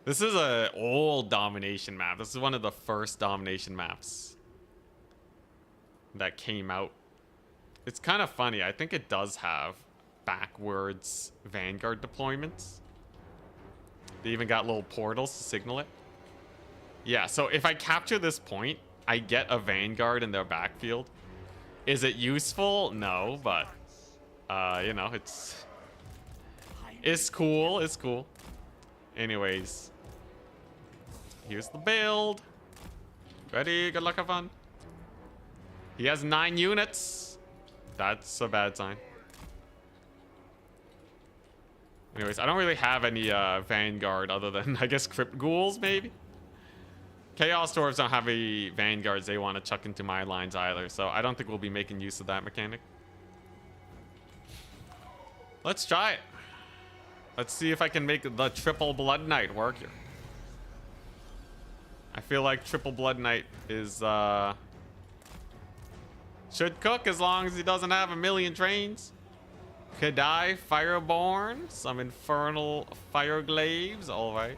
This is a old domination map. This is one of the first domination maps that came out. It's kind of funny. I think it does have backwards Vanguard deployments. They even got little portals to signal it. Yeah, so if I capture this point, I get a Vanguard in their backfield. Is it useful? No, but you know, it's cool. It's cool. Anyways, here's the build. Ready? Good luck, have fun. He has 9 units. That's a bad sign. Anyways, I don't really have any Vanguard other than, I guess, Crypt Ghouls, maybe? Chaos Dwarves don't have any Vanguards they want to chuck into my lines either, so I don't think we'll be making use of that mechanic. Let's try it. Let's see if I can make the triple Blood Knight work here. I feel like triple Blood Knight is, should cook as long as he doesn't have a million trains. Kadai, Fireborn, some Infernal Fire Glaives, alright.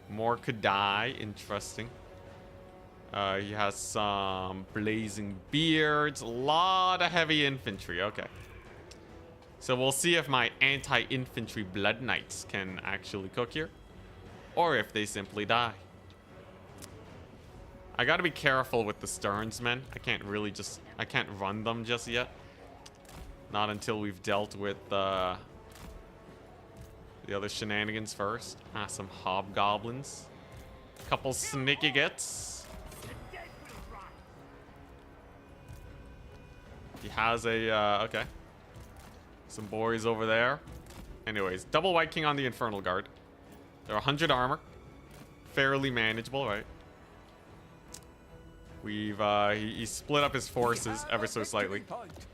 More Kadai, interesting. He has some Blazing Beards, a lot of heavy infantry, okay. So we'll see if my anti-infantry Blood Knights can actually cook here, or if they simply die. I gotta be careful with the Sternsmen. I can't run them just yet. Not until we've dealt with the other shenanigans first. Ah, some Hobgoblins. Couple sneaky gets. He has a, okay. Some boys over there. Anyways, double White King on the Infernal Guard. They're 100 armor. Fairly manageable, right? We've, he split up his forces ever so slightly.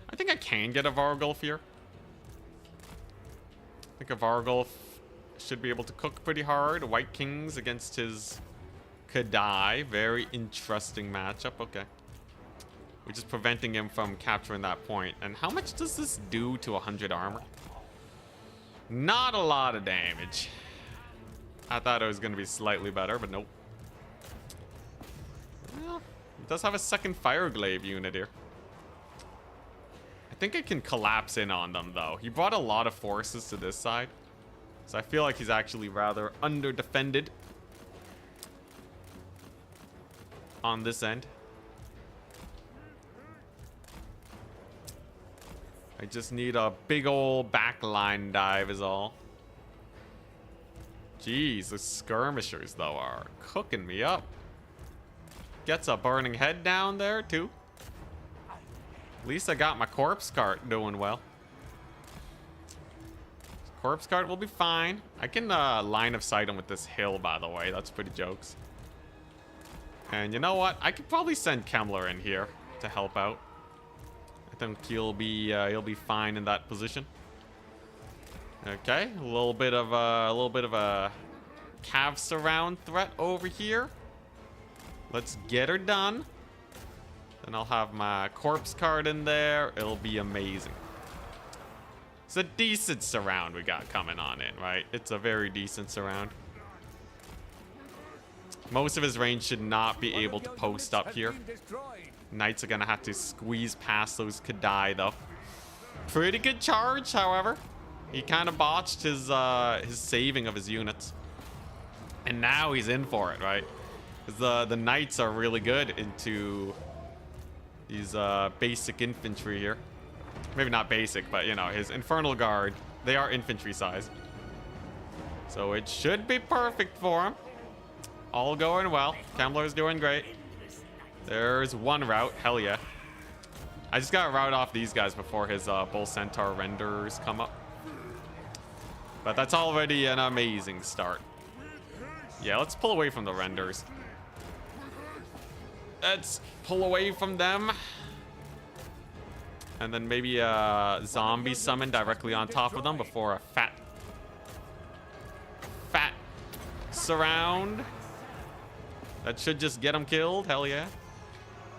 I think I can get a Vargulf here. I think a Vargulf should be able to cook pretty hard. White Kings against his Kadai. Very interesting matchup. Okay. We're just preventing him from capturing that point. And how much does this do to 100 armor? Not a lot of damage. I thought it was going to be slightly better, but nope. Well, it does have a second Fire Glaive unit here. I think I can collapse in on them, though. He brought a lot of forces to this side. So I feel like he's actually rather under-defended on this end. I just need a big old backline dive is all. Jeez, the skirmishers, though, are cooking me up. Gets a burning head down there, too. At least I got my corpse cart doing well. Corpse cart will be fine. I can line of sight him with this hill, by the way. That's pretty jokes. And you know what? I could probably send Kemmler in here to help out. I think he'll be fine in that position. Okay, a little bit of a cav surround threat over here. Let's get her done. Then I'll have my corpse card in there. It'll be amazing. It's a decent surround we got coming on in, right? It's a very decent surround. Most of his range should not be able to post up here. Knights are gonna have to squeeze past those Kadai though. Pretty good charge, however. He kind of botched his saving of his units. And now he's in for it, right? Because the Knights are really good into these basic infantry here. Maybe not basic, but you know, his Infernal Guard, they are infantry size. So it should be perfect for him. All going well. Kemmler's doing great. There's one route. Hell yeah. I just gotta route off these guys before his Bull Centaur renders come up. But that's already an amazing start. Yeah, let's pull away from the renders. Let's pull away from them. And then maybe a zombie summon directly on top of them before a fat surround. That should just get him killed. Hell yeah.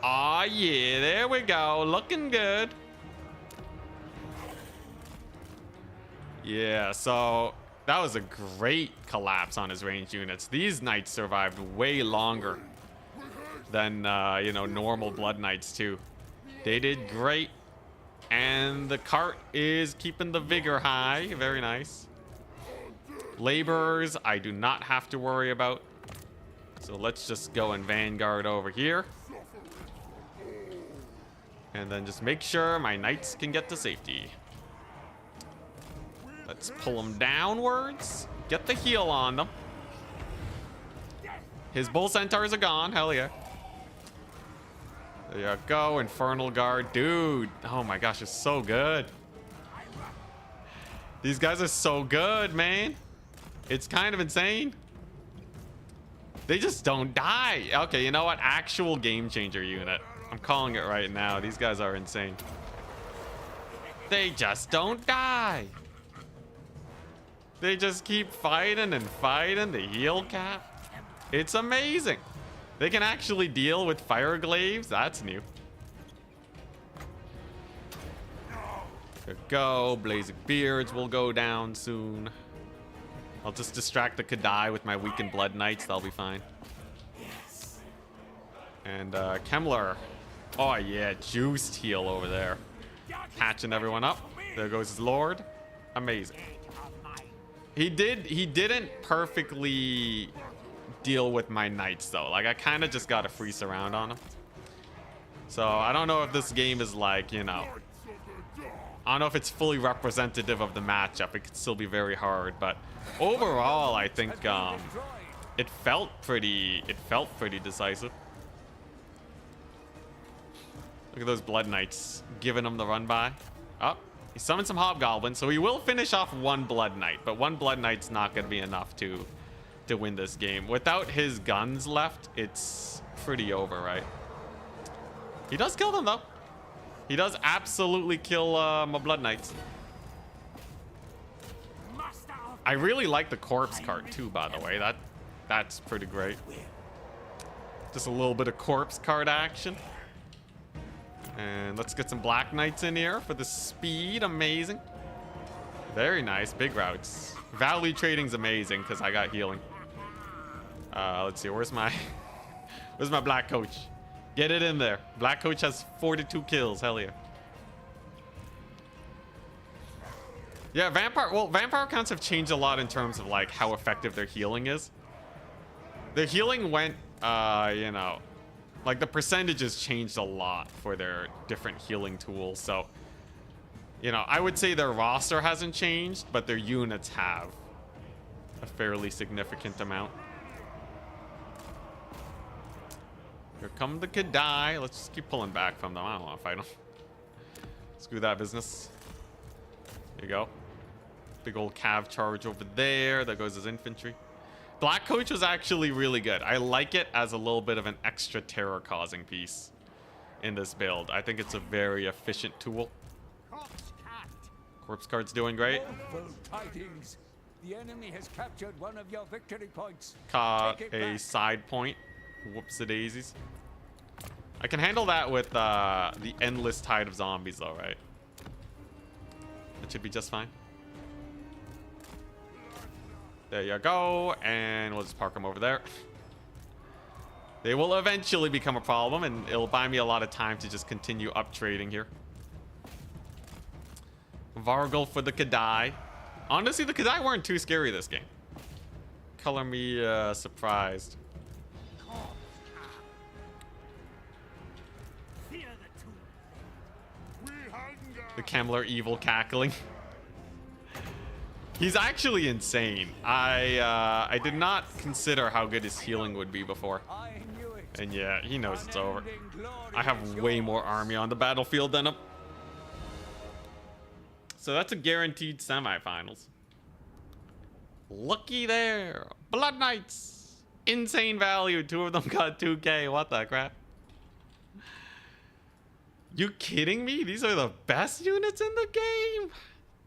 Aw, yeah, there we go. Looking good. Yeah, so that was a great collapse on his ranged units. These Knights survived way longer than, you know, normal Blood Knights, too. They did great. And the cart is keeping the vigor high. Very nice. Laborers, I do not have to worry about. So let's just go and Vanguard over here. And then just make sure my Knights can get to safety. Let's pull them downwards. Get the heal on them. His Bull Centaurs are gone. Hell yeah. There you go. Infernal Guard. Dude. Oh my gosh, it's so good. These guys are so good, man. It's kind of insane. They just don't die. Okay, you know what? Actual game changer unit. I'm calling it right now. These guys are insane. They just don't die. They just keep fighting and fighting. The heal cap. It's amazing. They can actually deal with fire glaives. That's new. There we go. Blazing Beards will go down soon. I'll just distract the Kadai with my weakened Blood Knights. That'll be fine. And Kemmler. Oh yeah, juiced heal over there. Patching everyone up. There goes his Lord. Amazing. He didn't perfectly deal with my Knights though. Like I kind of just got a free surround on him. So I don't know if this game is like, you know, I don't know if it's fully representative of the matchup. It could still be very hard, but overall I think it felt pretty decisive. Look at those Blood Knights giving him the run by. Oh, he summoned some Hobgoblins, so he will finish off one Blood Knight, but one Blood Knight's not going to be enough to win this game. Without his guns left, it's pretty over, right? He does kill them though. He does absolutely kill my Blood Knights. I really like the corpse cart too, by the way. That's pretty great. Just a little bit of corpse cart action. And let's get some Black Knights in here for the speed. Amazing. Very nice. Big routes. Value trading's amazing because I got healing. Let's see. Where's my Black Coach? Get it in there. Black Coach has 42 kills. Hell yeah. Yeah, vampire counts have changed a lot in terms of like how effective their healing is. Their healing went, you know, like the percentages changed a lot for their different healing tools. So, you know, I would say their roster hasn't changed, but their units have a fairly significant amount. Here come the Kadai. Let's just keep pulling back from them. I don't want to fight them. Screw that business. There you go. Big old cav charge over there. There goes his infantry. Black Coach was actually really good. I like it as a little bit of an extra terror causing piece in this build. I think it's a very efficient tool. Corpse Card's doing great.
Tidings. The enemy has captured one of your victory points.
Caught a side point. Whoops-a-daisies. I can handle that with the endless tide of zombies though, right? That should be just fine. There you go. And we'll just park them over there. They will eventually become a problem, and it'll buy me a lot of time to just continue up trading here. Vargul for the Kadai. Honestly, the Kadai weren't too scary this game. Color me surprised. The Kemmler evil cackling. He's actually insane. I did not consider how good his healing would be before.
I knew it.
And yeah, he knows it's over.
Unending glory
I have
is
way
yours.
more army on the battlefield than him. So that's a guaranteed semifinals. Looky there. Blood Knights. Insane value. 2 of them got 2k. What the crap? You kidding me? These are the best units in the game?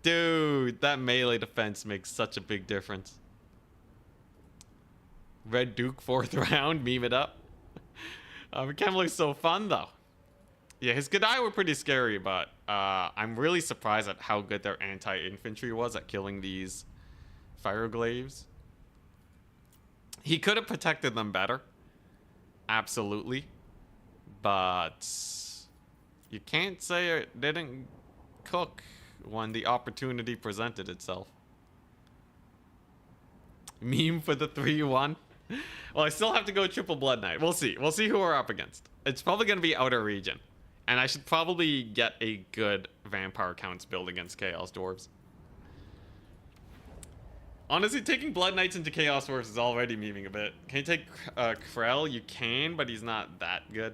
Dude, that melee defense makes such a big difference. Red Duke 4th round, meme it up. Kemmler's so fun though. Yeah, his Gadai were pretty scary, but I'm really surprised at how good their anti-infantry was at killing these Fireglaves. He could have protected them better. Absolutely. But you can't say it didn't cook when the opportunity presented itself. Meme for the 3-1. Well, I still have to go triple Blood Knight. We'll see. We'll see who we're up against. It's probably going to be Outer Region. And I should probably get a good Vampire Counts build against Chaos Dwarves. Honestly, taking Blood Knights into Chaos Dwarves is already memeing a bit. Can you take Krell? You can, but he's not that good.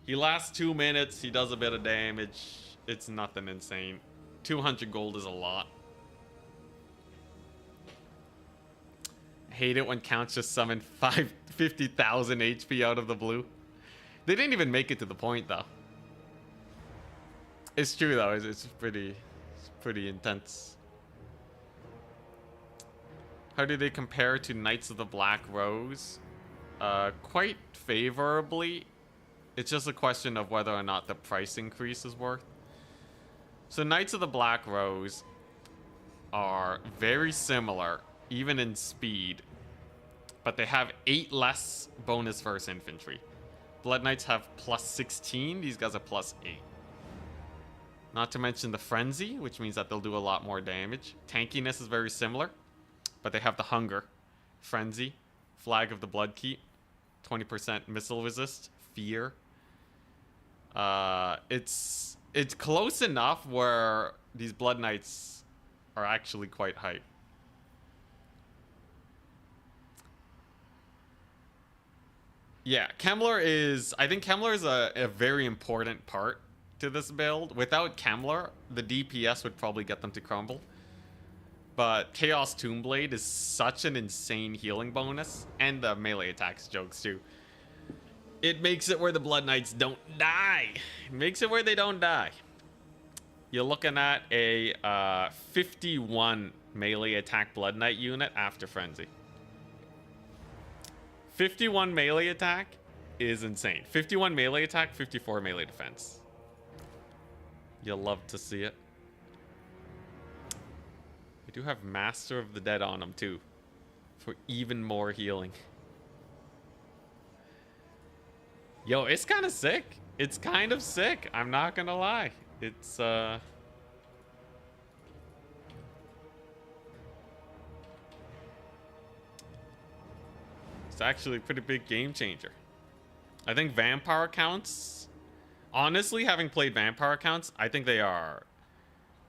He lasts 2 minutes. He does a bit of damage. It's nothing insane. 200 gold is a lot. Hate it when Counts just summon 50,000 HP out of the blue. They didn't even make it to the point though. It's true though. It's pretty intense. How do they compare to Knights of the Black Rose? Quite favorably. It's just a question of whether or not the price increase is worth. So Knights of the Black Rose are very similar, even in speed, but they have 8 less bonus versus infantry. Blood Knights have plus 16. These guys are plus 8. Not to mention the Frenzy, which means that they'll do a lot more damage. Tankiness is very similar, but they have the Hunger. Frenzy, Flag of the Bloodkeep, 20% missile resist, Fear. It's close enough where these Blood Knights are actually quite hype. Yeah, Kemmler is... I think Kemmler is a very important part to this build. Without Kemmler, the DPS would probably get them to crumble. But Chaos Tombblade is such an insane healing bonus. And the melee attacks jokes too. It makes it where the Blood Knights don't die. It makes it where they don't die. You're looking at a 51 melee attack Blood Knight unit after Frenzy. 51 melee attack is insane. 51 melee attack, 54 melee defense. You'll love to see it. We do have Master of the Dead on him too, for even more healing. Yo, it's kind of sick. It's kind of sick. I'm not gonna lie. It's actually a pretty big game changer. I think Vampire Counts, honestly, having played Vampire Counts, I think they are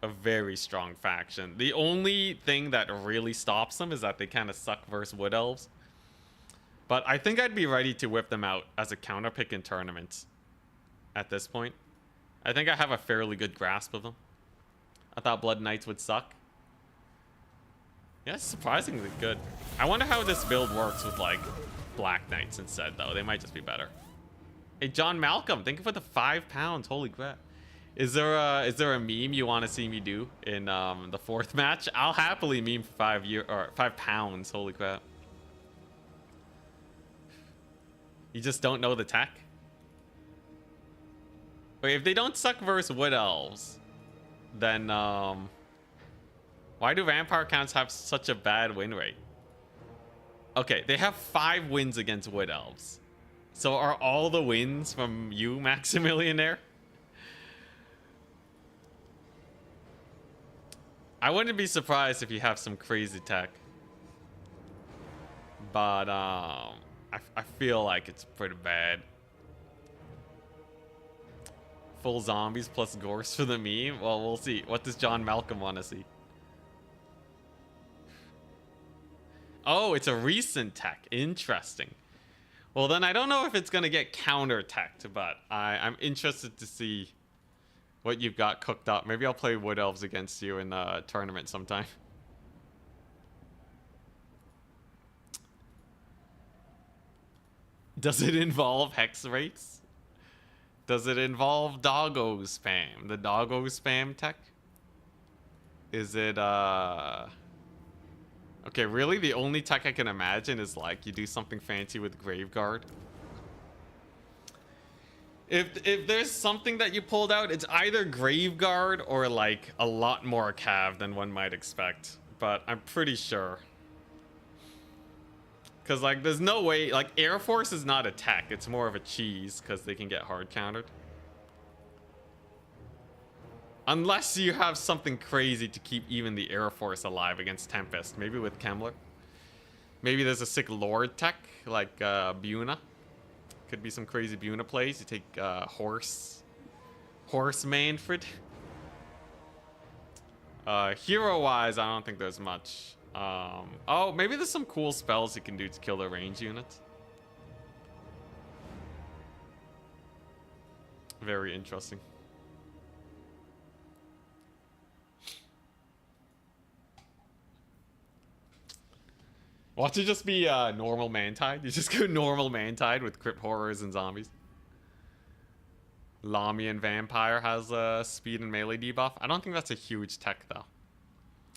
a very strong faction. The only thing that really stops them is that they kind of suck versus Wood Elves. But I think I'd be ready to whip them out as a counter pick in tournaments at this point. I think I have a fairly good grasp of them. I thought Blood Knights would suck. Yeah, it's surprisingly good. I wonder how this build works with like Black Knights instead though. They might just be better. Hey, John Malcolm, thank you for the £5. Holy crap. Is there a meme you want to see me do in the 4th match? I'll happily meme for £5. Holy crap. You just don't know the tech? Wait, if they don't suck versus Wood Elves, then why do vampire counts have such a bad win rate? Okay, they have 5 wins against wood elves. So are all the wins from you, Maximilianaire? I wouldn't be surprised if you have some crazy tech. But I feel like it's pretty bad. Full zombies plus Gorse for the meme? Well, we'll see. What does John Malcolm want to see? Oh, it's a recent tech. Interesting. Well, then I don't know if it's going to get counter-teched, but I'm interested to see what you've got cooked up. Maybe I'll play Wood Elves against you in a tournament sometime. Does it involve hex rates? Does it involve doggo spam? The doggo spam tech? Is it, Okay, really? The only tech I can imagine is like you do something fancy with Graveguard. If there's something that you pulled out, it's either Graveguard or like a lot more cav than one might expect. But I'm pretty sure. Because like there's no way, like Air Force is not a tech, it's more of a cheese because they can get hard countered. Unless you have something crazy to keep even the Air Force alive against Tempest. Maybe with Kemmler. Maybe there's a sick Lord tech, like Buna. Could be some crazy Buna plays. You take Horse Manfred. Hero-wise, I don't think there's much. Oh, maybe there's some cool spells you can do to kill their range units. Very interesting. Watch it just be normal Mantide. You just go normal Mantide with Crypt Horrors and zombies. Lamian Vampire has a speed and melee debuff. I don't think that's a huge tech though.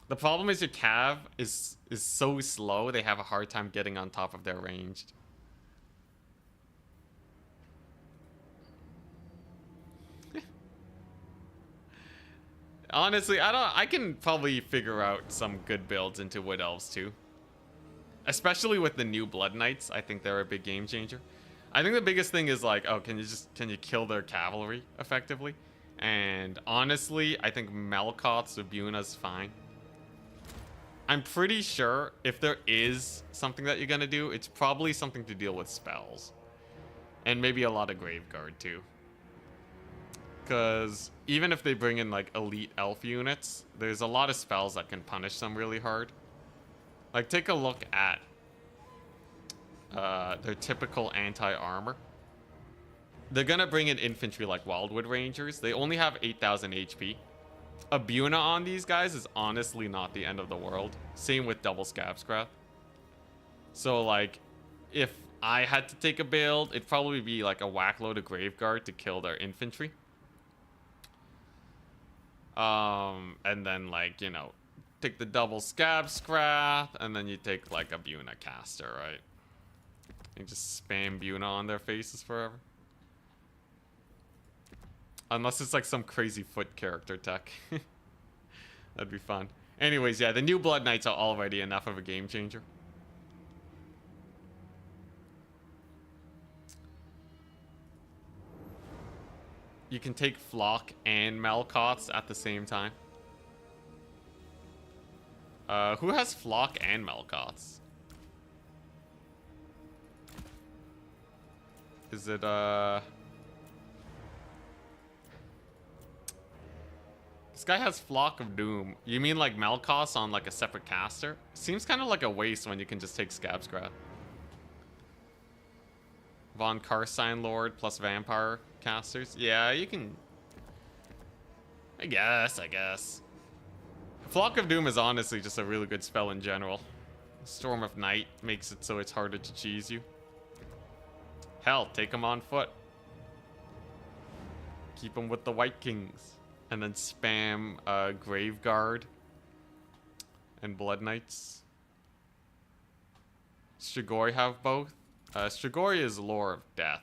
The problem is your Cav is so slow, they have a hard time getting on top of their ranged. Honestly, I can probably figure out some good builds into Wood Elves too. Especially with the new Blood Knights, I think they're a big game changer. I think the biggest thing is like, oh, can you kill their cavalry effectively? And honestly, I think Melkoth's with Buna's fine. I'm pretty sure if there is something that you're gonna do, it's probably something to deal with spells. And maybe a lot of Graveguard too. Because even if they bring in like elite elf units, there's a lot of spells that can punish them really hard. Like, take a look at their typical anti-armor. They're gonna bring in infantry like Wildwood Rangers. They only have 8,000 HP. A Buna on these guys is honestly not the end of the world. Same with double Scabscrath. So, like, if I had to take a build, it'd probably be like a whack load of Graveguard to kill their infantry. And then, like, you know, take the double Scabscrath, and then you take like a Buna caster, right? And just spam Buna on their faces forever. Unless it's like some crazy foot character tech. That'd be fun. Anyways, yeah, the new Blood Knights are already enough of a game changer. You can take Flock and Melkoths at the same time. Who has Flock and Melkoths? Is it, This guy has Flock of Doom. You mean like Melkoths on like a separate caster? Seems kind of like a waste when you can just take Scabscrath. Von Carstein Lord plus Vampire casters. Yeah, you can... I guess. Flock of Doom is honestly just a really good spell in general. Storm of Night makes it so it's harder to cheese you. Hell, take them on foot. Keep them with the White Kings. And then spam Graveguard and Blood Knights. Strigoi have both. Strigoi is Lore of Death.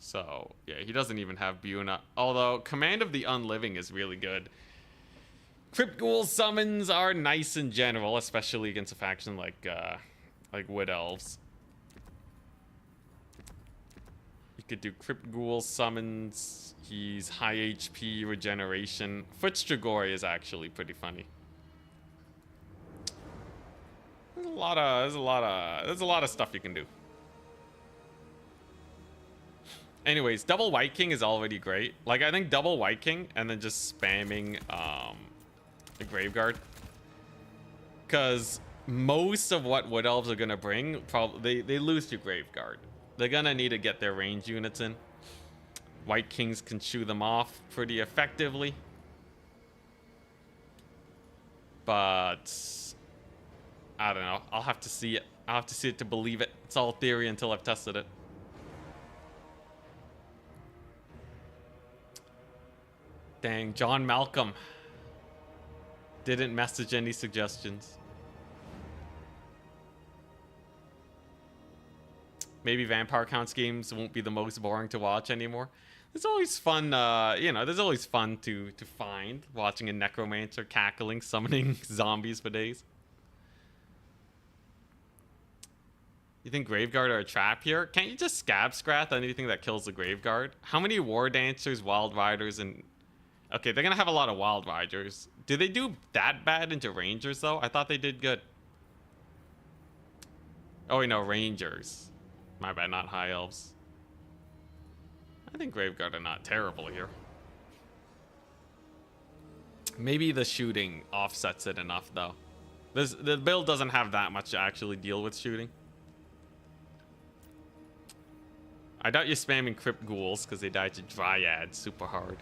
So, yeah, he doesn't even have Buna. Although, Command of the Unliving is really good. Crypt Ghoul summons are nice in general, especially against a faction like Wood Elves. You could do Crypt Ghoul summons. He's high HP, regeneration. Foot Strigoi is actually pretty funny. There's a lot of stuff you can do. Anyways, double White King is already great. Like, I think double White King and then just spamming the Graveguard. Because most of what Wood Elves are going to bring, probably they lose to Graveguard. They're going to need to get their range units in. White Kings can chew them off pretty effectively. But I don't know. I'll have to see it. I'll have to see it to believe it. It's all theory until I've tested it. Dang, John Malcolm didn't message any suggestions. Maybe Vampire Counts games won't be the most boring to watch anymore. It's always fun, you know, there's always fun to find watching a necromancer cackling, summoning zombies for days. You think Graveguard are a trap here? Can't you just scab scrath anything that kills the Graveguard? How many War Dancers, Wild Riders, and... Okay, they're gonna have a lot of Wild Riders. Do they do that bad into Rangers, though? I thought they did good. Oh, wait, no, Rangers. My bad, not High Elves. I think Graveguard are not terrible here. Maybe the shooting offsets it enough, though. The build doesn't have that much to actually deal with shooting. I doubt you're spamming Crypt Ghouls because they died to Dryads super hard.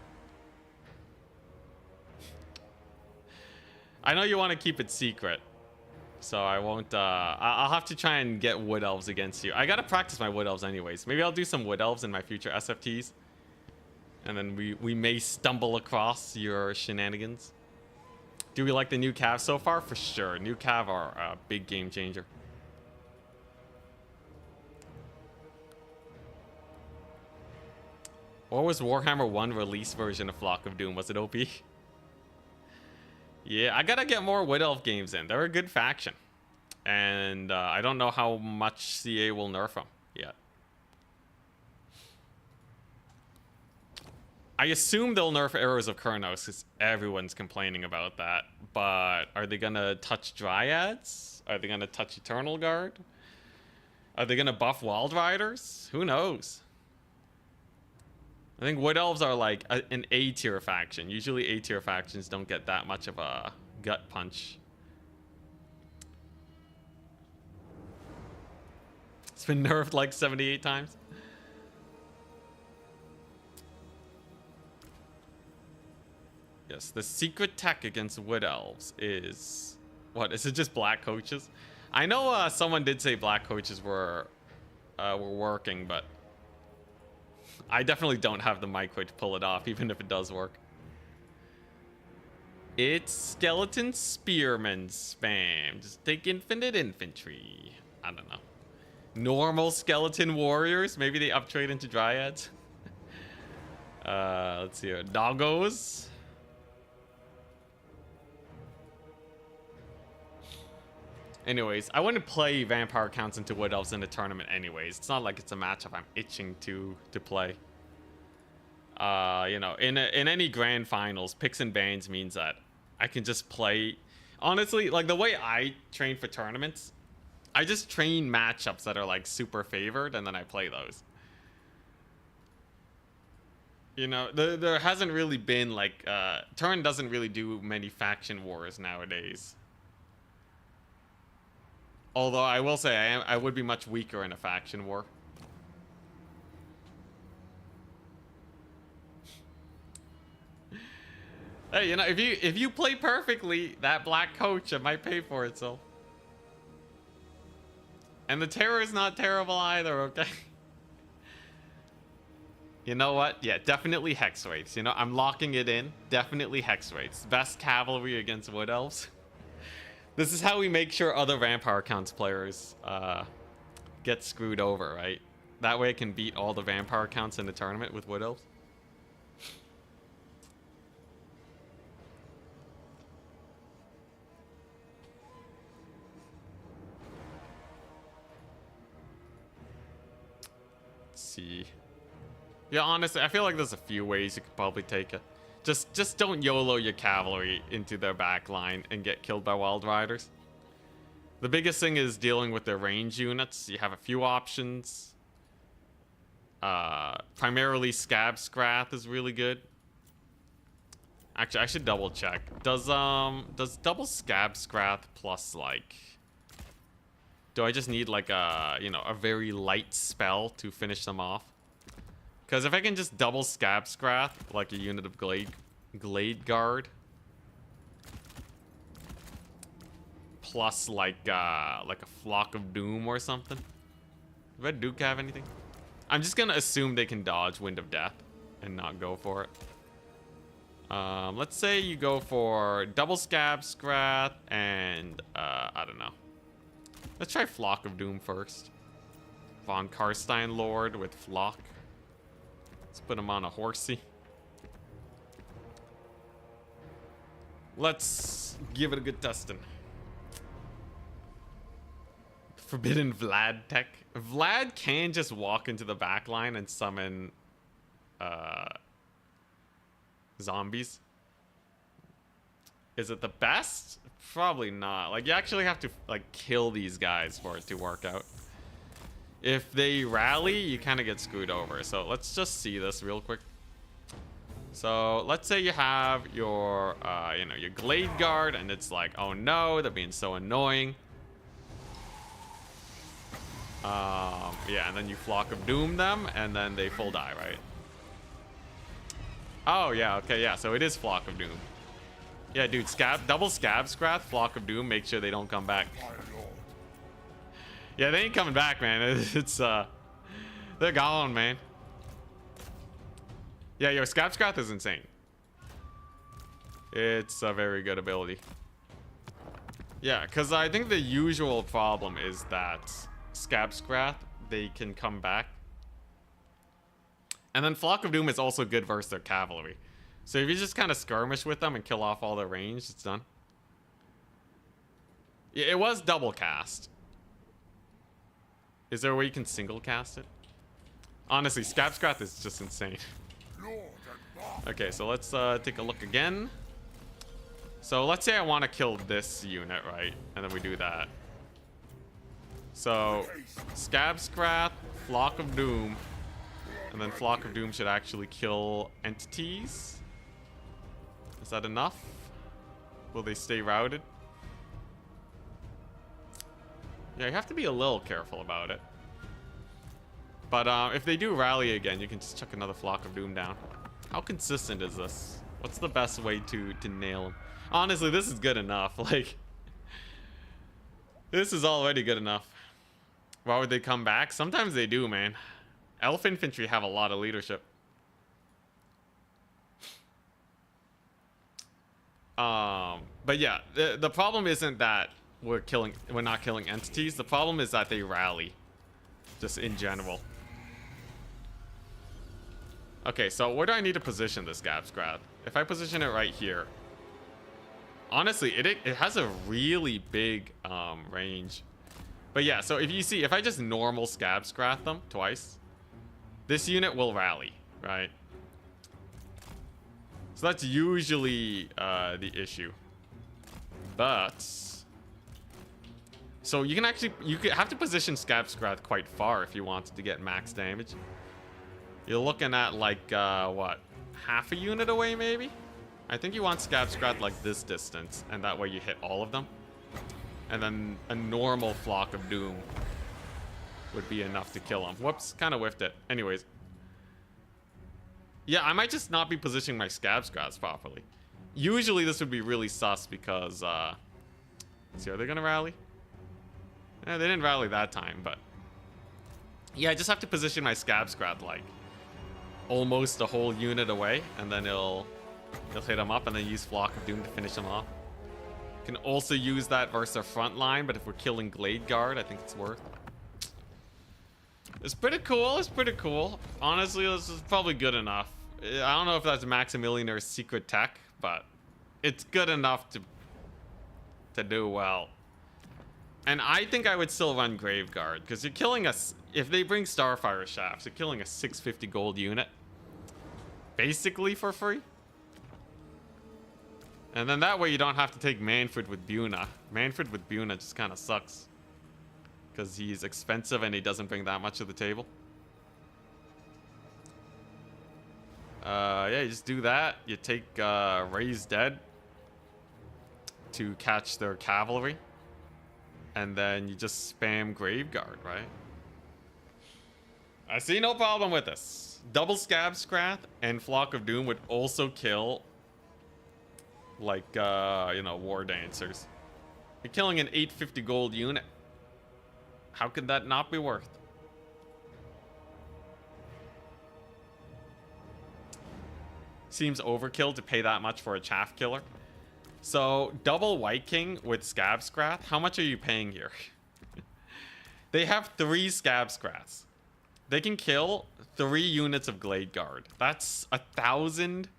I know you want to keep it secret, so I won't. I'll have to try and get Wood Elves against you. I gotta practice my Wood Elves anyways. Maybe I'll do some Wood Elves in my future SFTs, and then we may stumble across your shenanigans. Do we like the new Cav so far? For sure, new Cav are a big game changer. What was Warhammer 1 release version of Flock of Doom? Was it OP? Yeah, I gotta get more Wood Elf games in. They're a good faction. And I don't know how much CA will nerf them yet. I assume they'll nerf Arrows of Kurnos because everyone's complaining about that. But are they gonna touch Dryads? Are they gonna touch Eternal Guard? Are they gonna buff Wild Riders? Who knows? I think Wood Elves are like an A-tier faction. Usually A-tier factions don't get that much of a gut punch. It's been nerfed like 78 times. Yes, the secret tech against Wood Elves is... What, is it just black coaches? I know someone did say black coaches were working, but... I definitely don't have the micro to pull it off, even if it does work. It's Skeleton Spearman spam. Just take infinite infantry. I don't know. Normal Skeleton Warriors? Maybe they uptrade into Dryads? Let's see here. Doggos. Anyways, I wouldn't play Vampire Counts into Wood Elves in a tournament anyways. It's not like it's a matchup I'm itching to play. You know, in any grand finals, picks and bans means that I can just play. Honestly, like the way I train for tournaments, I just train matchups that are like super favored and then I play those. You know, there hasn't really been like, Turn doesn't really do many faction wars nowadays. Although I will say I would be much weaker in a faction war. Hey, you know, if you play perfectly, that black coach, it might pay for itself. And the terror is not terrible either, okay? You know what? Yeah, definitely Hex Wraiths. You know, I'm locking it in. Definitely Hex Wraiths. Best cavalry against Wood Elves. This is how we make sure other Vampire Counts players get screwed over, right? That way I can beat all the vampire counts in the tournament with Wood Elves. Let's see. Yeah, honestly, I feel like there's a few ways you could probably take it. Just don't YOLO your cavalry into their back line and get killed by Wild Riders. The biggest thing is dealing with their range units. You have a few options. Primarily Scab Scrath is really good. Actually, I should double check. Does double Scab Scrath plus like... Do I just need like a, you know, a very light spell to finish them off? Because if I can just double Scab Scrath, like a unit of Glade Guard, plus like a Flock of Doom or something. Does Red Duke have anything? I'm just gonna assume they can dodge Wind of Death and not go for it. Let's say you go for double Scab Scrath and I don't know. Let's try Flock of Doom first. Von Karstein Lord with Flock. Let's put him on a horsey. Let's give it a good testing. Forbidden Vlad tech. Vlad can just walk into the back line and summon zombies. Is it the best? Probably not. Like, you actually have to like kill these guys for it to work out. If they rally, you kind of get screwed over. So let's just see this real quick. So let's say you have your, you know, your Glade Guard, and it's like, oh no, they're being so annoying. Yeah, and then you Flock of Doom them, and then they full die, right? Oh yeah, okay, yeah. So it is Flock of Doom. Yeah, dude, double Scab Scrath, Flock of Doom. Make sure they don't come back. Yeah, they ain't coming back, man. It's they're gone, man. Yeah, your Scab Scrath is insane. It's a very good ability. Yeah, because I think the usual problem is that Scab Scrath, they can come back. And then Flock of Doom is also good versus their cavalry. So if you just kind of skirmish with them and kill off all their range, it's done. Yeah, it was double cast. Is there a way you can single cast it? Honestly, Scab Scrath is just insane. Okay, so let's take a look again. So let's say I want to kill this unit, right? And then we do that. So Scab Scrath, Flock of Doom, and then Flock of Doom should actually kill entities. Is that enough? Will they stay routed? Yeah, you have to be a little careful about it. But if they do rally again, you can just chuck another Flock of Doom down. How consistent is this? What's the best way to nail them? Honestly, this is good enough. Like, this is already good enough. Why would they come back? Sometimes they do, man. Elf infantry have a lot of leadership. But yeah, the problem isn't that we're not killing entities. The problem is that they rally, just in general. Okay, so where do I need to position this Scab Scrath? If I position it right here, honestly, it has a really big range. But yeah, so if you see, if I just normal Scab Scrath them twice, this unit will rally, right? So that's usually the issue. But so you could have to position Scab Scrath quite far if you wanted to get max damage. You're looking at like what, half a unit away maybe? I think you want Scab Scrath like this distance, and that way you hit all of them. And then a normal Flock of Doom would be enough to kill them. Whoops, kind of whiffed it. Anyways. Yeah, I might just not be positioning my Scab Scraths properly. Usually this would be really sus because, let's see, are they gonna rally? They didn't rally that time, but yeah, I just have to position my Scab Scrath like almost a whole unit away, and then it'll hit them up, and then use Flock of Doom to finish them off. Can also use that versus our front line, but if we're killing Glade Guard, I think it's worth. It's pretty cool. It's pretty cool. Honestly, this is probably good enough. I don't know if that's Maximilianer's secret tech, but it's good enough to do well. And I think I would still run Graveguard, because you're killing us. If they bring Starfire Shafts, you're killing a 650 gold unit. Basically for free. And then that way you don't have to take Manfred with Buna. Manfred with Buna just kind of sucks. Because he's expensive and he doesn't bring that much to the table. Yeah, you just do that. You take Raised Dead to catch their cavalry. And then you just spam Graveguard, right? I see no problem with this. Double Scab Scrath and Flock of Doom would also kill, like, you know, War Dancers. You're killing an 850 gold unit. How could that not be worth? Seems overkill to pay that much for a Chaff Killer. So, double White King with Scab Scrath. How much are you paying here? They have 3 Scab Scraths. They can kill 3 units of Glade Guard. That's 1,000.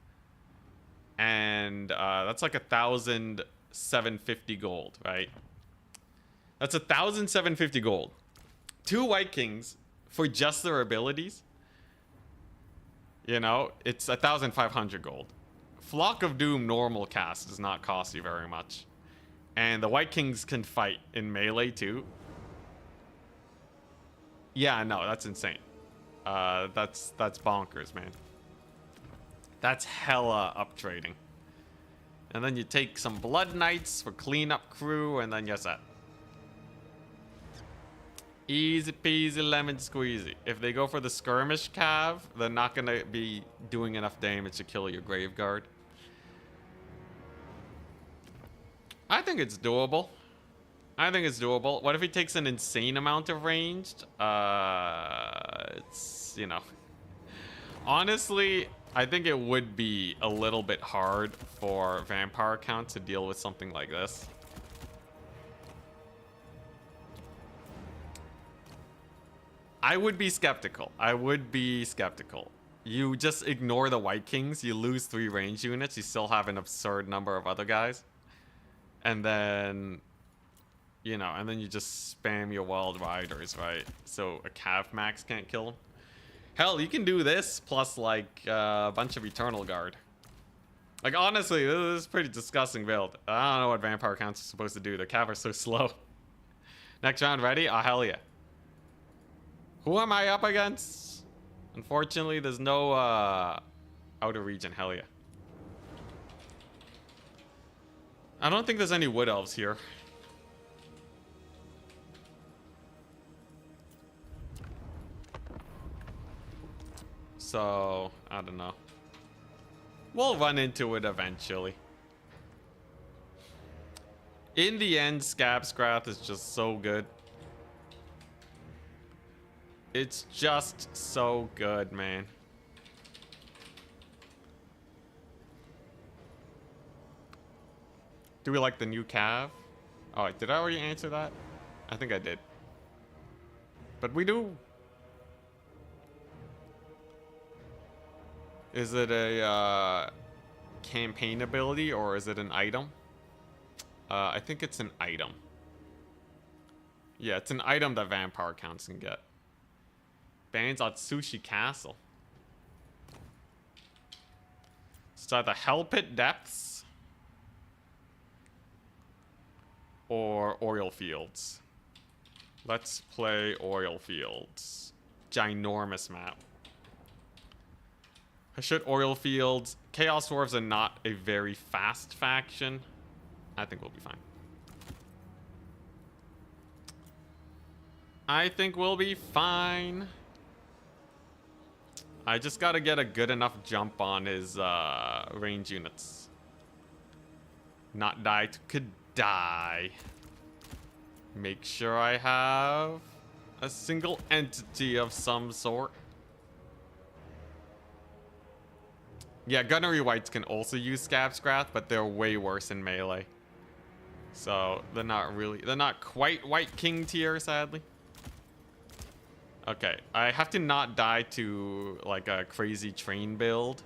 And that's like 1,750 gold, right? That's 1,750 gold. 2 White Kings for just their abilities. You know, it's 1,500 gold. Flock of Doom normal cast does not cost you very much. And the White Kings can fight in melee too. Yeah, no, that's insane. That's bonkers, man. That's hella up trading. And then you take some Blood Knights for cleanup crew, and then you're set. Easy peasy lemon squeezy. If they go for the skirmish cav, they're not gonna be doing enough damage to kill your Graveguard. I think it's doable. I think it's doable. What if he takes an insane amount of ranged? It's, you know. Honestly, I think it would be a little bit hard for Vampire Count to deal with something like this. I would be skeptical. I would be skeptical. You just ignore the White Kings. You lose 3 range units. You still have an absurd number of other guys. And then, you know, and then you just spam your Wild Riders, right? So a Cav Max can't kill them. Hell, you can do this plus like a bunch of Eternal Guard. Like, honestly, this is pretty disgusting build. I don't know what Vampire Counts are supposed to do. The Cav are so slow. Next round ready? Oh, hell yeah. Who am I up against? Unfortunately, there's no outer region. Hell yeah. I don't think there's any Wood Elves here. So, I don't know. We'll run into it eventually. In the end, Scab Scrath is just so good. It's just so good, man. Do we like the new Cav? Oh, did I already answer that? I think I did. But we do. Is it a campaign ability or is it an item? I think it's an item. Yeah, it's an item that Vampire Counts can get. Bans Atsushi Castle. It's either Hell Pit Depths or Oil Fields. Let's play Oil Fields. Ginormous map. I should Oil Fields. Chaos Dwarves are not a very fast faction. I think we'll be fine. I think we'll be fine. I just gotta get a good enough jump on his range units. Not die to die. Make sure I have a single entity of some sort. Yeah, Gunnery Whites can also use Scab Scrath, but they're way worse in melee. So they're not quite White King tier, sadly. Okay, I have to not die to like a crazy train build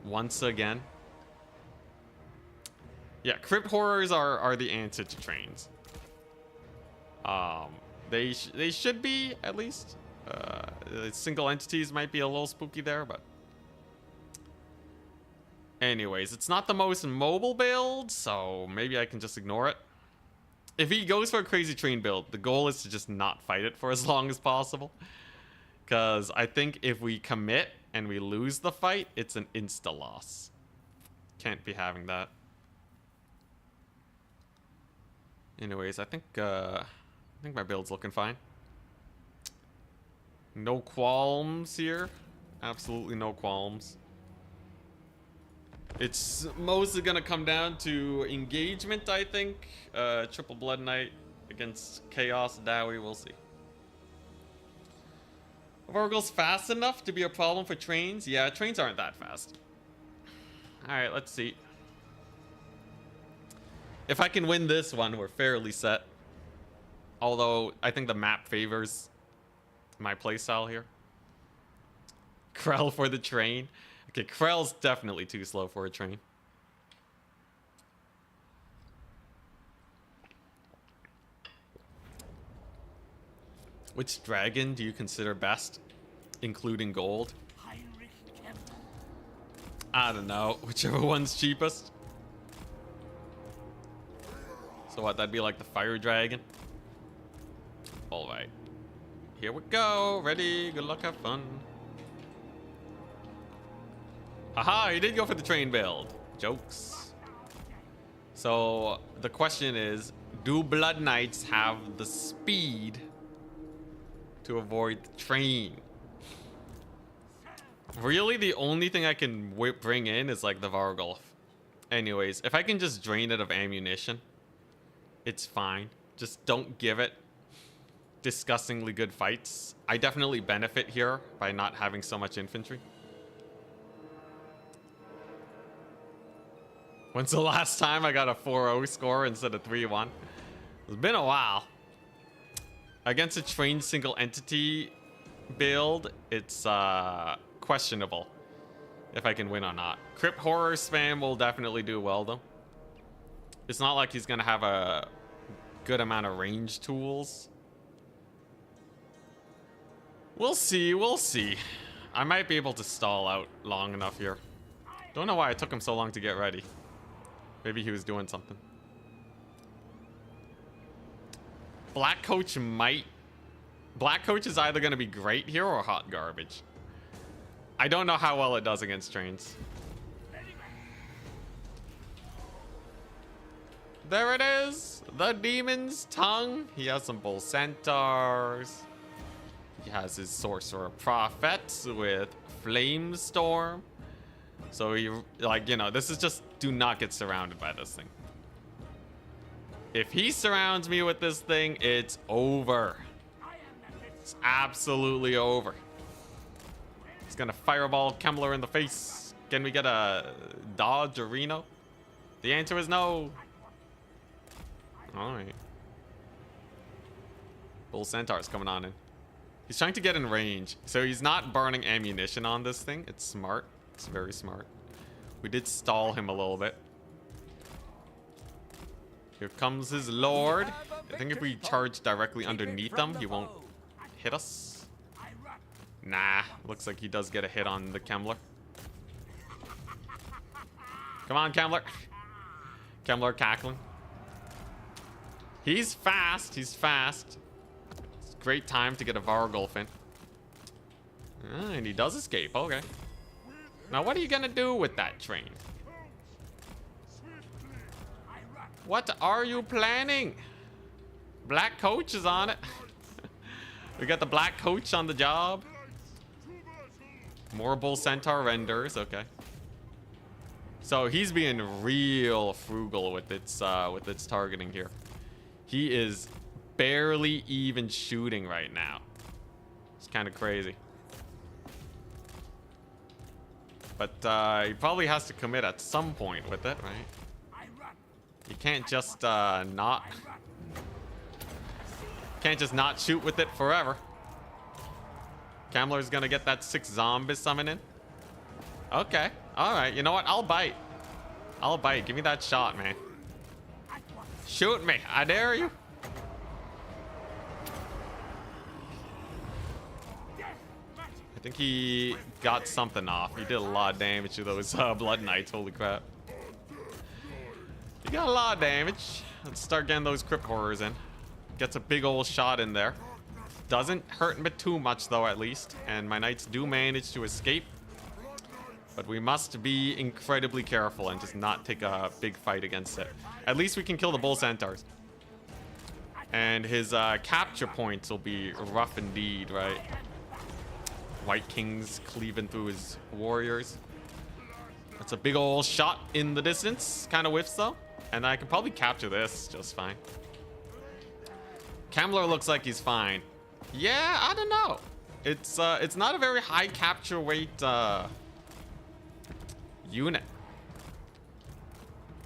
once again. Yeah, crypt horrors are the answer to trains. They should be at least. Single entities might be a little spooky there, but anyways, it's not the most mobile build, so maybe I can just ignore it. If he goes for a crazy train build, the goal is to just not fight it for as long as possible. Because I think if we commit and we lose the fight, it's an insta-loss. Can't be having that. Anyways, I think my build's looking fine. No qualms here. Absolutely no qualms. It's mostly gonna come down to engagement, I think. Triple Blood Knight against Chaos Dowie, we'll see. Vorgel's fast enough to be a problem for trains? Yeah, trains aren't that fast. Alright, let's see. If I can win this one, we're fairly set. Although, I think the map favors my playstyle here. Krell for the train. Okay, Krell's definitely too slow for a train. Which dragon do you consider best, including gold? I don't know, whichever one's cheapest. So what, that'd be like the fire dragon? Alright. Here we go, ready, good luck, have fun. Aha, he did go for the train build. Jokes. So the question is, do Blood Knights have the speed to avoid the train? Really, the only thing I can bring in is like the Vargulf. Anyways, if I can just drain it of ammunition, it's fine. Just don't give it disgustingly good fights. I definitely benefit here by not having so much infantry. When's the last time I got a 4-0 score instead of 3-1? It's been a while. Against a trained single entity build, it's questionable if I can win or not. Crypt Horror spam will definitely do well though. It's not like he's gonna have a good amount of range tools. We'll see, we'll see. I might be able to stall out long enough here. Don't know why it took him so long to get ready. Maybe he was doing something. Black Coach might... Black Coach is either going to be great here or hot garbage. I don't know how well it does against trains. There it is! The Demon's Tongue. He has some Bull Centaurs. He has his Sorcerer Prophets with Flame Storm. So he, like, you know, this is just, do not get surrounded by this thing. If he surrounds me with this thing, it's over. It's absolutely over. He's gonna fireball Kemmler in the face. Can we get a dodge or Reno? The answer is no. Alright. Bull Centaur's coming on in. He's trying to get in range. So he's not burning ammunition on this thing. It's smart. It's very smart. We did stall him a little bit. Here comes his lord. I think if we charge directly underneath him, he won't hit us. Nah, looks like he does get a hit on the Kemmler. Come on, Kemmler. Kemmler cackling. He's fast. He's fast. It's a great time to get a Vargulf in. And he does escape. Okay. Now, what are you gonna do with that train? What are you planning? Black Coach is on it. We got the Black Coach on the job. More Bull Centaur renders. Okay. So he's being real frugal with its targeting here. He is barely even shooting right now. It's kind of crazy. But he probably has to commit at some point with it, right? You can't just not shoot with it forever. Kamler's gonna get that 6 zombie summon in. Okay. Alright, you know what? I'll bite. I'll bite. Give me that shot, man. Shoot me. I dare you. I think he got something off. He did a lot of damage to those Blood Knights. Holy crap. He got a lot of damage. Let's start getting those Crypt Horrors in. Gets a big old shot in there. Doesn't hurt me too much, though, at least. And my Knights do manage to escape. But we must be incredibly careful and just not take a big fight against it. At least we can kill the Bull Centaurs. And his capture points will be rough indeed, right? White King's cleaving through his warriors. That's a big old shot in the distance. Kind of whiffs, though. And I can probably capture this just fine. Kamler looks like he's fine. Yeah, I don't know. It's not a very high capture weight unit.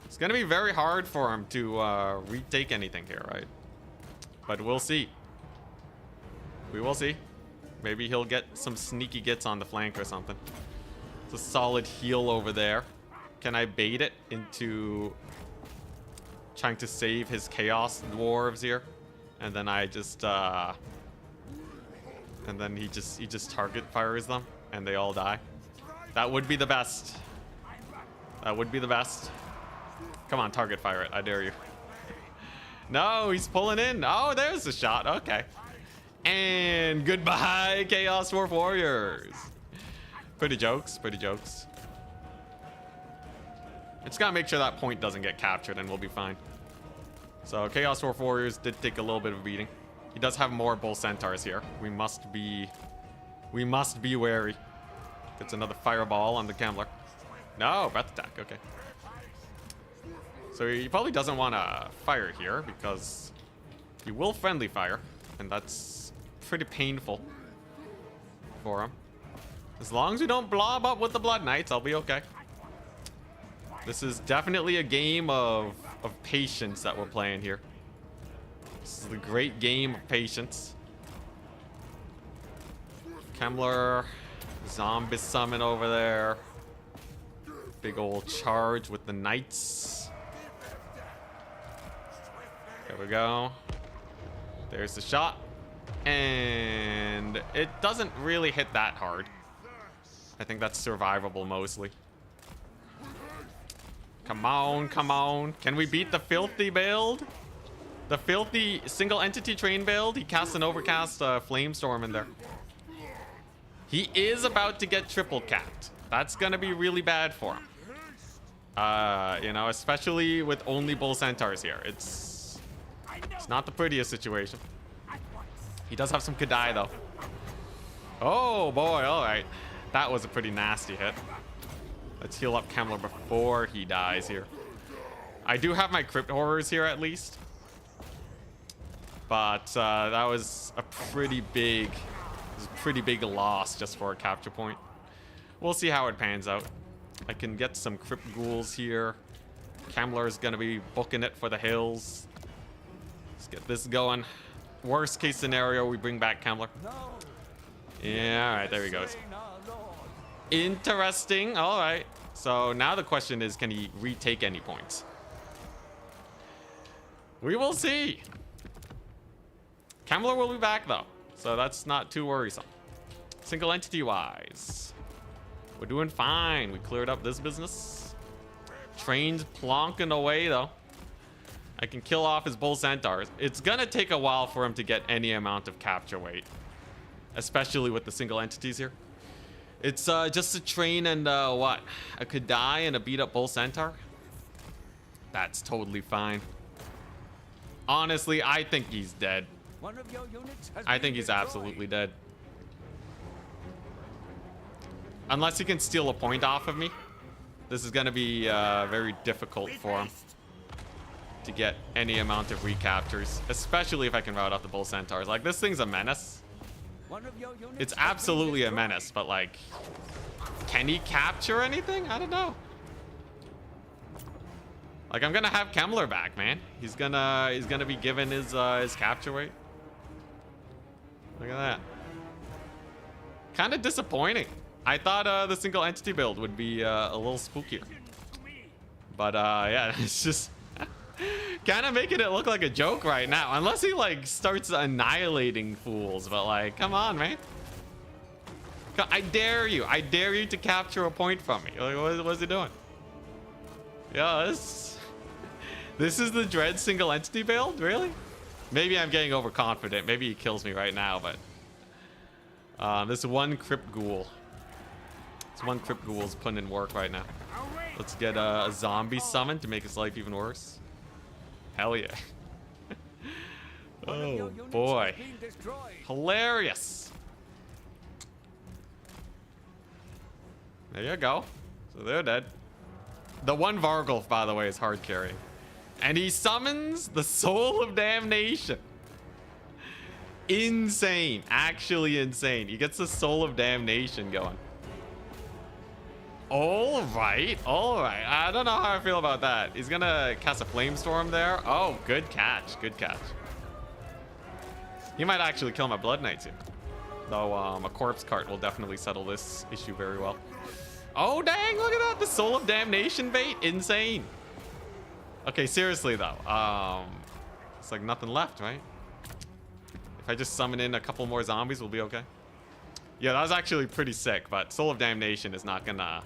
It's gonna be very hard for him to retake anything here, right? But we'll see. We will see. Maybe he'll get some sneaky gets on the flank or something. It's a solid heal over there. Can I bait it into trying to save his Chaos Dwarves here? And then I just and then he just target fires them and they all die. That would be the best. That would be the best. Come on, target fire it. I dare you. No, he's pulling in. Oh, there's the shot. Okay. And goodbye, Chaos Dwarf Warriors. Pretty jokes. Pretty jokes. Just gotta make sure that point doesn't get captured and we'll be fine. So Chaos Dwarf Warriors did take a little bit of a beating. He does have more Bull Centaurs here. We must be wary. Gets another fireball on the Kamler. No, breath attack. Okay. So he probably doesn't want to fire here because he will friendly fire, and that's pretty painful for him. As long as we don't blob up with the Blood Knights, I'll be okay. This is definitely a game of patience that we're playing here. This is the great game of patience. Kamler, zombie summon over there. Big old charge with the Knights. There we go. There's the shot. And it doesn't really hit that hard. I think that's survivable mostly. Come on, come on. Can we beat the filthy build? The filthy single entity train build? He casts an overcast flamestorm in there. He is about to get triple capped. That's gonna be really bad for him. You know, especially with only Bull Centaurs here. It's not the prettiest situation. He does have some Kadai though. Oh boy, alright. That was a pretty nasty hit. Let's heal up Kamler before he dies here. I do have my Crypt Horrors here at least. But that was a pretty big loss just for a capture point. We'll see how it pans out. I can get some Crypt Ghouls here. Kamler is gonna be booking it for the hills. Let's get this going. Worst case scenario, we bring back Kamler. Yeah, all right, there he goes. Interesting. All right. So now the question is, can he retake any points? We will see. Kamler will be back though, so that's not too worrisome. Single entity wise, we're doing fine. We cleared up this business. Train's plonking away though. I can kill off his Bull Centaurs. It's gonna take a while for him to get any amount of capture weight, especially with the single entities here. It's just a train and what? A Kadai and a beat up Bull Centaur? That's totally fine. Honestly, I think he's dead.
One of your units has
I
been
think he's
destroyed.
absolutely dead. Unless he can steal a point off of me. This is gonna be very difficult for him to get any amount of recaptures, especially if I can route out the Bull Centaurs. Like, this thing's a menace.
One of your units
It's
has been
absolutely a
destroyed.
menace, but like, can he capture anything? I don't know. Like, I'm gonna have Kamler back, man. He's gonna be given his capture weight. Look at that. Kind of disappointing. I thought the single entity build would be a little spookier. But yeah, it's just kind of making it look like a joke right now. Unless he like starts annihilating fools. But like, come on, man. I dare you. I dare you to capture a point from me. Like, what's he doing? Yeah, this is the Dread single entity build? Really? Maybe I'm getting overconfident. Maybe he kills me right now, but this one Crypt Ghoul. This one Crypt Ghoul is putting in work right now. Let's get a zombie summon to make his life even worse. Hell yeah. Oh boy. Hilarious. There you go. So they're dead. The one Vargulf, by the way, is hard carrying. And he summons the Soul of Damnation. Insane. Actually insane. He gets the Soul of Damnation going. All right. All right. I don't know how I feel about that. He's going to cast a Flamestorm there. Oh, good catch. Good catch. He might actually kill my Blood Knight too. Though a Corpse Cart will definitely settle this issue very well. Oh, dang. Look at that. The Soul of Damnation bait. Insane. Okay, seriously though, it's like nothing left, right? If I just summon in a couple more zombies, we'll be okay. Yeah, that was actually pretty sick, but Soul of Damnation is not gonna...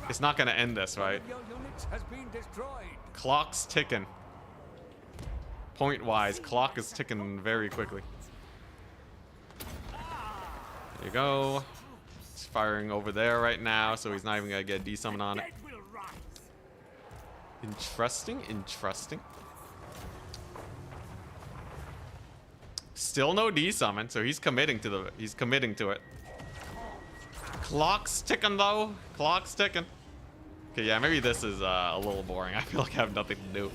It's not gonna end this, right? Clock's ticking. Point-wise, clock is ticking very quickly. There you go. He's firing over there right now, so he's not even gonna get a D-summon on it. Interesting, interesting. Still no D-summon, so he's committing to it. Clock's ticking though. Clock's ticking. Okay, yeah, maybe this is a little boring. I feel like I have nothing to do.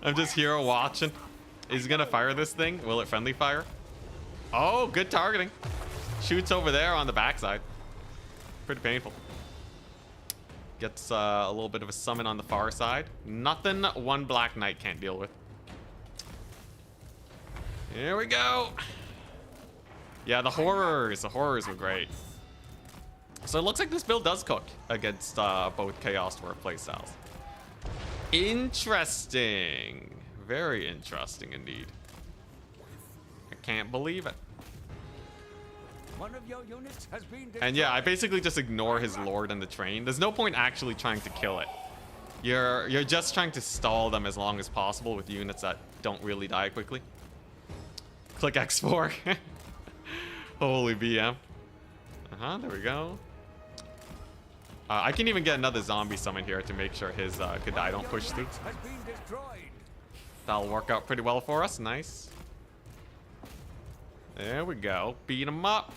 I'm just here watching. Is he gonna fire this thing? Will it friendly fire? Oh, good targeting. Shoots over there on the backside. Pretty painful. Gets a little bit of a summon on the far side. Nothing one Black Knight can't deal with. Here we go. Yeah, the horrors were great. So it looks like this build does cook against both Chaos Dwarf playstyles. Interesting. Very interesting indeed. I can't believe it.
One of your units has been destroyed.
And yeah, I basically just ignore his Lord and the train. There's no point actually trying to kill it. You're just trying to stall them as long as possible with units that don't really die quickly. Click X4. Holy BM. There we go. I can even get another zombie summon here to make sure his Kadai don't push through. That'll work out pretty well for us. Nice. There we go. Beat him up.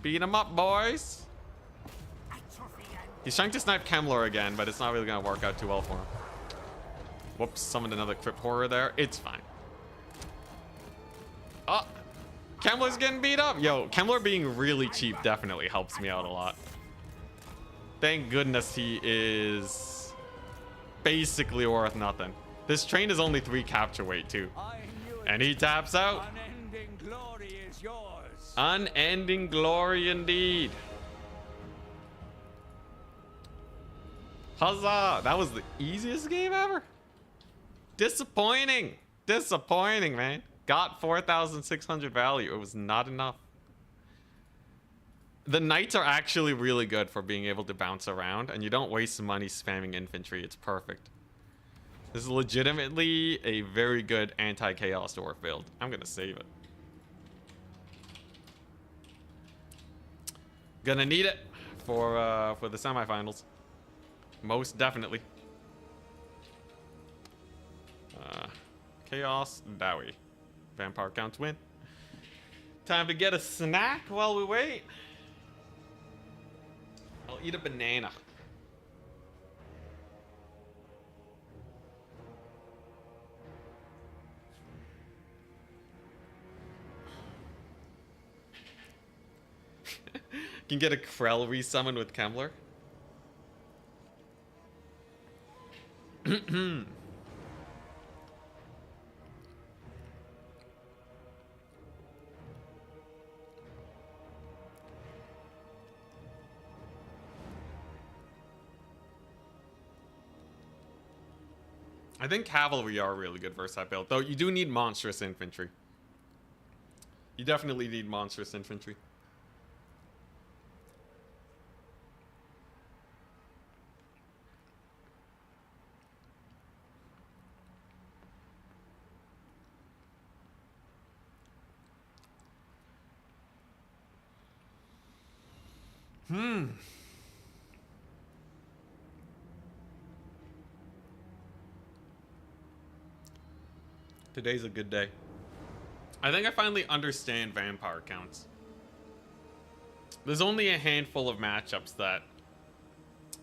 Beat him up, boys. He's trying to snipe Kemlar again, but it's not really going to work out too well for him. Whoops, summoned another Crypt Horror there. It's fine. Oh, Kemlar's getting beat up. Yo, Kemlar being really cheap definitely helps me out a lot. Thank goodness he is basically worth nothing. This train is only 3 capture weight too. And he taps out.
Unending glory is yours.
Unending glory indeed. Huzzah! That was the easiest game ever. Disappointing. Disappointing, man. Got 4,600 value. It was not enough. The knights are actually really good for being able to bounce around, and you don't waste money spamming infantry. It's perfect. This is legitimately a very good anti-Chaos Dwarf build. I'm gonna save it. Gonna need it for the semifinals. Most definitely. Chaos Dowie. Vampire counts win. Time to get a snack while we wait. I'll eat a banana. Can get a Krell resummon with Kemlar. I think cavalry are really good versus that build, though you do need monstrous infantry. You definitely need monstrous infantry. Today's a good day. I think I finally understand vampire counts. There's only a handful of matchups that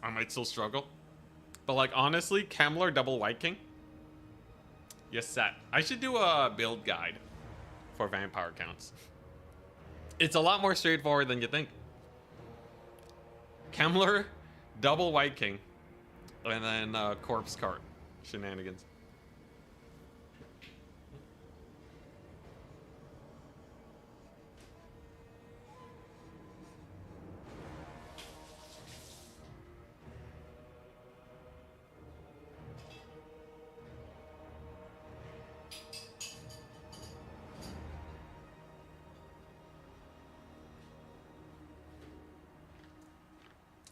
I might still struggle. But like honestly, Kemmler double White King. Yes, set. I should do a build guide for vampire counts. It's a lot more straightforward than you think. Kemmler, double White King, and then corpse cart shenanigans.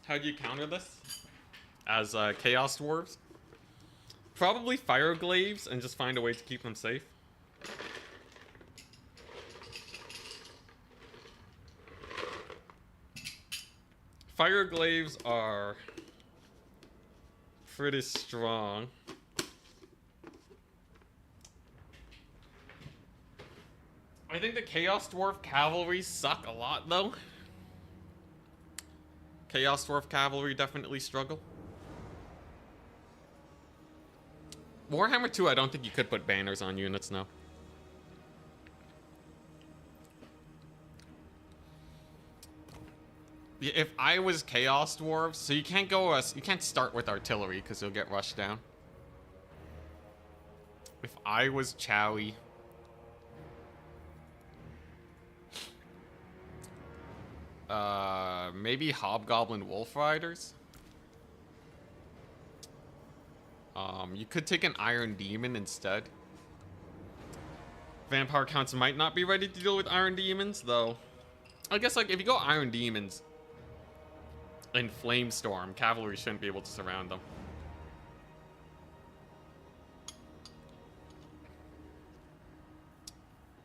How do you counter this? As Chaos Dwarves? Probably Fire Glaives and just find a way to keep them safe. Fire Glaives are pretty strong. I think the Chaos Dwarf Cavalry suck a lot though. Chaos Dwarf Cavalry definitely struggle. Warhammer 2, I don't think you could put banners on units now. Yeah, if I was Chaos Dwarves, so you can't go, you can't start with artillery because you'll get rushed down. If I was Chowie, maybe Hobgoblin Wolf Riders. You could take an Iron Demon instead. Vampire counts might not be ready to deal with Iron Demons, though. I guess like if you go Iron Demons and Flamestorm, cavalry shouldn't be able to surround them.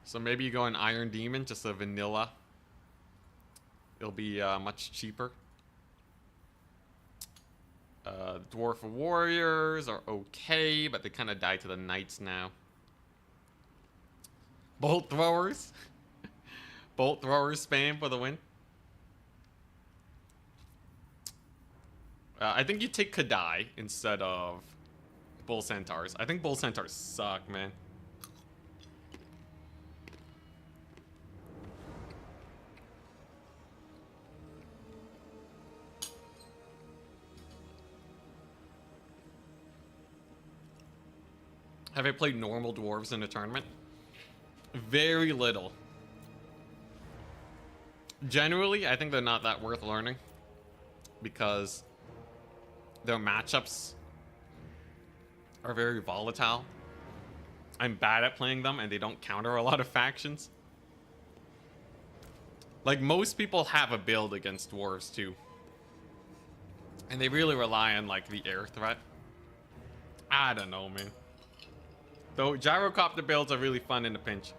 So maybe you go an Iron Demon, just a vanilla. It'll be much cheaper. Dwarf Warriors are okay, but they kind of die to the Knights now. Bolt Throwers. Bolt Throwers spam for the win. I think you take Kadai instead of Bull Centaurs. I think Bull Centaurs suck, man. Have I played normal dwarves in a tournament? Very little. Generally, I think they're not that worth learning because their matchups are very volatile. I'm bad at playing them and they don't counter a lot of factions. Like most people have a build against dwarves too. And they really rely on like the air threat. I don't know, man. Though gyrocopter builds are really fun in a pinch.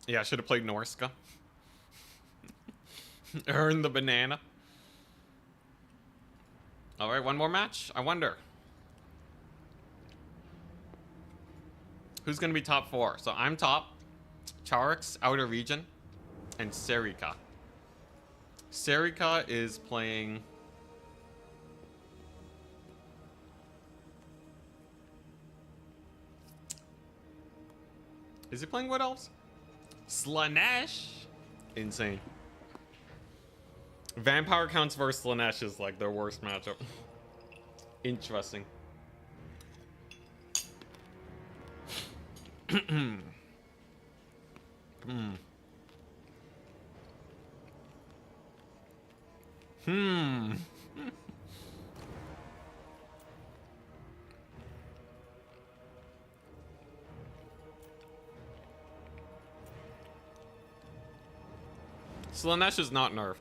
Yeah, I should have played Norska. Earn the banana. Alright, one more match. I wonder. Who's going to be top 4? So I'm top. Charax, Outer Region, and Serika. Serika is playing... Is he playing Wood Elves? Slanesh Insane. Vampire Counts versus Slanesh is like their worst matchup. Interesting. Slanesh is not nerfed.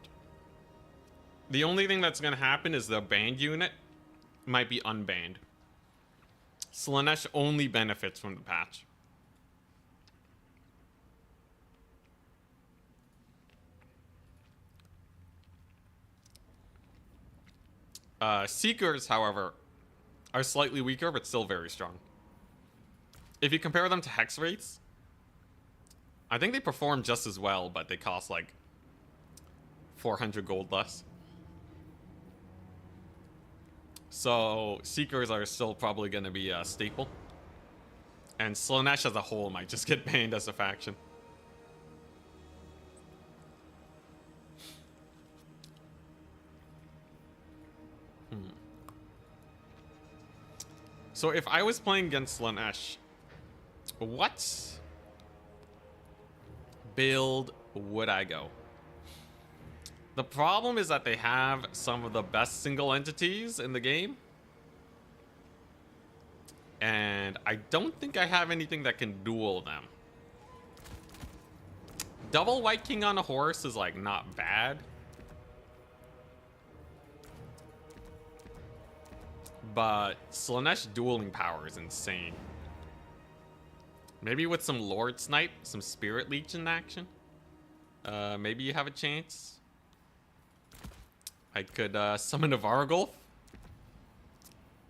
The only thing that's going to happen is the banned unit might be unbanned. Slanesh only benefits from the patch. Seekers, however, are slightly weaker, but still very strong. If you compare them to Hex Wraiths, I think they perform just as well, but they cost like 400 gold less. So Seekers are still probably going to be a staple. And Slanesh as a whole might just get banned as a faction. So if I was playing against Slanesh, what build would I go? The problem is that they have some of the best single entities in the game. And I don't think I have anything that can duel them. Double White King on a horse is like not bad. But Slanesh dueling power is insane. Maybe with some Lord Snipe, some Spirit Leech in action. Maybe you have a chance. I could summon a Vargulf.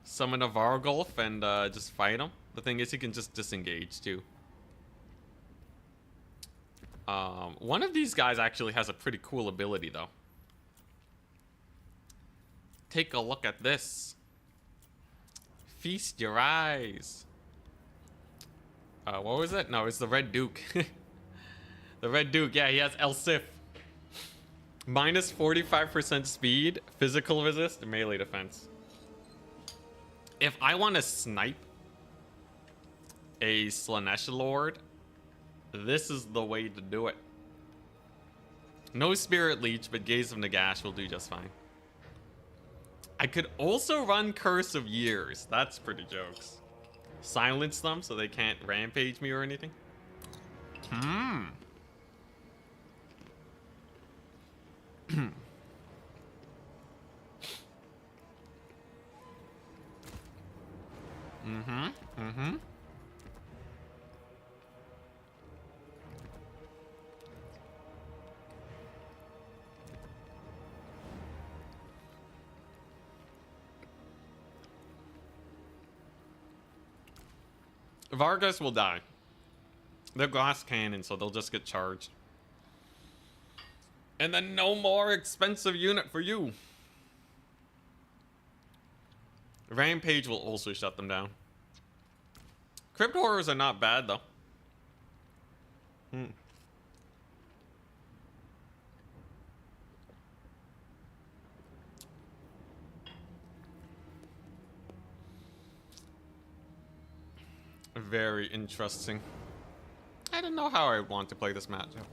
Summon a Vargulf and just fight him. The thing is, he can just disengage too. One of these guys actually has a pretty cool ability though. Take a look at this. Feast your eyes. What was it? No, it's the Red Duke. The Red Duke, yeah, he has El Sif. Minus 45% speed, physical resist, melee defense. If I want to snipe a Slanesh Lord, this is the way to do it. No Spirit Leech, but Gaze of Nagash will do just fine. I could also run Curse of Years. That's pretty jokes. Silence them so they can't rampage me or anything. Vargas will die. They're glass cannon, so they'll just get charged. And then no more expensive unit for you. Rampage will also shut them down. Crypt Horrors are not bad, though. Very interesting. I don't know how I want to play this matchup.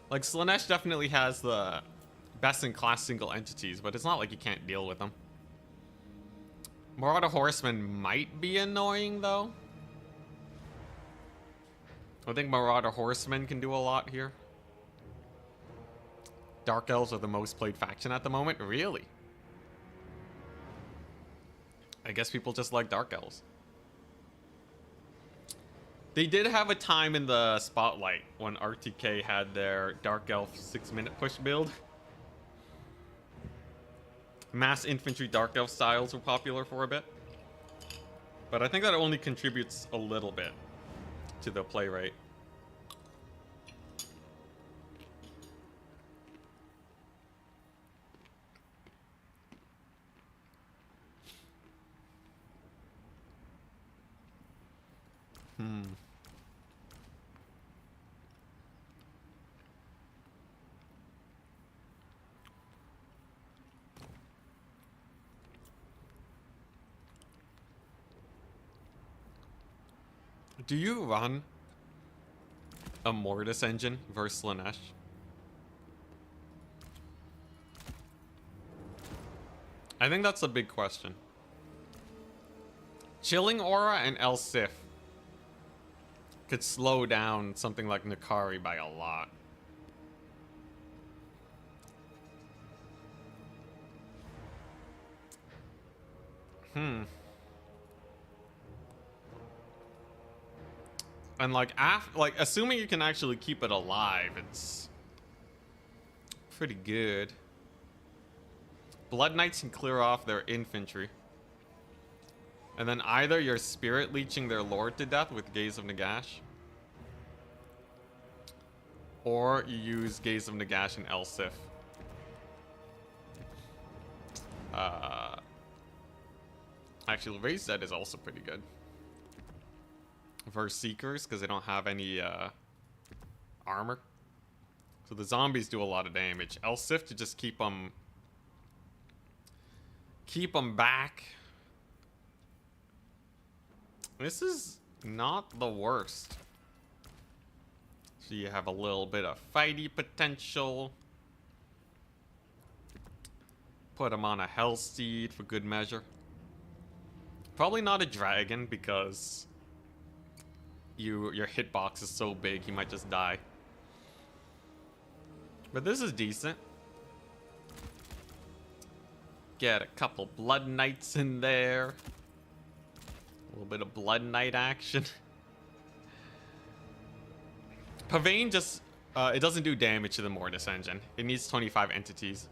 Like, Slanesh definitely has the best-in-class single entities, but it's not like you can't deal with them. Marauder Horseman might be annoying, though. I think Marauder Horsemen can do a lot here. Dark Elves are the most played faction at the moment? Really? I guess people just like Dark Elves. They did have a time in the spotlight when RTK had their Dark Elf 6-minute push build. Mass Infantry Dark Elf styles were popular for a bit. But I think that only contributes a little bit to the play rate. Do you run a Mortis engine versus Slaanesh? I think that's a big question. Chilling Aura and El Sif could slow down something like Nakari by a lot. And like assuming you can actually keep it alive, it's pretty good. Blood Knights can clear off their infantry. And then either you're spirit leeching their lord to death with Gaze of Nagash, or you use Gaze of Nagash and El Sif. Actually, Raise Dead is also pretty good. Versus Seekers, because they don't have any armor. So the zombies do a lot of damage. El Sif to just keep them back. This is not the worst. So you have a little bit of fighty potential. Put him on a Hellsteed for good measure. Probably not a dragon because your hitbox is so big he might just die. But this is decent. Get a couple Blood Knights in there. A little bit of Blood Knight action. Pavane just it doesn't do damage to the Mortis engine. It needs 25 entities.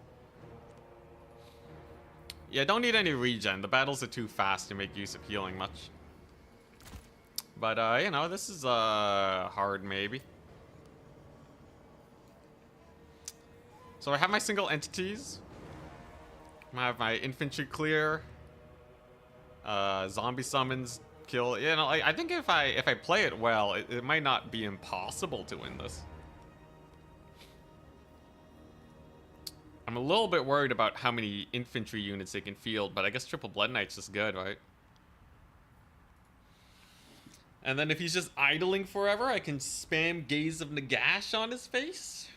Yeah, don't need any regen. The battles are too fast to make use of healing much. But, you know, this is, hard maybe. So I have my single entities. I have my infantry clear. Zombie summons kill. You know, I think if I play it well, it might not be impossible to win this. I'm a little bit worried about how many infantry units they can field, but I guess triple Blood Knight's just good, right? And then if he's just idling forever, I can spam Gaze of Nagash on his face?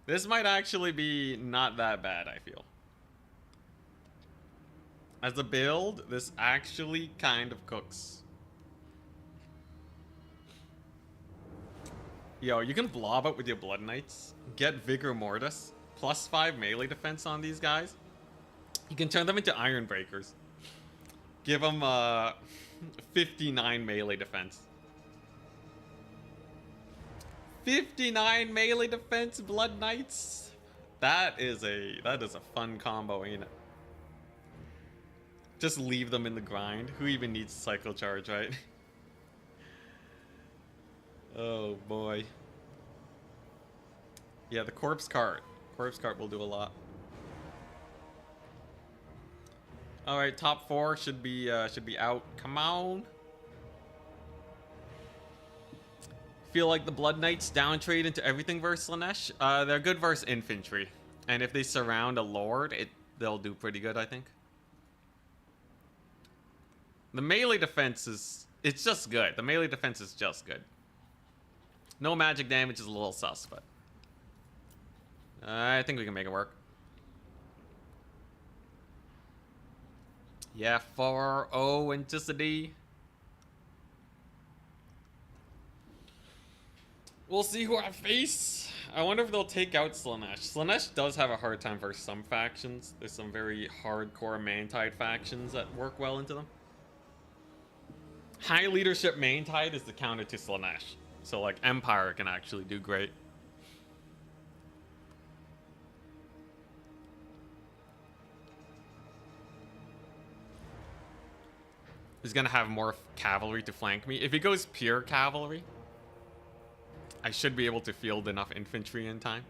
This might actually be not that bad, I feel. As a build, this actually kind of cooks. Yo, you can blob it with your Blood Knights. Get Vigor Mortis. +5 melee defense on these guys. You can turn them into Iron Breakers. Give them 59 melee defense. 59 melee defense Blood Knights. That is a fun combo, ain't it? Just leave them in the grind. Who even needs Cycle Charge, right? Oh boy. Yeah, the Corpse Cart. Corpse Cart will do a lot. Alright, top 4 should be out. Come on. Feel like the Blood Knights down trade into everything versus Slaanesh. They're good versus infantry. And if they surround a lord, they'll do pretty good, I think. The melee defense it's just good. The melee defense is just good. No magic damage is a little sus, but I think we can make it work. Yeah, 4-0 Entity. We'll see who I face. I wonder if they'll take out Slaanesh. Slaanesh does have a hard time versus some factions. There's some very hardcore Mantide factions that work well into them. High leadership Mantide is the counter to Slaanesh. So like Empire can actually do great. He's gonna have more cavalry to flank me. If he goes pure cavalry, I should be able to field enough infantry in time.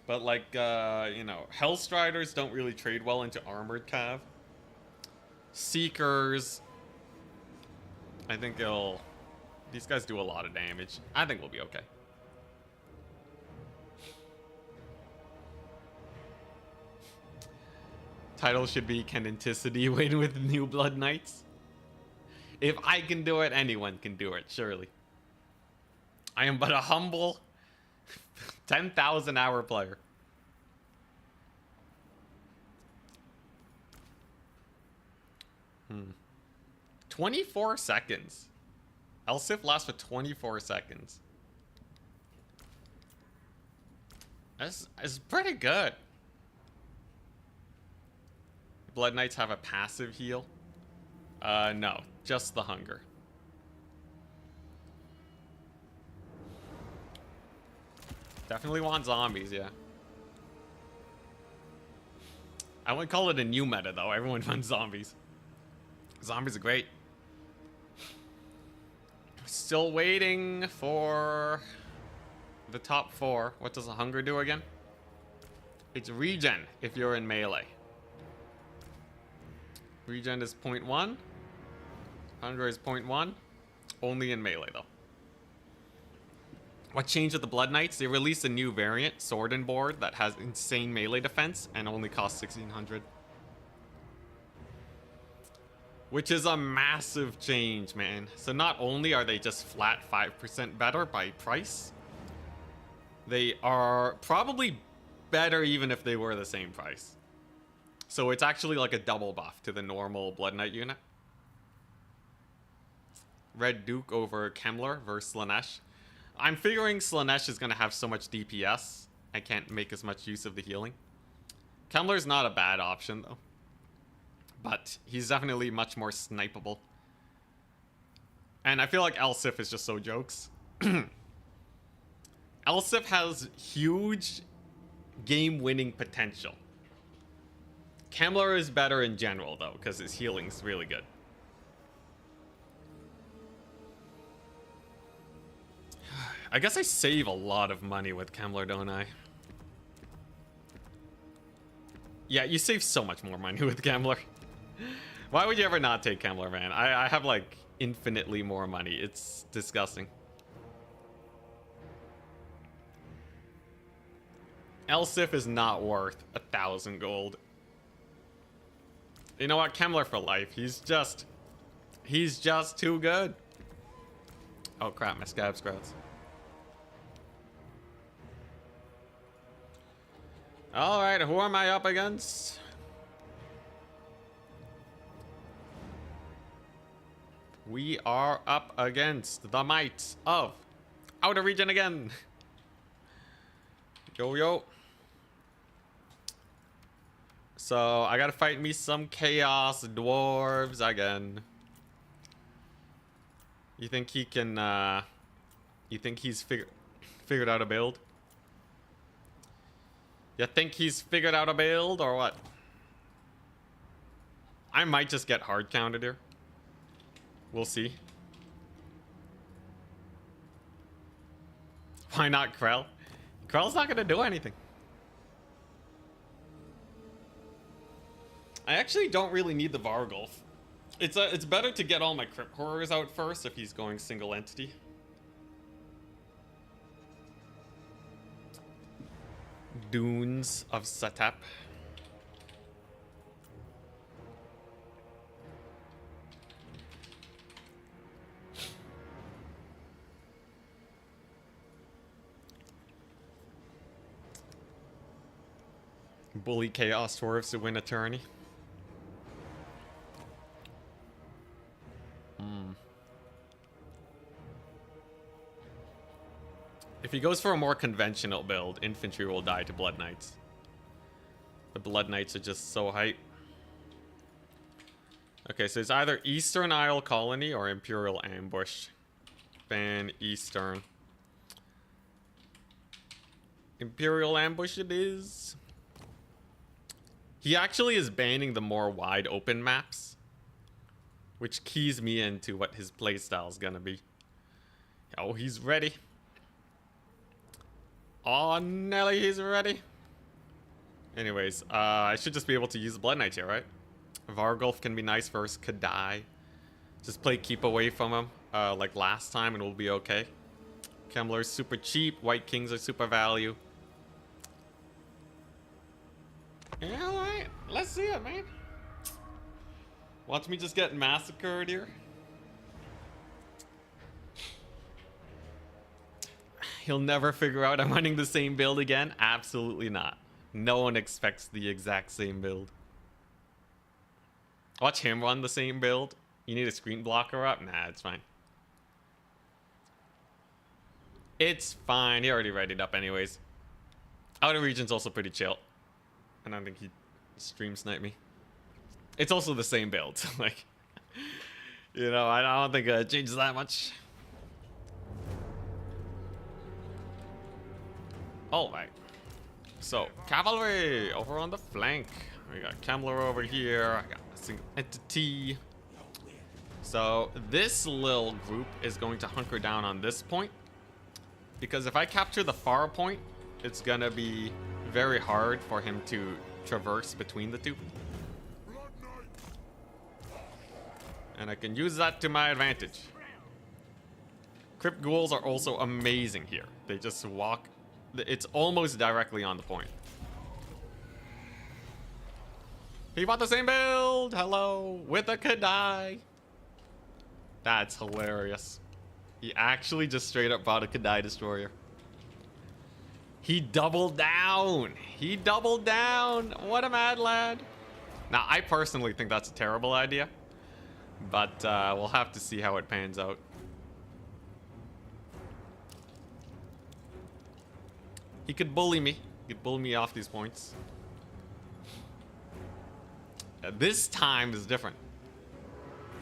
But like, you know, Hellstriders don't really trade well into armored cav. Seekers, I think these guys do a lot of damage. I think we'll be okay. Title should be Can Anticity win with New Blood Knights? If I can do it, anyone can do it, surely. I am but a humble 10,000 hour player. Hmm. 24 seconds. Elsif lasts for 24 seconds. That's pretty good. Blood Knights have a passive heal? No. Just the hunger. Definitely want zombies, yeah. I wouldn't call it a new meta, though. Everyone wants zombies. Zombies are great. Still waiting for the top 4. What does the hunger do again? It's regen if you're in melee. Regen is 0.1. Hunger is 0.1. Only in melee, though. What changed with the Blood Knights? They released a new variant, Sword and Board, that has insane melee defense and only costs 1600. Which is a massive change, man. So not only are they just flat 5% better by price, they are probably better even if they were the same price. So it's actually like a double buff to the normal Blood Knight unit. Red Duke over Kemler versus Slaanesh. I'm figuring Slaanesh is going to have so much DPS, I can't make as much use of the healing. Kemler's not a bad option, though. But he's definitely much more snipeable. And I feel like Elsif is just so jokes. Elsif has huge game-winning potential. Kemler is better in general, though, because his healing's really good. I guess I save a lot of money with Kemler, don't I? Yeah, you save so much more money with Kemler. Why would you ever not take Kemler, man? I have, like, infinitely more money. It's disgusting. Elsif is not worth 1,000 gold. You know what? Kemler for life. He's just too good. Oh, crap. My scab sprouts. Alright, who am I up against? We are up against the might of Outer Region again. Yo, yo. So, I gotta fight me some Chaos Dwarves again. You think he can, you think he's figured out a build? You think he's figured out a build, or what? I might just get hard counted here. We'll see. Why not Krell? Krell's not gonna do anything. I actually don't really need the Vargulf. It's better to get all my Crypt Horrors out first if he's going single entity. Dunes of Satap. Bully Chaos Dwarves to win a tourney. If he goes for a more conventional build, infantry will die to Blood Knights. The Blood Knights are just so hype. Okay, so it's either Eastern Isle Colony or Imperial Ambush. Ban Eastern. Imperial Ambush it is. He actually is banning the more wide open maps, which keys me into what his playstyle is gonna be. Oh, he's ready. Oh, Nelly, he's ready. Anyways, I should just be able to use Blood Knights here, right? Vargulf can be nice versus Kadai. Just play keep away from him, like last time, and we'll be okay. Kemler's super cheap. White Kings are super value. Yeah, alright. Let's see it, man. Watch me just get massacred here. He'll never figure out I'm running the same build again. Absolutely not. No one expects the exact same build. Watch him run the same build. You need a screen blocker up? Nah, it's fine. It's fine. He already readied up anyways. Outer region's also pretty chill. I don't think he stream sniped me. It's also the same build. Like, you know, I don't think it changes that much. Alright. So, cavalry over on the flank. We got Kemmler over here. I got a single entity. So, this little group is going to hunker down on this point. Because if I capture the far point, it's gonna be very hard for him to traverse between the two. And I can use that to my advantage. Crypt ghouls are also amazing here. They just walk. It's almost directly on the point. He bought the same build. Hello, with a Kadai. That's hilarious. He actually just straight up bought a Kadai destroyer. He doubled down. He doubled down. What a mad lad. Now, I personally think that's a terrible idea. But we'll have to see how it pans out. He could bully me. He could bully me off these points. This time is different.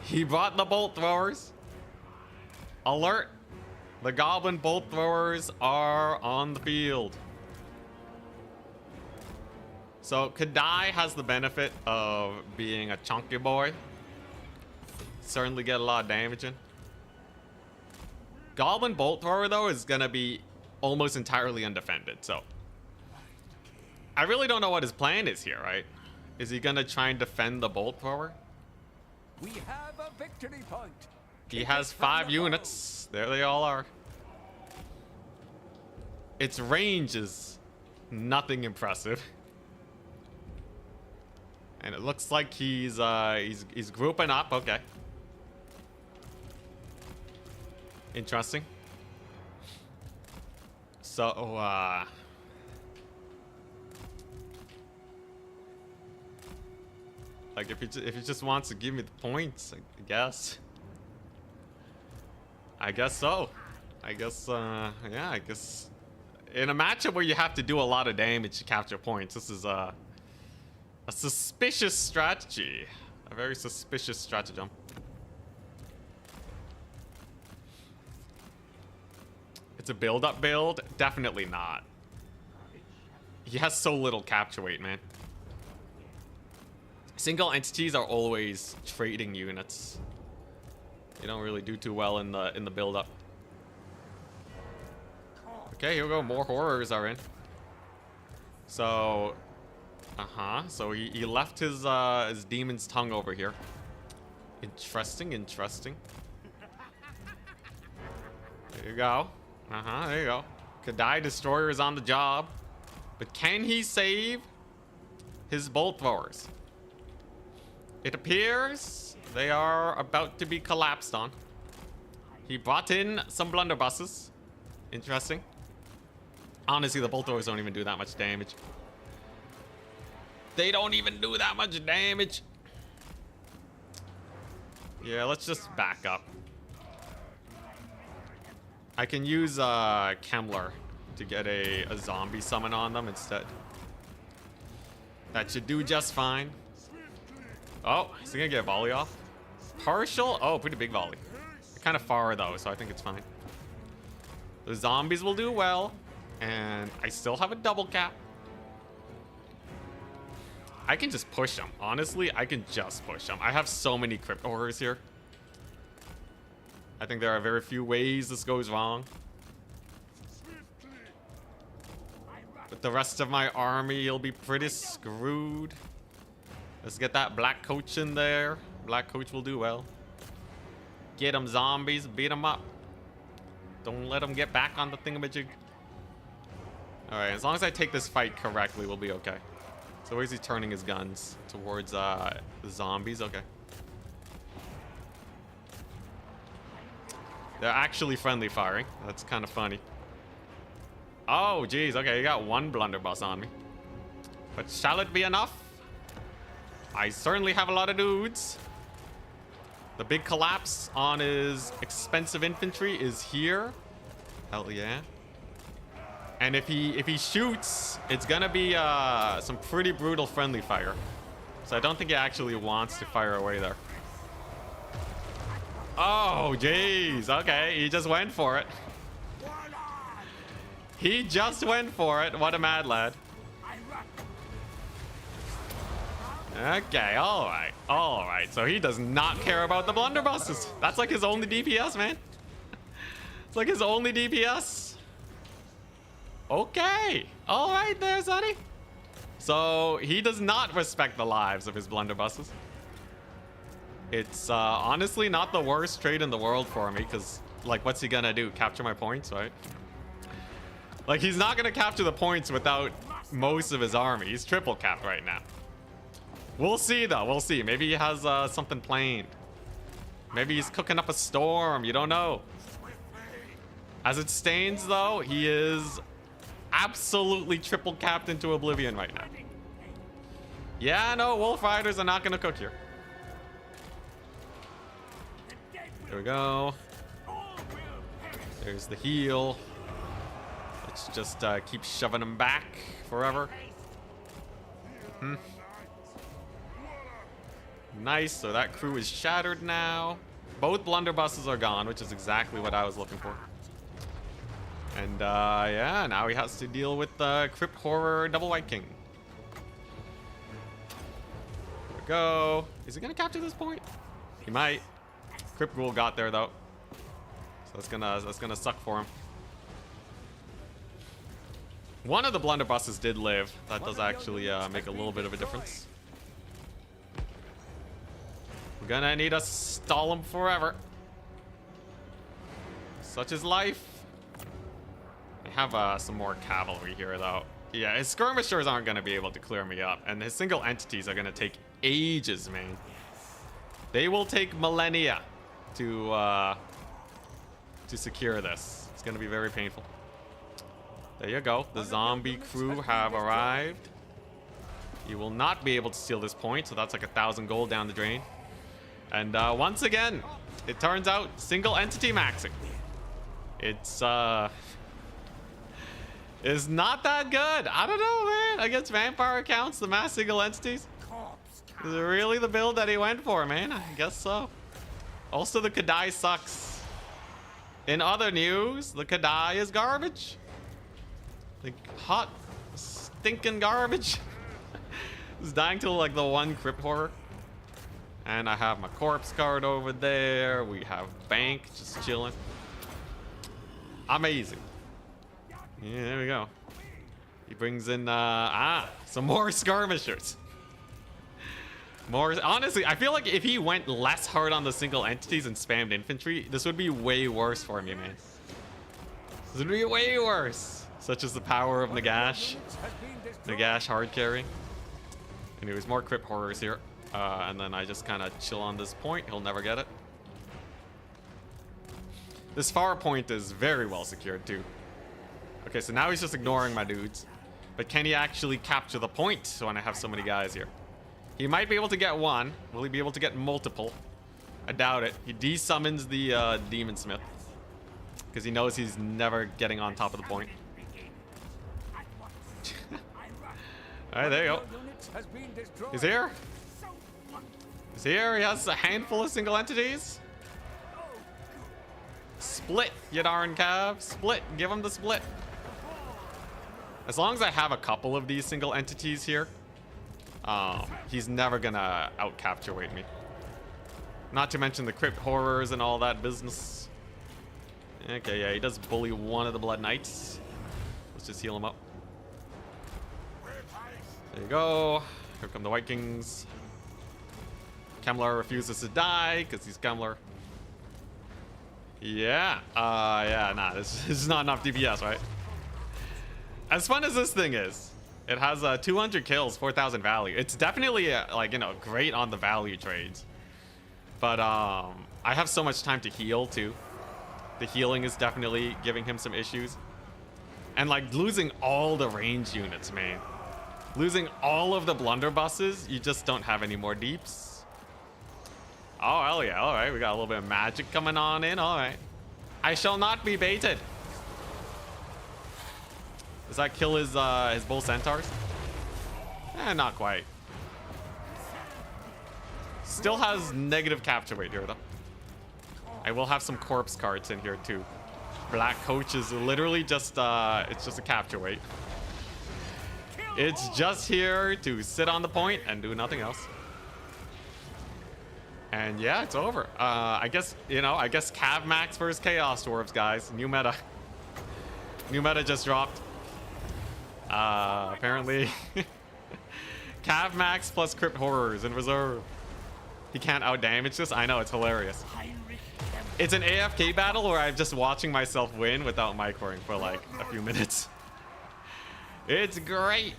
He brought the bolt throwers. Alert! The goblin bolt throwers are on the field. So Kadai has the benefit of being a chunky boy. Certainly get a lot of damage in. Goblin bolt thrower though is gonna be almost entirely undefended. So I really don't know what his plan is here, right? Is he gonna try and defend the bolt thrower?
We have a victory point.
He has 5 units. There they all are. Its range is nothing impressive. And it looks like he's grouping up. Okay. Interesting. So, like if he just wants to give me the points, I guess. I guess so. I guess, yeah, I guess. In a matchup where you have to do a lot of damage to capture points, this is a suspicious strategy. A very suspicious stratagem. It's a build-up build? Definitely not. He has so little capture weight, man. Single entities are always trading units. They don't really do too well in the build-up. Okay, here we go. More horrors are in. So, so he left his demon's tongue over here. Interesting, interesting. There you go. There you go. Kadai Destroyer is on the job. But can he save his bolt throwers? It appears they are about to be collapsed on. He brought in some blunderbusses. Interesting. Honestly, the bolt throwers don't even do that much damage. They don't even do that much damage. Yeah, let's just back up. I can use Kemmler to get a zombie summon on them instead. That should do just fine. Oh, is he gonna get a volley off? Partial? Oh, pretty big volley. Kind of far though, so I think it's fine. The zombies will do well. And I still have a double cap. I can just push them. Honestly, I can just push them. I have so many crypt horrors here. I think there are very few ways this goes wrong. With the rest of my army, you'll be pretty screwed. Let's get that black coach in there. Black coach will do well. Get them zombies, beat them up. Don't let them get back on the thingamajig. Alright, as long as I take this fight correctly, we'll be okay. So where's he turning his guns? Towards the zombies? Okay. They're actually friendly firing. That's kind of funny. Oh, geez. Okay, you got one blunderbuss on me. But shall it be enough? I certainly have a lot of dudes. The big collapse on his expensive infantry is here. Hell yeah. And if he shoots, it's gonna be some pretty brutal friendly fire. So I don't think he actually wants to fire away there. Oh, jeez. Okay, he just went for it. He just went for it. What a mad lad. Okay, alright. Alright, so he does not care about the blunderbusses. That's like his only DPS, man. It's like his only DPS. Okay. Alright there, Sonny. So he does not respect the lives of his blunderbusses. It's honestly not the worst trade in the world for me, because, like, what's he gonna do? Capture my points, right? Like, he's not gonna capture the points without most of his army. He's triple capped right now. We'll see, though. We'll see. Maybe he has something planned. Maybe he's cooking up a storm. You don't know. As it stands, though, he is absolutely triple capped into oblivion right now. Yeah, no, Wolf Riders are not gonna cook here. There we go. There's the heal. Let's just keep shoving him back forever. Nice, so that crew is shattered now. Both blunderbusses are gone, which is exactly what I was looking for. And yeah, now he has to deal with the Crypt Horror Double White King. There we go. Is he gonna capture this point? He might. Crypt Ghoul got there though, so that's gonna suck for him. One of the blunderbusses did live. That does actually make a little bit of a difference. We're gonna need to stall him forever. Such is life. I have some more cavalry here though. Yeah, his skirmishers aren't gonna be able to clear me up, and his single entities are gonna take ages, man. They will take millennia to secure this. It's gonna be very painful. There you go. The zombie crew have arrived. You will not be able to steal this point, so that's like 1,000 gold down the drain. And once again, it turns out single entity maxing. It's is not that good. I don't know, man. Against vampire accounts, the mass single entities. Is it really the build that he went for, man? I guess so. Also, the Kadai sucks. In other news, the Kadai is garbage. Like, hot, stinking garbage. It's dying to like the one Crypt Horror. And I have my corpse card over there. We have Bank just chilling. Amazing. Yeah, there we go. He brings in, some more skirmishers. More, honestly, I feel like if he went less hard on the single entities and spammed infantry, this would be way worse for me, man. This would be way worse. Such as the power of Nagash. Nagash hard carry. Anyways, more Crypt Horrors here. And then I just kind of chill on this point. He'll never get it. This far point is very well secured, too. Okay, so now he's just ignoring my dudes. But can he actually capture the point when I have so many guys here? He might be able to get one. Will he be able to get multiple? I doubt it. He de-summons the Demon Smith. Because he knows he's never getting on top of the point. Alright, there you go. He's here. He's here. He has a handful of single entities. Split, you darn cav. Split. Give him the split. As long as I have a couple of these single entities here, he's never gonna out-capture weight me. Not to mention the Crypt Horrors and all that business. Okay, yeah, he does bully one of the Blood Knights. Let's just heal him up. There you go. Here come the White Kings. Kemmler refuses to die because he's Kemmler. Yeah. Yeah, nah, this is not enough DPS, right? As fun as this thing is, It has 200 kills, 4,000 value. It's definitely like, you know, great on the value trades. But I have so much time to heal too. The healing is definitely giving him some issues. And like losing all the range units, man. Losing all of the blunderbusses, you just don't have any more deeps. Oh, hell yeah. All right, we got a little bit of magic coming on in. All right. I shall not be baited. Does that kill his bull centaurs? Eh, not quite. Still has negative capture rate here, though. I will have some corpse cards in here, too. Black Coach is literally just, it's just a capture rate. It's just here to sit on the point and do nothing else. And yeah, it's over. I guess, you know, I guess Cav Max versus Chaos Dwarves, guys. New meta. New meta just dropped. Apparently. Cav Max plus Crypt Horrors in reserve. He can't outdamage this. I know, it's hilarious. It's an AFK battle where I'm just watching myself win without microing for like a few minutes. It's great.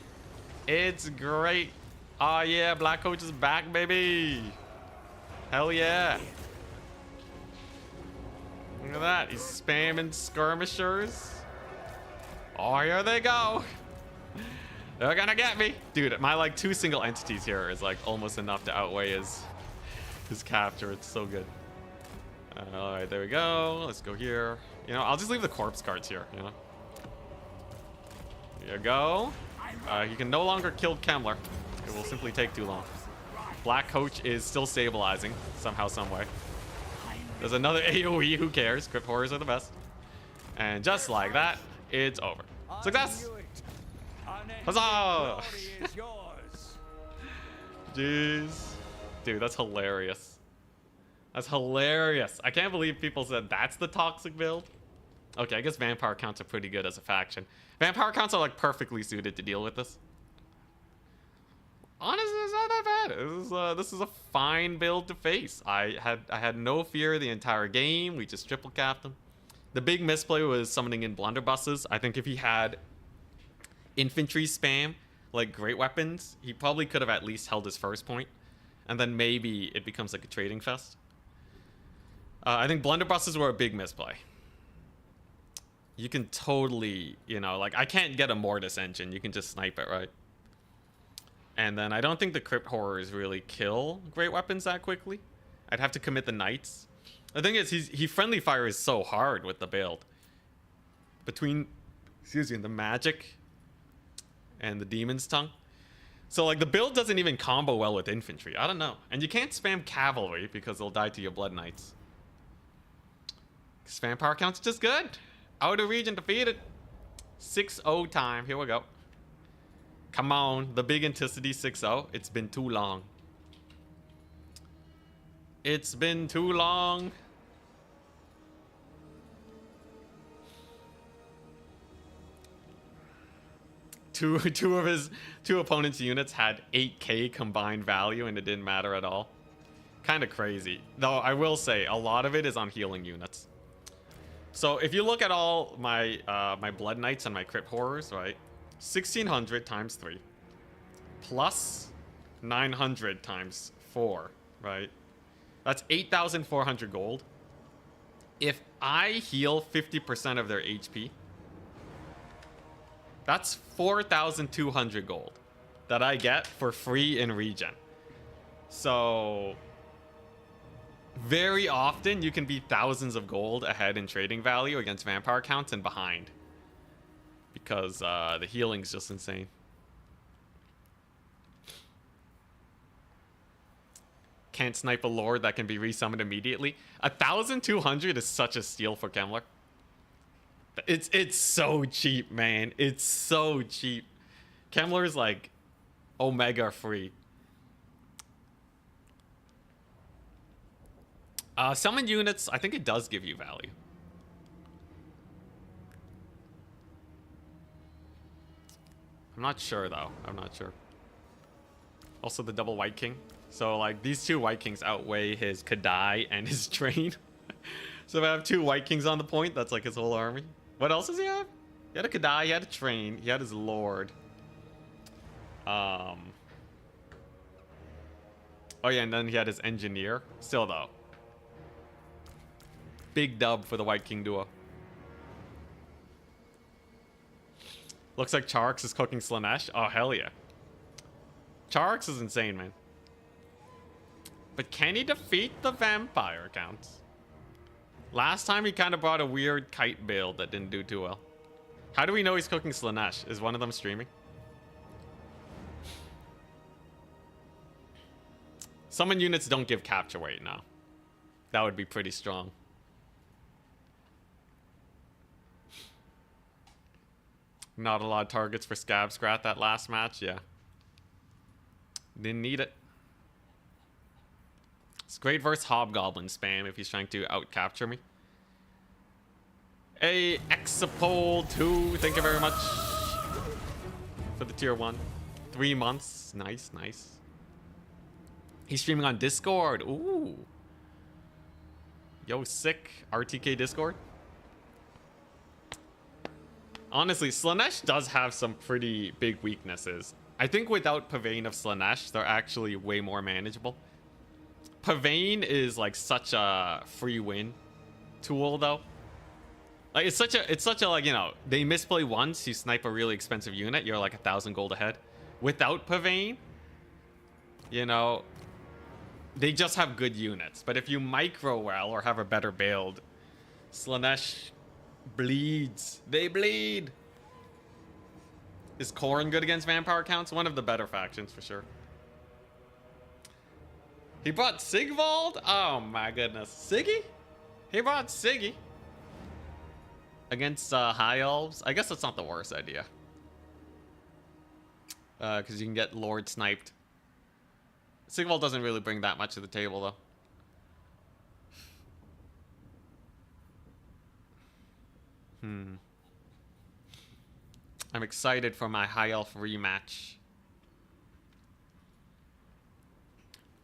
It's great. Oh yeah, Black Coach is back, baby. Hell yeah. Look at that. He's spamming skirmishers. Oh, here they go. They're gonna get me. Dude, my like 2 single entities here is like almost enough to outweigh his capture. It's so good. All right, there we go. Let's go here. You know, I'll just leave the corpse cards here, you know. Here you go. You can no longer kill Kemmler. It will simply take too long. Black Coach is still stabilizing somehow, some way. There's another AoE, who cares? Crypt Horrors are the best. And just like that, it's over. Success! Huzzah! Jeez. Dude, that's hilarious. That's hilarious. I can't believe people said that's the toxic build. Okay, I guess vampire counts are pretty good as a faction. Vampire counts are like perfectly suited to deal with this. Honestly, it's not that bad. This is a fine build to face. I had no fear the entire game. We just triple capped them. The big misplay was summoning in blunderbusses. I think if he had infantry spam, like great weapons, he probably could have at least held his first point. And then maybe it becomes like a trading fest. I think blunderbusses were a big misplay. You can totally, you know, like I can't get a Mortis engine. You can just snipe it, right? And then I don't think the Crypt Horrors really kill great weapons that quickly. I'd have to commit the Knights. The thing is, he friendly fires so hard with the build. Between, excuse me, the magic and the Demon's Tongue. So like the build doesn't even combo well with infantry. I don't know. And you can't spam cavalry because they'll die to your Blood Knights. Spam power count's just good. Outer region defeated. 6-0 time. Here we go. Come on. The big Anticity 6-0. It's been too long. It's been too long. Two opponents' units had 8k combined value and it didn't matter at all. Kind of crazy. Though I will say a lot of it is on healing units. So if you look at all my my Blood Knights and my Crypt Horrors, right? 1600 times 3 plus 900 times 4, right? That's 8,400 gold. If I heal 50% of their HP, that's 4,200 gold that I get for free in regen. So very often you can be thousands of gold ahead in trading value against vampire counts and behind. Because the healing's just insane. Can't snipe a lord that can be resummoned immediately. 1,200 is such a steal for Kemmler. It's so cheap, man. It's so cheap. Kemmler's like Omega free. Summon units, I think it does give you value. I'm not sure though. I'm not sure. Also the double White King. So like these 2 White Kings outweigh his Kadai and his train. So if I have 2 White Kings on the point, that's like his whole army. What else does he have? He had a Kadai, he had a train, he had his lord. Oh yeah, and then he had his engineer. Still though. Big dub for the White King duo. Looks like Charx is cooking Slaanesh. Oh, hell yeah. Charx is insane, man. But can he defeat the vampire counts? Last time he kind of brought a weird kite build that didn't do too well. How do we know he's cooking Slaanesh? Is one of them streaming? Summon units don't give capture weight now. That would be pretty strong. Not a lot of targets for Scab Scrat that last match, yeah. Didn't need it. It's great versus Hobgoblin spam if he's trying to out-capture me. Hey, Exapole 2, thank you very much for the tier 1. 3 months, nice, nice. He's streaming on Discord, ooh. Yo, sick, RTK Discord. Honestly, Slaanesh does have some pretty big weaknesses. I think without Pavane of Slaanesh, they're actually way more manageable. Pavane is like such a free win tool though. Like it's such a like, you know, they misplay once, you snipe a really expensive unit, you're like 1,000 gold ahead. Without Pavane, you know, they just have good units. But if you micro well or have a better build, Slaanesh bleeds. They bleed. Is Khorne good against vampire counts? One of the better factions for sure. He brought Sigvald? Oh my goodness. Siggy? He brought Siggy. Against High Elves? I guess that's not the worst idea. Because you can get Lord sniped. Sigvald doesn't really bring that much to the table though. I'm excited for my High Elf rematch.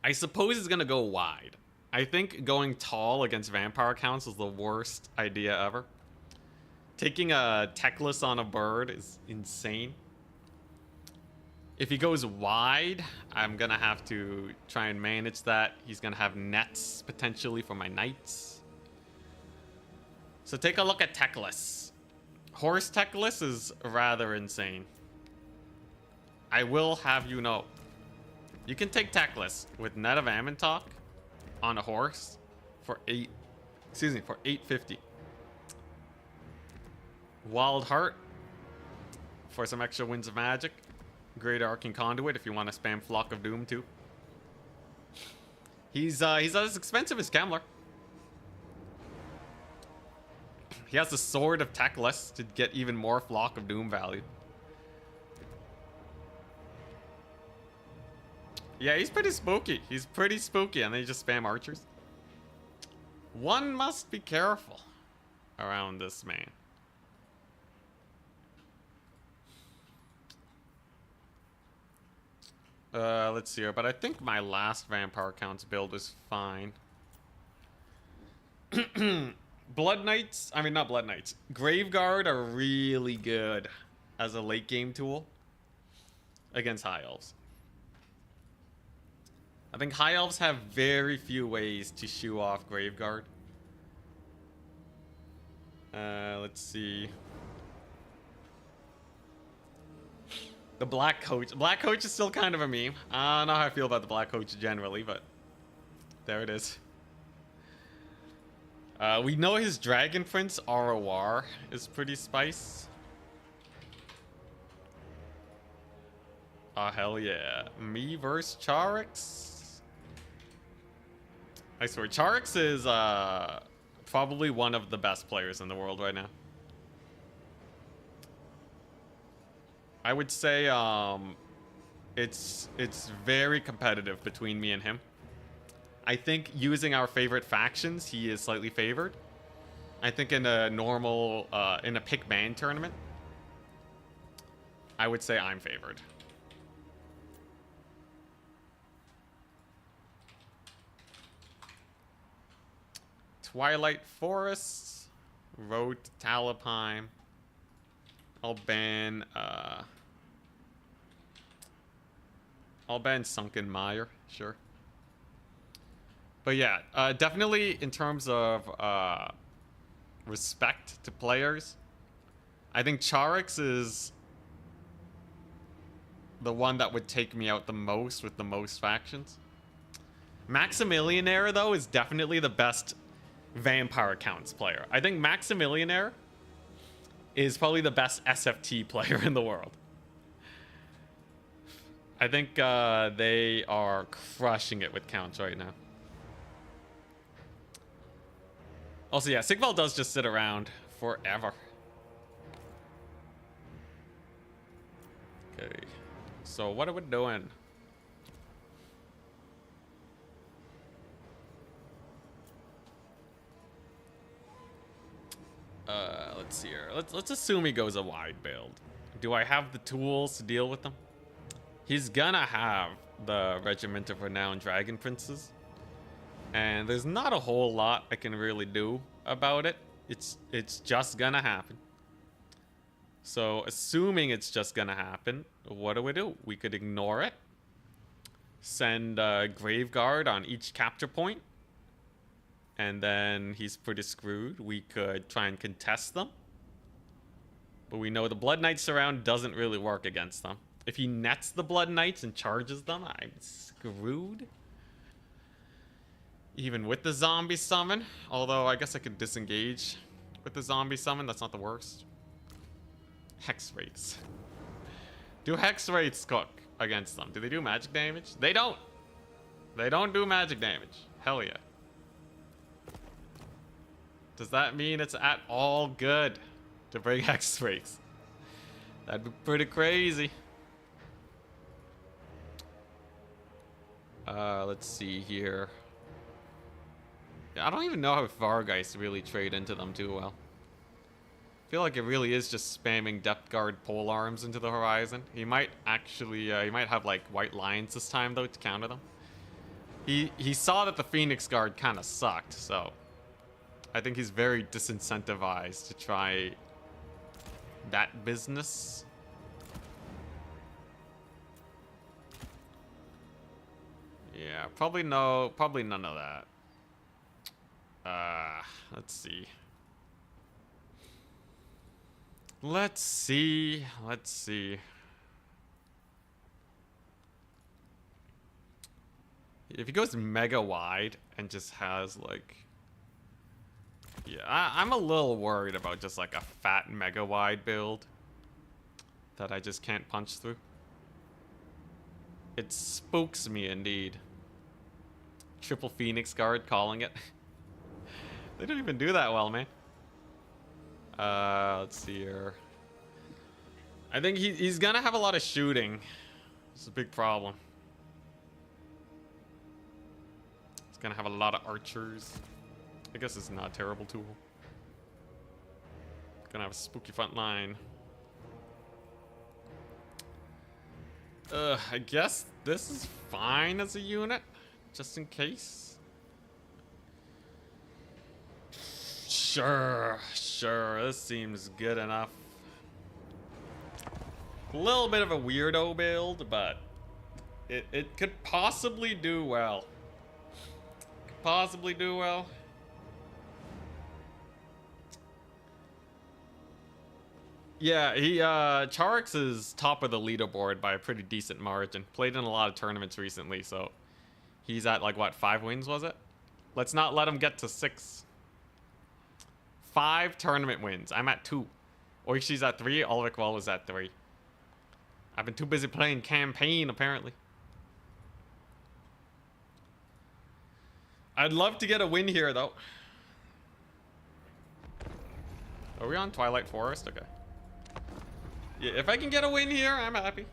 I suppose it's gonna go wide. I think going tall against vampire counts is the worst idea ever. Taking a Teclis on a bird is insane. If he goes wide, I'm gonna have to try and manage that. He's gonna have nets potentially for my knights. So take a look at Teclis. Horse Teclis is rather insane. I will have you know. You can take Teclis with Net of Amantok on a horse for 850. Wild Heart for some extra Winds of Magic. Great Arcane Conduit if you want to spam Flock of Doom too. He's as expensive as Kemler. He has the Sword of Teclis to get even more Flock of Doom value. Yeah, he's pretty spooky. He's pretty spooky, and then you just spam archers. One must be careful around this man. Let's see here, but I think my last Vampire Counts build is fine. Blood Knights, I mean not Blood Knights, Graveguard are really good as a late game tool against High Elves. I think High Elves have very few ways to shoo off Graveguard. Let's see. The Black Coach. Black Coach is still kind of a meme. I don't know how I feel about the Black Coach generally, but there it is. We know his Dragon Prince ROR is pretty spice. Oh, hell yeah. Me versus Charix. I swear, Charix is probably one of the best players in the world right now. I would say it's very competitive between me and him. I think using our favorite factions, he is slightly favored. I think in a normal, in a pick ban tournament, I would say I'm favored. Twilight Forests, Road to Talabheim. I'll ban I'll ban Sunken Mire, sure. But yeah, definitely in terms of respect to players, I think Charax is the one that would take me out the most with the most factions. Maximilianaire, though, is definitely the best Vampire Counts player. I think Maximilianaire is probably the best SFT player in the world. I think they are crushing it with counts right now. Also, yeah, Sigval does just sit around forever. Okay, so what are we doing? Let's see here. Let's assume he goes a wide build. Do I have the tools to deal with them? He's gonna have the Regiment of Renowned Dragon Princes, and there's not a whole lot I can really do about it. It's just gonna happen. So assuming it's just gonna happen, what do? We could ignore it. Send Graveguard on each capture point. And then he's pretty screwed. We could try and contest them. But we know the Blood Knight surround doesn't really work against them. If he nets the Blood Knights and charges them, I'm screwed. Even with the zombie summon. Although I guess I could disengage with the zombie summon. That's not the worst. Hex rates. Do hex rates cook against them? Do they do magic damage? They don't. They don't do magic damage. Hell yeah. Does that mean it's at all good to bring hex rates? That'd be pretty crazy. Let's see here. I don't even know how Vargeist really trade into them too well. I feel like it really is just spamming Depth Guard pole arms into the horizon. He might actually, he might have like White Lions this time though to counter them. He saw that the Phoenix Guard kind of sucked, so I think he's very disincentivized to try that business. Yeah, probably none of that. Let's see. Let's see. If he goes mega wide and just has like... Yeah, I'm a little worried about just like a fat mega wide build that I just can't punch through. It spooks me indeed. Triple Phoenix Guard calling it. They don't even do that well, man. Let's see here. I think he's gonna have a lot of shooting. It's a big problem. He's gonna have a lot of archers. I guess it's not a terrible tool. Gonna have a spooky front line. I guess this is fine as a unit, just in case. Sure, this seems good enough. A little bit of a weirdo build, but it could possibly do well. Could possibly do well. Yeah, Charax is top of the leaderboard by a pretty decent margin. Played in a lot of tournaments recently, so he's at like what, 5 wins was it? Let's not let him get to 6. 5 tournament wins. I'm at 2. Oishi's at 3. Ulrich Wall is at 3. I've been too busy playing campaign, apparently. I'd love to get a win here, though. Are we on Twilight Forest? Okay. Yeah, if I can get a win here, I'm happy.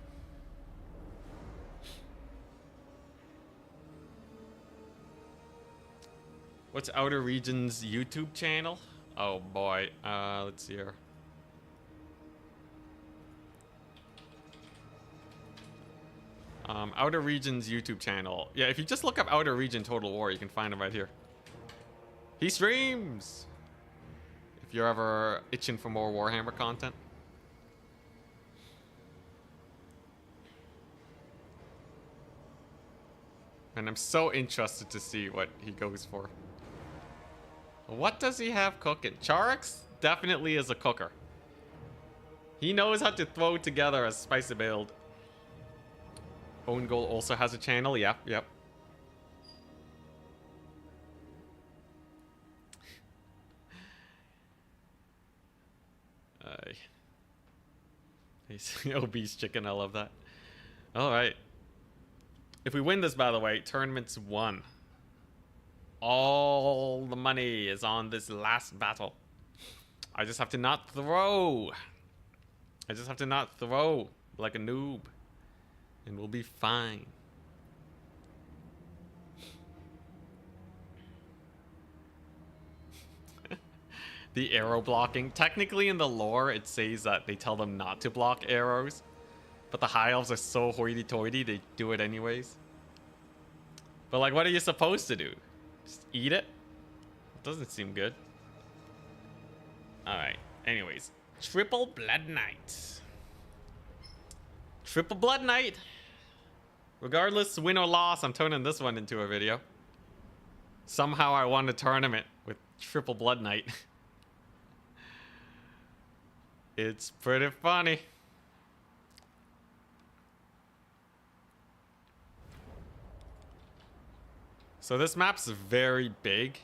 What's Outer Regions' YouTube channel? Oh boy, let's see here. Outer Regions' YouTube channel. Yeah, if you just look up Outer Region Total War, you can find him right here. He streams! If you're ever itching for more Warhammer content. And I'm so interested to see what he goes for. What does he have cooking? Charax definitely is a cooker. He knows how to throw together a spicy build. Own Goal also has a channel. Yep, yep. He's obese chicken. I love that. All right. If we win this, by the way, tournament's won. All the money is on this last battle. I just have to not throw. I just have to not throw like a noob. And we'll be fine. The arrow blocking. Technically in the lore, it says that they tell them not to block arrows. But the high elves are so hoity-toity, they do it anyways. But like, what are you supposed to do? Just eat it? It doesn't seem good. Alright, anyways. Triple Blood Knight. Triple Blood Knight. Regardless, win or loss, I'm turning this one into a video. Somehow I won a tournament with Triple Blood Knight. It's pretty funny. So this map's very big,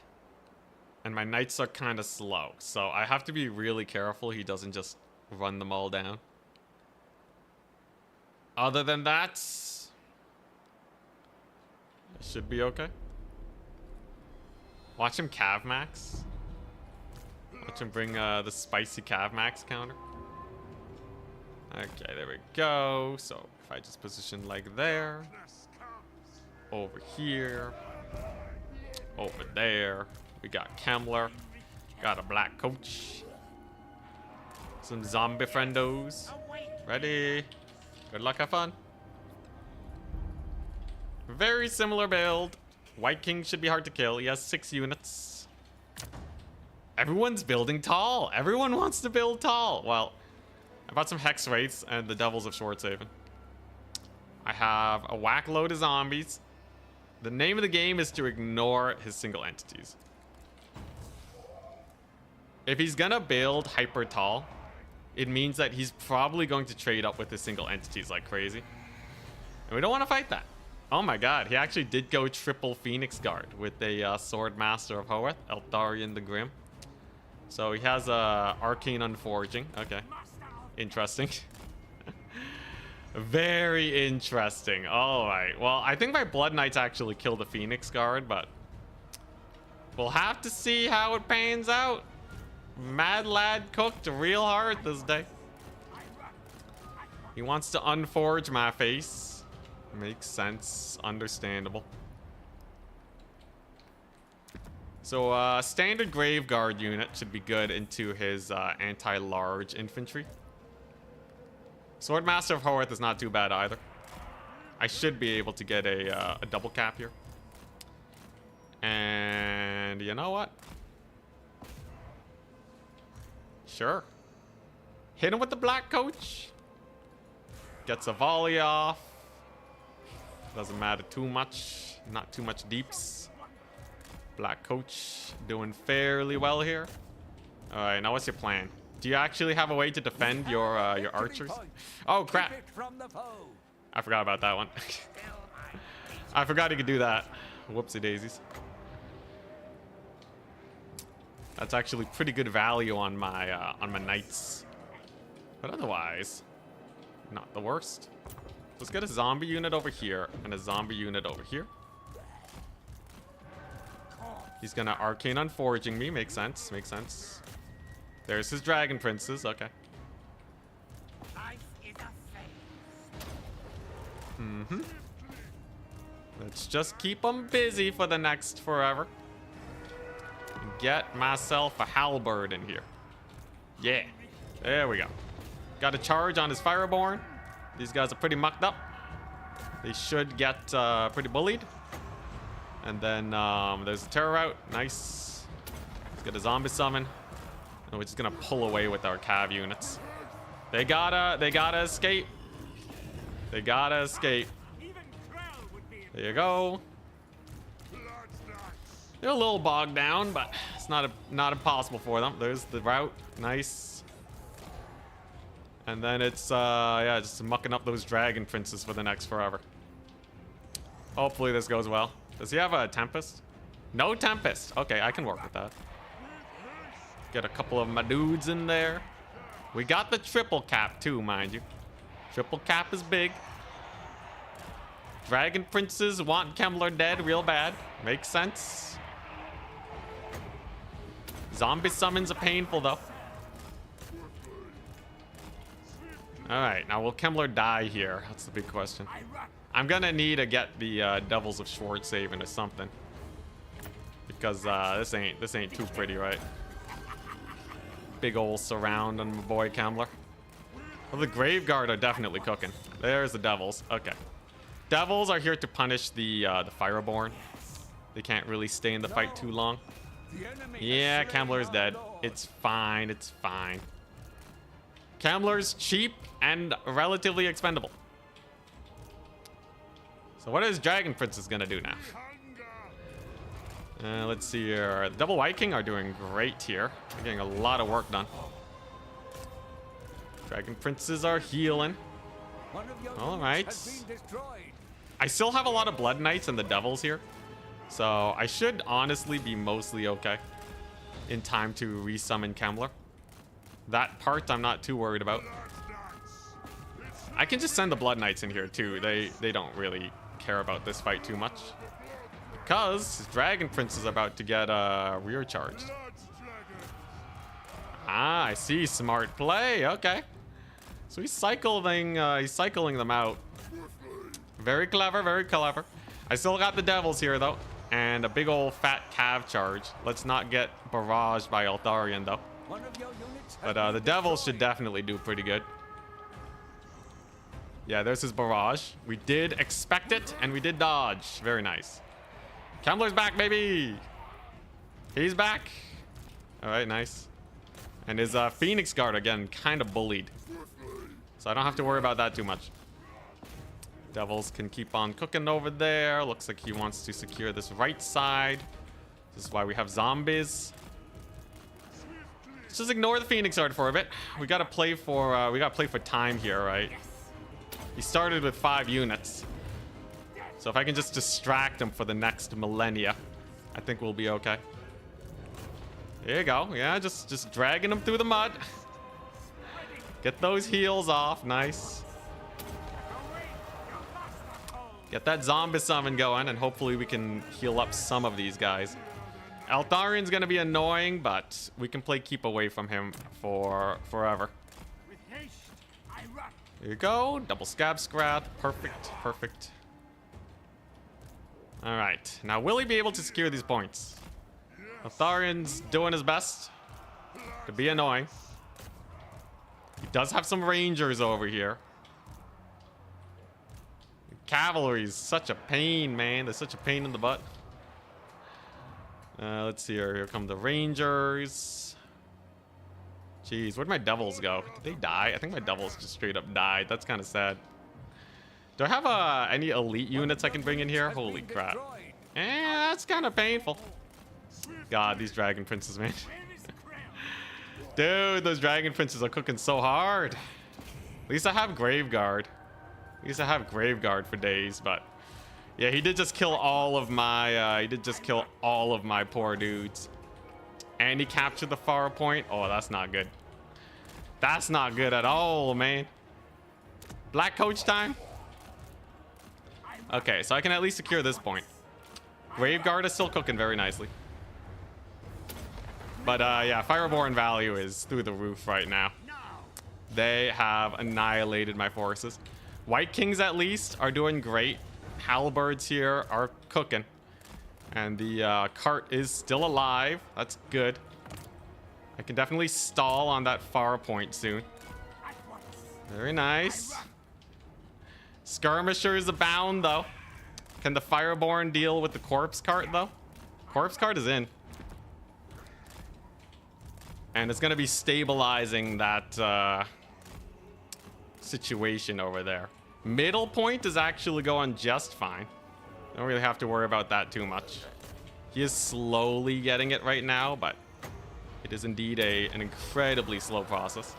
and my knights are kind of slow, so I have to be really careful he doesn't just run them all down. Other than that, it should be okay. Watch him Cav Max. Watch him bring the spicy Cav Max counter. Okay, there we go. So if I just position like there, over here, over there, we got Kemmler, got a black coach, some zombie friendos. Ready? Good luck, have fun. Very similar build. White King should be hard to kill. He has 6 units. Everyone's building tall. Everyone wants to build tall. Well, I bought some Hex Wraiths and the Devils of Schwarzhaven. I have a whack load of zombies. The name of the game is to ignore his single entities. If he's gonna build hyper tall, it means that he's probably going to trade up with his single entities like crazy. And we don't want to fight that. Oh my god, he actually did go triple Phoenix Guard with a Sword Master of Hoeth, Eltharion the Grim. So he has Arcane Unforging. Okay. Interesting. Very interesting. Alright. Well, I think my Blood Knights actually kill the Phoenix Guard, but we'll have to see how it pans out. Mad Lad cooked real hard this day. He wants to unforge my face. Makes sense. Understandable. So, standard Grave Guard unit should be good into his anti-large infantry. Swordmaster of Hoeth is not too bad either. I should be able to get a double cap here. And you know what? Sure. Hit him with the black coach. Gets a volley off. Doesn't matter too much. Not too much deeps. Black coach doing fairly well here. All right, now what's your plan? Do you actually have a way to defend your archers? Oh crap! I forgot about that one. I forgot you could do that. Whoopsie daisies. That's actually pretty good value on my knights. But otherwise, not the worst. Let's get a zombie unit over here and a zombie unit over here. He's gonna Arcane Unforging me. Makes sense. Makes sense. There's his Dragon Princes. Okay. Mm-hmm. Let's just keep them busy for the next forever. Get myself a halberd in here. Yeah. There we go. Got a charge on his Fireborn. These guys are pretty mucked up. They should get pretty bullied. And then there's a terror route. Nice. Let's get a zombie summon. And we're just gonna pull away with our cav units. They gotta escape. They gotta escape. There you go. They're a little bogged down, but it's not impossible for them. There's the route. Nice. And then it's, yeah, just mucking up those dragon princes for the next forever. Hopefully this goes well. Does he have a Tempest? No Tempest. Okay, I can work with that. Get a couple of my dudes in there. We got the triple cap too, mind you. Triple cap is big. Dragon princes want Kemmler dead real bad. Makes sense. Zombie summons are painful though. Alright, now will Kemmler die here? That's the big question. I'm gonna need to get the Devils of Schwarzhaven or something. Because this ain't too pretty, right? Big ol' surround on my boy Kemmler. Well, the Graveguard are definitely cooking. There's the Devils. Okay. Devils are here to punish the Fireborn. They can't really stay in the fight too long. Yeah, Kemmler's dead. It's fine. It's fine. Kemmler's cheap and relatively expendable. So what is Dragon Princess gonna do now? Let's see here. The Double White King are doing great here. They're getting a lot of work done. Dragon Princes are healing. All right. I still have a lot of Blood Knights and the Devils here. So I should honestly be mostly okay in time to resummon Kemmler. That part I'm not too worried about. I can just send the Blood Knights in here too. They don't really care about this fight too much. Because Dragon Prince is about to get rear charged. Ah, I see. Smart play. Okay. So he's cycling them out. Very clever, very clever. I still got the Devils here though. And a big old fat cav charge. Let's not get barraged by Eltharion though. But the Devils should definitely do pretty good. Yeah, there's his barrage. We did expect it and we did dodge. Very nice. Kemmler's back, baby. He's back. All right, nice. And his Phoenix Guard, again, kind of bullied. So I don't have to worry about that too much. Devils can keep on cooking over there. Looks like he wants to secure this right side. This is why we have zombies. Let's just ignore the Phoenix Guard for a bit. We gotta play for time here, right? He started with 5 units. So if I can just distract him for the next millennia, I think we'll be okay. There you go. Yeah, just dragging him through the mud. Get those heals off. Nice. Get that zombie summon going, and hopefully we can heal up some of these guys. Altharion's gonna be annoying, but we can play keep away from him for forever. There you go. Double Scab Scrath. Perfect. Perfect. All right, now will he be able to secure these points? Altharion's doing his best to be annoying. He does have some rangers over here. Cavalry's such a pain, man. They're such a pain in the butt. Let's see here. Here come the rangers. Jeez, where'd my Devils go? Did they die? I think my Devils just straight up died. That's kind of sad. Do I have any elite units I can bring in here? Holy crap. That's kind of painful. God, these Dragon Princes, man. Dude, those Dragon Princes are cooking so hard. At least I have Graveguard. At least I have Graveguard for days, but... Yeah, he did just kill all of my... poor dudes. And he captured the far point. Oh, that's not good. That's not good at all, man. Black coach time? Okay, so I can at least secure this point. Graveguard is still cooking very nicely. But yeah, Fireborn value is through the roof right now. They have annihilated my forces. White Kings at least are doing great. Halberds here are cooking. And the cart is still alive. That's good. I can definitely stall on that far point soon. Very nice. Skirmishers abound, though. Can the Fireborn deal with the Corpse Cart, though? Corpse Cart is in. And it's going to be stabilizing that situation over there. Middle point is actually going just fine. Don't really have to worry about that too much. He is slowly getting it right now, but it is indeed an incredibly slow process.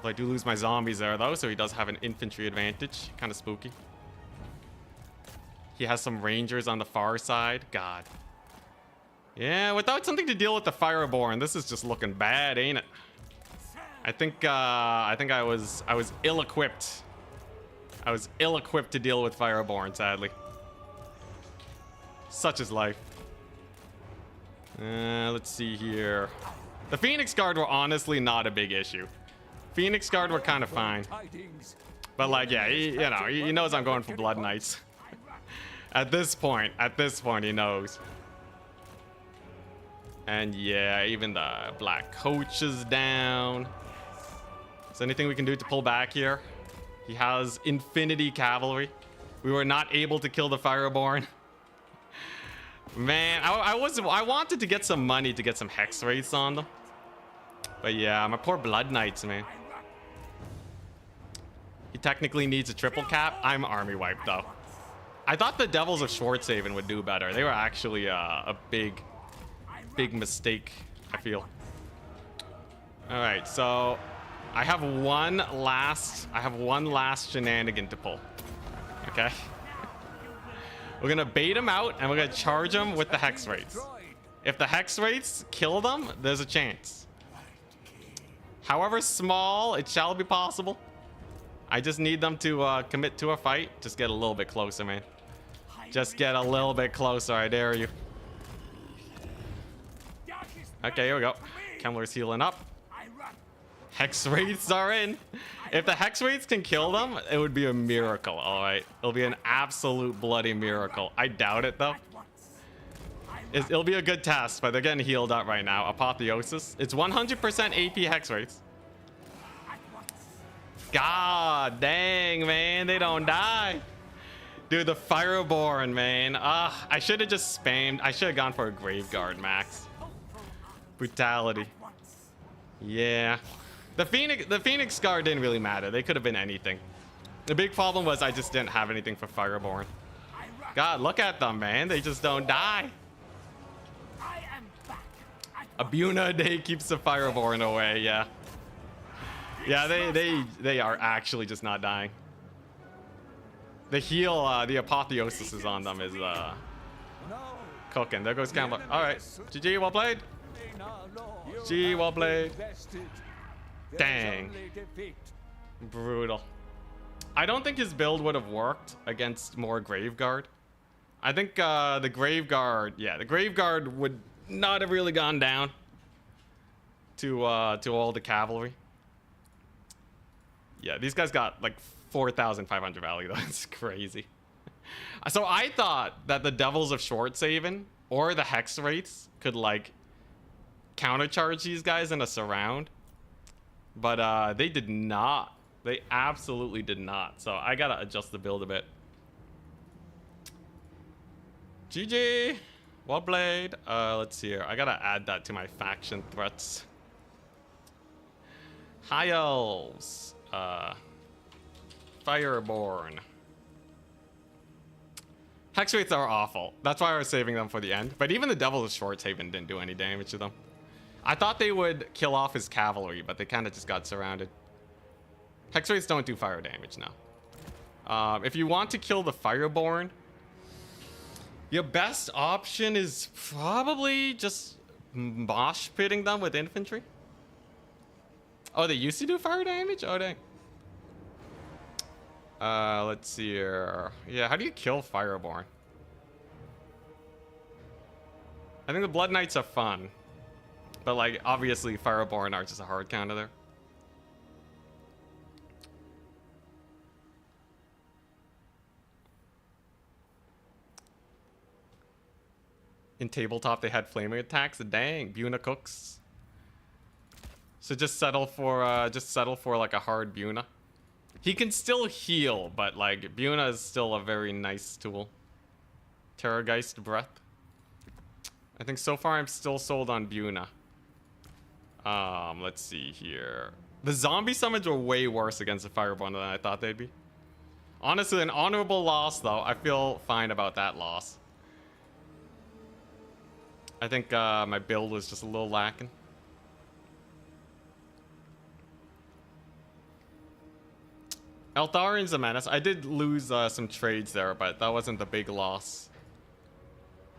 I do lose my zombies there, though, so he does have an infantry advantage. Kind of spooky. He has some rangers on the far side. God. Yeah, without something to deal with the Fireborn, this is just looking bad, ain't it? I think I was ill-equipped. I was ill-equipped to deal with Fireborn, sadly. Such is life. Let's see here. The Phoenix Guard were honestly not a big issue. Phoenix Guard were kind of fine. But like, yeah, he knows I'm going for Blood Knights. At this point, he knows. And yeah, even the Black Coach is down. Is there anything we can do to pull back here? He has Infinity Cavalry. We were not able to kill the Fireborn. Man, I wanted to get some money to get some Hex Wraiths on them. But yeah, my poor Blood Knights, man. He technically needs a triple cap. I'm army wiped though. I thought the Devils of Schwarzhaven would do better. They were actually a big mistake, I feel. All right, so I have one last shenanigan to pull. Okay. We're gonna bait him out and we're gonna charge him with the Hex Wraiths. If the Hex Wraiths kill them, there's a chance. However small, it shall be possible. I just need them to commit to a fight. Just get a little bit closer, man. Just get a little bit closer, I dare you. Okay, here we go. Kemmler's healing up. Hex Wraiths are in. If the Hex Wraiths can kill them, it would be a miracle, all right? It'll be an absolute bloody miracle. I doubt it, though. It'll be a good test, but they're getting healed up right now. Apotheosis. It's 100% AP Hex Wraiths. God dang, man. They don't die. Dude, the Fireborn, man. I should have just spammed. I should have gone for a Graveguard max. Brutality. Yeah. The Phoenix Guard didn't really matter. They could have been anything. The big problem was I just didn't have anything for Fireborn. God, look at them, man. They just don't die. A Buna a day keeps the Fireborn away, yeah. Yeah, they are actually just not dying. The heal, the Apotheosis is on them is cooking. There goes Gambler. Alright. GG, well played. GG, well played. Dang. Brutal. I don't think his build would have worked against more Graveguard. I think the Graveguard, yeah, the Graveguard would not have really gone down to all the cavalry. Yeah, these guys got like 4,500 value though. That's crazy. So I thought that the Devils of Schwarzhaven or the Hex Wraiths could like countercharge these guys in a surround. But they did not. They absolutely did not. So I gotta adjust the build a bit. GG. Well played. Let's see here. I gotta add that to my faction threats. High Elves. Fireborn. Hex Wraiths are awful. That's why I was saving them for the end. But even the Devils of Schwarzhaven didn't do any damage to them. I thought they would kill off his cavalry, but they kind of just got surrounded. Hex Wraiths don't do fire damage now. If you want to kill the Fireborn, your best option is probably just mosh pitting them with infantry. Oh, they used to do fire damage? Oh, dang. Let's see here. Yeah, how do you kill Fireborn? I think the Blood Knights are fun. But, like, obviously, Fireborn are just a hard counter there. In tabletop, they had flaming attacks. Dang, Buna cooks. So just settle for like a hard Buna. He can still heal, but like Buna is still a very nice tool. Terrorgeist Breath. I think so far I'm still sold on Buna. Let's see here. The zombie summons were way worse against the Fireborn than I thought they'd be. Honestly, an honorable loss though. I feel fine about that loss. I think my build was just a little lacking. Eltharian's a menace. I did lose some trades there, but that wasn't the big loss.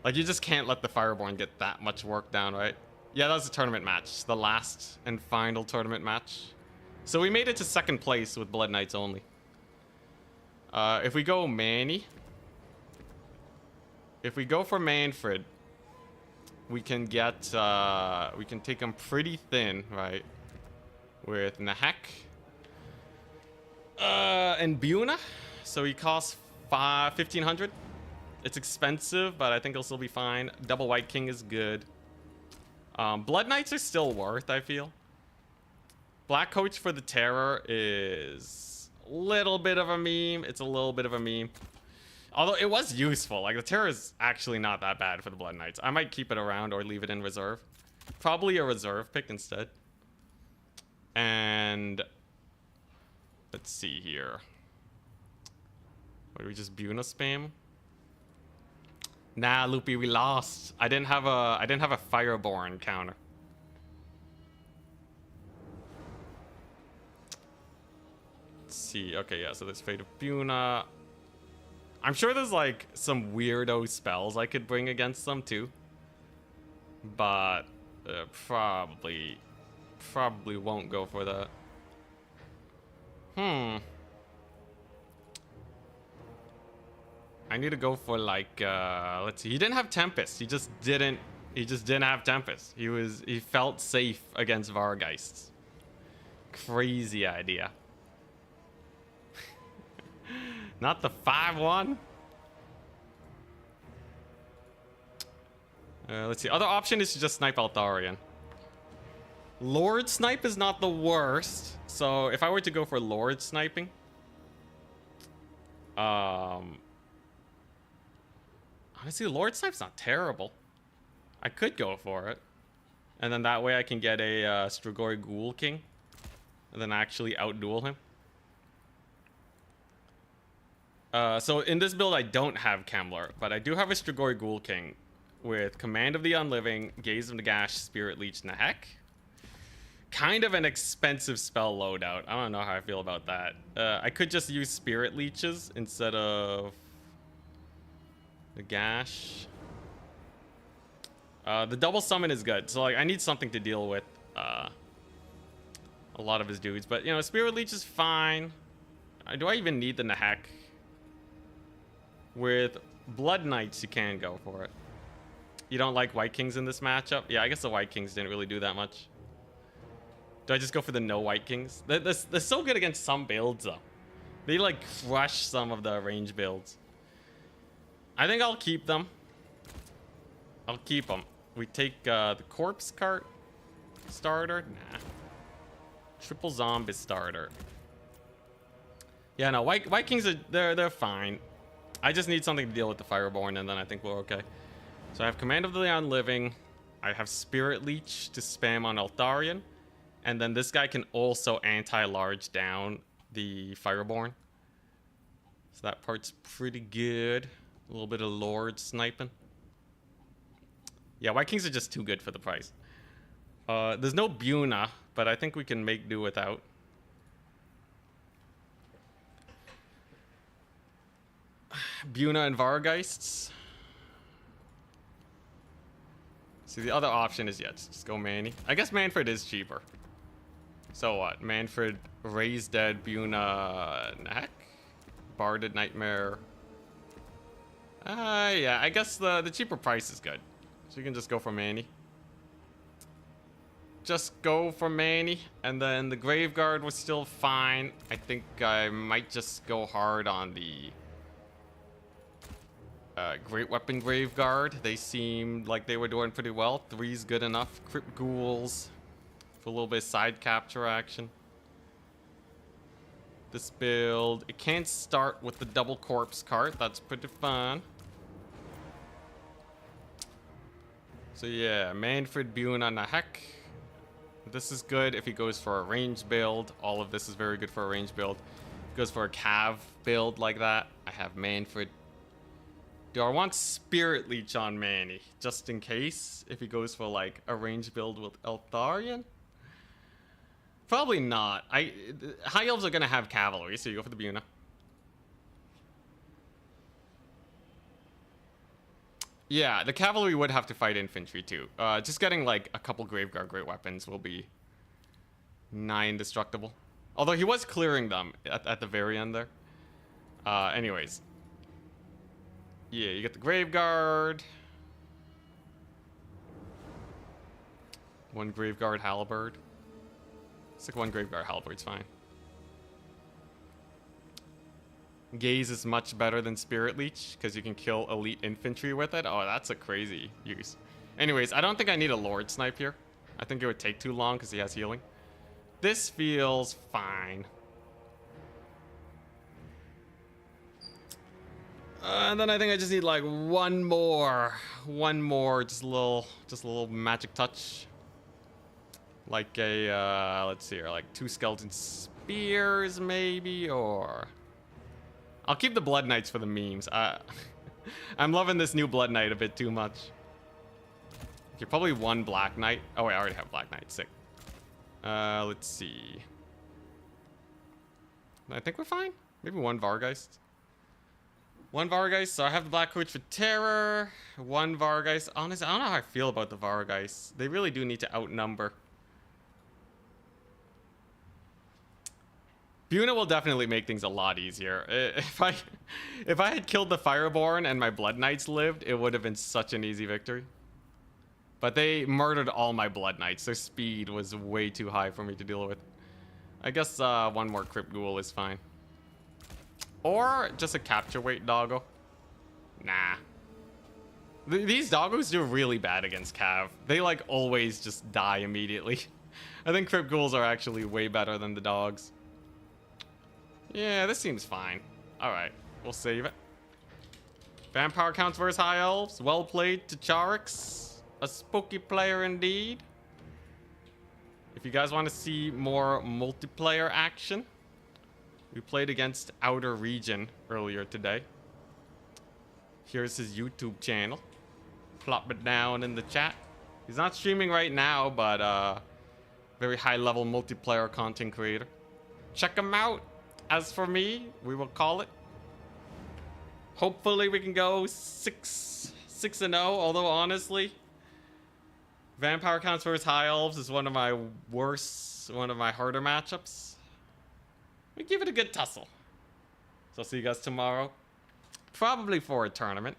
Like, you just can't let the Fireborn get that much work down, right? Yeah, that was a tournament match. The last and final tournament match. So we made it to second place with Blood Knights only. If we go Manny... If we go for Manfred, we can get... we can take him pretty thin, right? With Nahek. And Buna. So he costs 1,500. It's expensive, but I think it'll still be fine. Double White King is good. Blood Knights are still worth, I feel. Black Coach for the Terror is a little bit of a meme. It's a little bit of a meme. Although it was useful. Like, the Terror is actually not that bad for the Blood Knights. I might keep it around or leave it in reserve. Probably a reserve pick instead. And... let's see here. What, do we just Buna spam? Nah, Loopy, we lost. I didn't have a Fireborn counter. Let's see. Okay, yeah, so there's Fate of Buna. I'm sure there's like some weirdo spells I could bring against them too. But probably won't go for that. I need to go for like let's see. He didn't have Tempest. He just didn't have Tempest. He felt safe against Vargeists. Crazy idea. Not the 5-1. Let's see. Other option is to just snipe Eltharion. Lord Snipe is not the worst. So if I were to go for Lord Sniping, honestly, Lord Snipe's not terrible. I could go for it, and then that way I can get a Strigoi Ghoul King, and then actually outduel him. So in this build, I don't have Kemler, but I do have a Strigoi Ghoul King with Command of the Unliving, Gaze of Nagash, Spirit Leech, Nahek. Kind of an expensive spell loadout. I don't know how I feel about that. I could just use Spirit Leeches instead of Nagash. The double summon is good. So like, I need something to deal with a lot of his dudes. But you know, Spirit Leech is fine. Do I even need the Nahek? With Blood Knights, you can go for it. You don't like White Kings in this matchup? Yeah, I guess the White Kings didn't really do that much. Do I just go for the no White Kings? They're so good against some builds, though. They, like, crush some of the range builds. I think I'll keep them. I'll keep them. We take the Corpse Cart starter? Nah. Triple Zombie starter. Yeah, no, White Kings, they're fine. I just need something to deal with the Fireborn, and then I think we're okay. So I have Command of the Unliving. I have Spirit Leech to spam on Eltharion. And then this guy can also anti-large down the Fireborn. So that part's pretty good. A little bit of Lord sniping. Yeah, White Kings are just too good for the price. There's no Buna, but I think we can make do without. Buna and Vargeists. See, the other option is, yeah, just go Manny. I guess Manfred is cheaper. So what? Manfred, Raise Dead, Buna, Nahek? Barded Nightmare. Yeah, I guess the cheaper price is good. So you can just go for Manny. Just go for Manny. And then the Graveguard was still fine. I think I might just go hard on the Great Weapon Graveguard. They seemed like they were doing pretty well. 3's good enough. Crypt Ghouls for a little bit of side capture action. This build, it can't start with the double Corpse Cart. That's pretty fun. So yeah, Manfred, Buna, Nahek. This is good if he goes for a range build. All of this is very good for a range build. If he goes for a Cav build like that, I have Manfred. Do I want Spirit Leech on Manny, just in case, if he goes for like a range build with Eltharion? Probably not. High Elves are gonna have cavalry, so you go for the Buna. Yeah, the cavalry would have to fight infantry too. Just getting like a couple Graveguard great weapons will be nigh indestructible. Although he was clearing them at the very end there. Anyways. Yeah, you get the Graveguard. One Graveguard Halberd. It's like one Graveguard Halberd's fine. Gaze is much better than Spirit Leech because you can kill elite infantry with it. Oh, that's a crazy use. Anyways, I don't think I need a Lord Snipe here. I think it would take too long because he has healing. This feels fine. And then I think I just need like one more, just a little magic touch. Like a, let's see here, like 2 Skeleton Spears maybe, or... I'll keep the Blood Knights for the memes. I'm loving this new Blood Knight a bit too much. Okay, probably 1 Black Knight. Oh wait, I already have Black Knight, sick. Let's see. I think we're fine. Maybe 1 Vargeist. 1 Vargeist, so I have the Black Coach for Terror. 1 Vargeist. Honestly, I don't know how I feel about the Vargeist. They really do need to outnumber. Buna will definitely make things a lot easier. If I had killed the Fireborn and my Blood Knights lived, it would have been such an easy victory. But they murdered all my Blood Knights. Their speed was way too high for me to deal with. I guess 1 more Crypt Ghoul is fine. Or just a capture weight doggo. Nah. These doggos do really bad against Cav. They like always just die immediately. I think Crypt Ghouls are actually way better than the dogs. Yeah, this seems fine. Alright, we'll save it. Vampire counts versus High Elves. Well played to Charix. A spooky player indeed. If you guys want to see more multiplayer action, we played against Outer Region earlier today. Here's his YouTube channel. Plop it down in the chat. He's not streaming right now, but very high level multiplayer content creator. Check him out. As for me, we will call it. Hopefully we can go 6-0, although honestly, Vampire Counts vs High Elves is one of my harder matchups. We give it a good tussle. So I'll see you guys tomorrow. Probably for a tournament.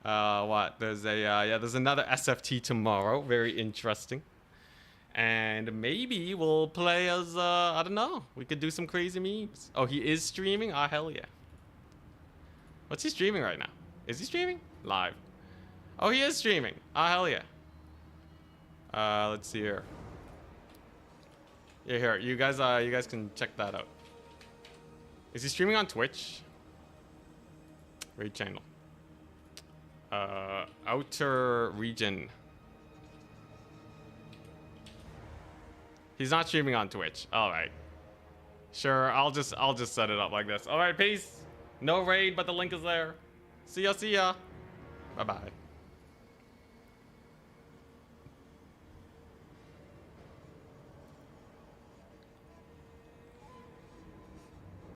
There's another SFT tomorrow. Very interesting. And maybe we'll play as, I don't know. We could do some crazy memes. Oh, he is streaming? Ah, hell yeah. What's he streaming right now? Is he streaming? Live. Oh, he is streaming. Ah, hell yeah. Let's see here. Yeah, here. You guys can check that out. Is he streaming on Twitch? Raid channel. Outer Region. He's not streaming on Twitch. All right. Sure, I'll just set it up like this. All right, peace. No raid, but the link is there. See ya, see ya. Bye-bye.